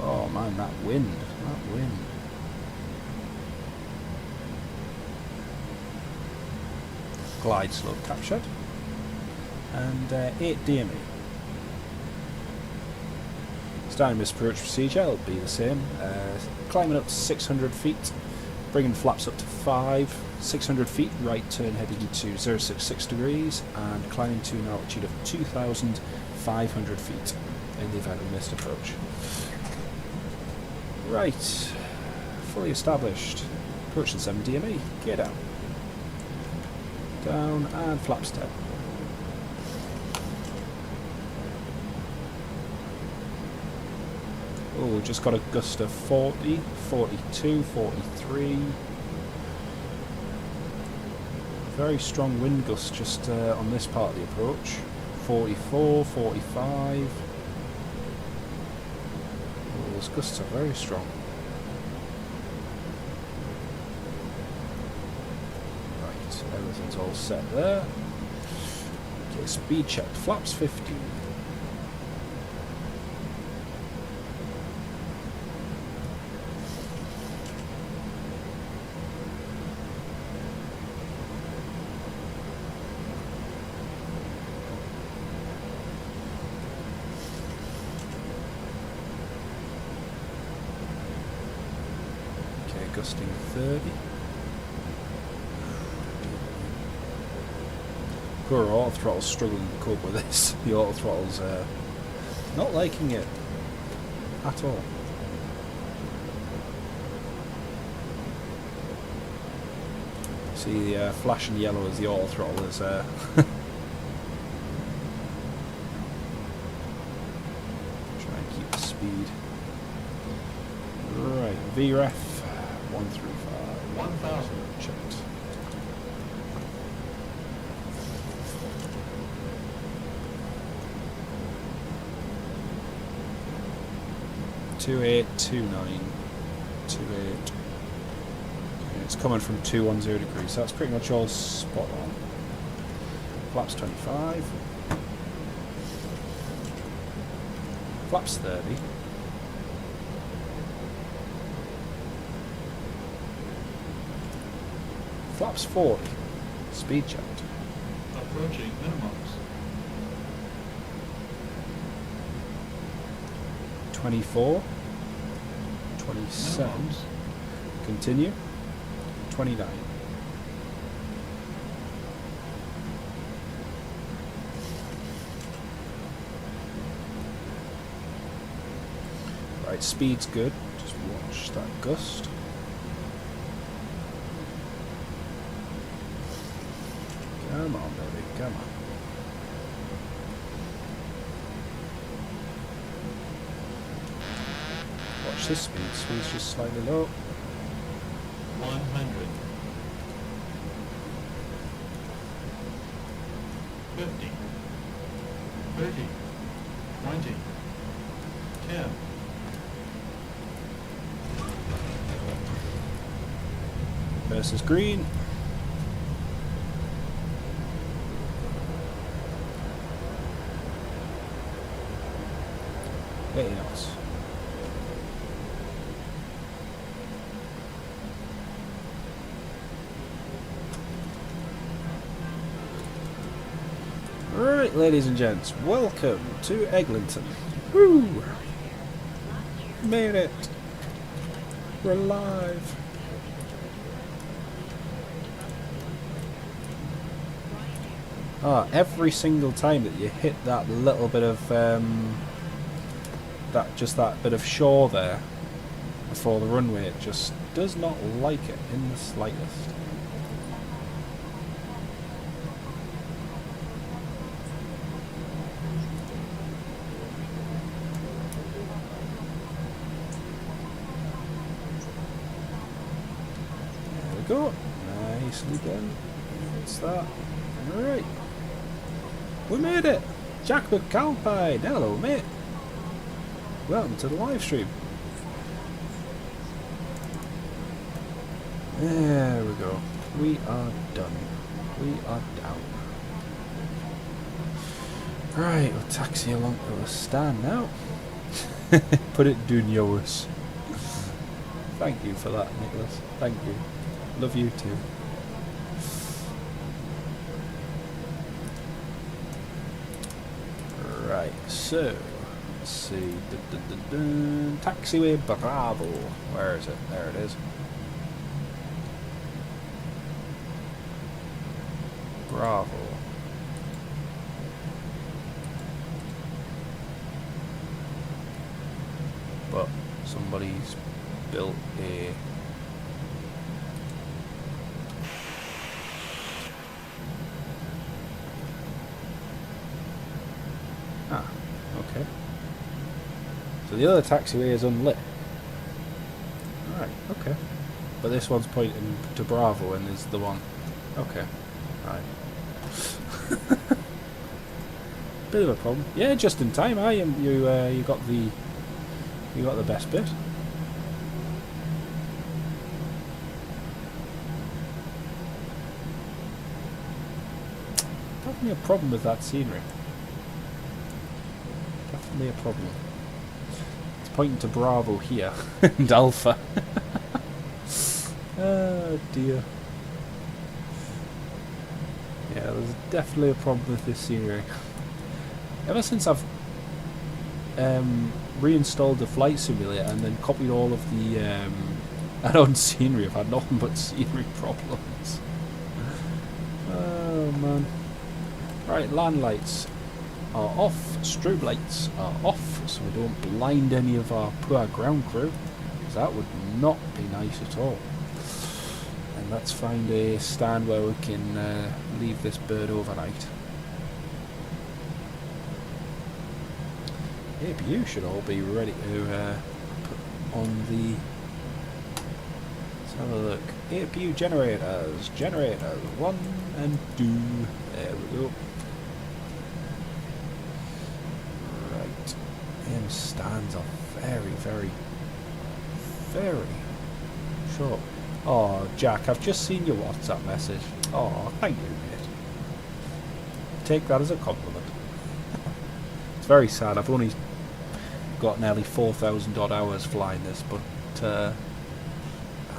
Oh man, that wind. Glide slope captured. And 8 DME. Starting this approach procedure, it'll be the same. Climbing up to 600 feet, bringing flaps up to 5, 600 feet, right turn heading to 066 degrees, and climbing to an altitude of 2,500 feet in the event of missed approach. Right, fully established. Approaching 7 DME, gear down. Down and flaps 10. Oh, just got a gust of 40, 42, 43. Very strong wind gust just on this part of the approach. 44, 45. Oh, those gusts are very strong. Right, everything's all set there. Okay, speed check. Flaps 15. Gusting 30. Poor auto throttle's struggling to cope with this. The auto throttle's not liking it at all. See the flashing yellow as the auto throttle is try and keep the speed. Right, VRef 135. 1,000. Checked. Two 829. 28. It's coming from 210 degrees, so that's pretty much all spot on. Flaps 25. Flaps 30. Flaps 40. Speed checked. Approaching minimums. 24. 27. Minimums. Continue. 29. Right, speed's good. Just watch that gust. Come on, baby, come on. Watch this speed. Speed's just slightly low. 100. 50. 30. 20. 10. Versus green. Anything else? Right, ladies and gents, welcome to Eglinton. Woo! Made it! We're alive! Ah, every single time that you hit that little bit of that bit of shore there, before the runway. It just does not like it in the slightest. There we go. Nicely done. What's that? Alright. We made it! Jack McAlpine! Hello, mate! Welcome to the live stream. There we go. We are done. We are down. Right, we'll taxi along to the stand now. Put it doing yours. Thank you for that, Nicholas. Thank you. Love you too. Right, so let's see. Taxiway Bravo. Where is it? There it is. Bravo. But somebody's built a okay. So the other taxiway is unlit. Alright, okay. But this one's pointing to Bravo and is the one. Okay. Right. Bit of a problem. Yeah, just in time. You got the best bit. Definitely a problem with that scenery. Definitely a problem. It's pointing to Bravo here and Alpha. Oh dear. Yeah, there's definitely a problem with this scenery. Ever since I've reinstalled the flight simulator and then copied all of the add-on scenery, I've had nothing but scenery problems. Oh man. Right, land lights are off, strobe lights are off, so we don't blind any of our poor ground crew, because that would not be nice at all. And let's find a stand where we can leave this bird overnight. APU should all be ready to put on the... Let's have a look. APU generators. Generators 1 and 2. There we go. Right. Them stands are very short. Oh, Jack, I've just seen your WhatsApp message. Oh, thank you, mate. Take that as a compliment. It's very sad. I've only got nearly 4,000 odd hours flying this, but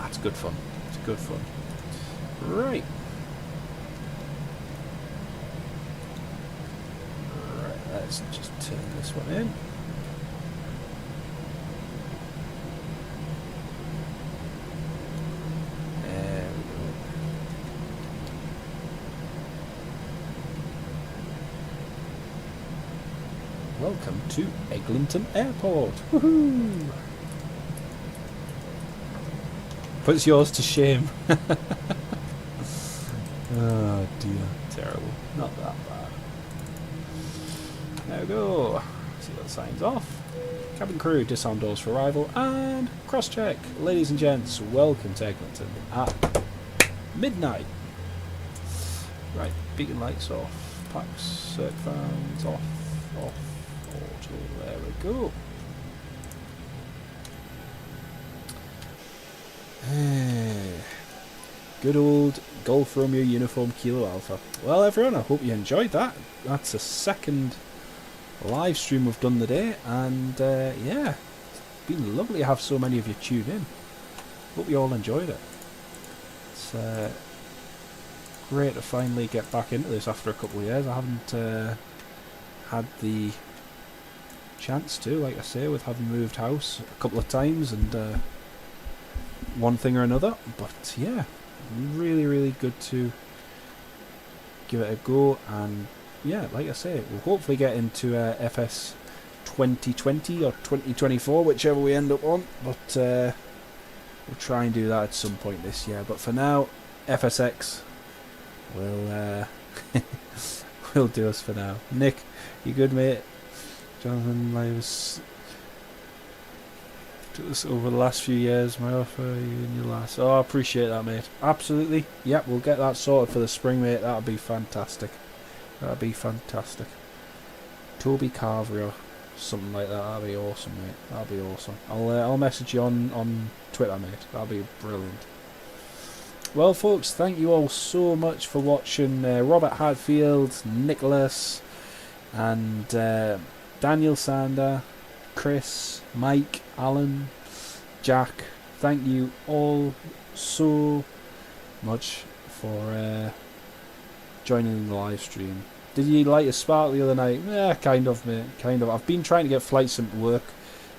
it's good fun. It's good fun. Right. Right, let's just turn this one in. There we go. Welcome to Eglinton Airport. Woohoo! Puts yours to shame. Oh dear, terrible. Not that bad. There we go. See what signs off. Cabin crew, disarm doors for arrival, and cross check. Ladies and gents, welcome to Eglinton at midnight. Right, beacon lights off. Packs, circ fans off. Auto, there we go. Good old Golf Romeo uniform Kilo Alpha. Well everyone, I hope you enjoyed that. That's the second live stream we've done the day, and yeah, it's been lovely to have so many of you tune in. Hope you all enjoyed it. It's great to finally get back into this after a couple of years. I haven't had the chance to, like I say, with having moved house a couple of times and one thing or another, but yeah, really good to give it a go. And yeah, like I say, we'll hopefully get into FSX 2020 or 2024, whichever we end up on. But we'll try and do that at some point this year. But for now, FSX will will do us for now. Nick, you good, mate? Jonathan, I was over the last few years, my offer, you and your last. Oh, I appreciate that, mate. Absolutely. Yep, we'll get that sorted for the spring, mate. That'll be fantastic. That'll be fantastic. Toby Carver or something like that. That'll be awesome, mate. That'll be awesome. I'll message you on Twitter, mate. That'll be brilliant. Well, folks, thank you all so much for watching. Robert Hadfield, Nicholas, and Daniel Sander, Chris, Mike, Alan, Jack. Thank you all so much for joining the live stream. Did you light a spark the other night? Yeah, kind of, mate. Kind of. I've been trying to get FlightSim to work,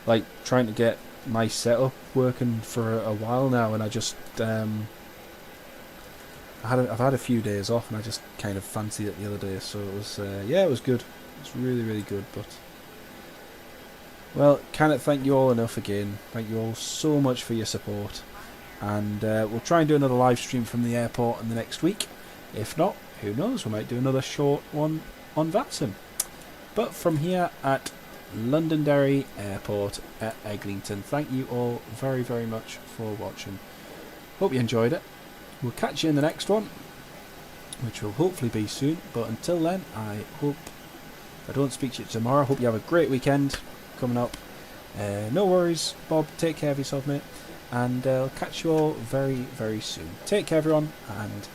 like trying to get my setup working for a while now, and I just I've had a few days off, and I just kind of fancied it the other day. So it was yeah, it was good. It's really, really good. But well, cannot thank you all enough again. Thank you all so much for your support, and we'll try and do another live stream from the airport in the next week. If not, who knows, we might do another short one on VRyanair. But from here at Londonderry Airport at Eglinton, thank you all very, very much for watching. Hope you enjoyed it. We'll catch you in the next one, which will hopefully be soon. But until then, I hope if I don't speak to you tomorrow, I hope you have a great weekend coming up. No worries, Bob. Take care of yourself, mate. And I'll catch you all very, very soon. Take care, everyone, and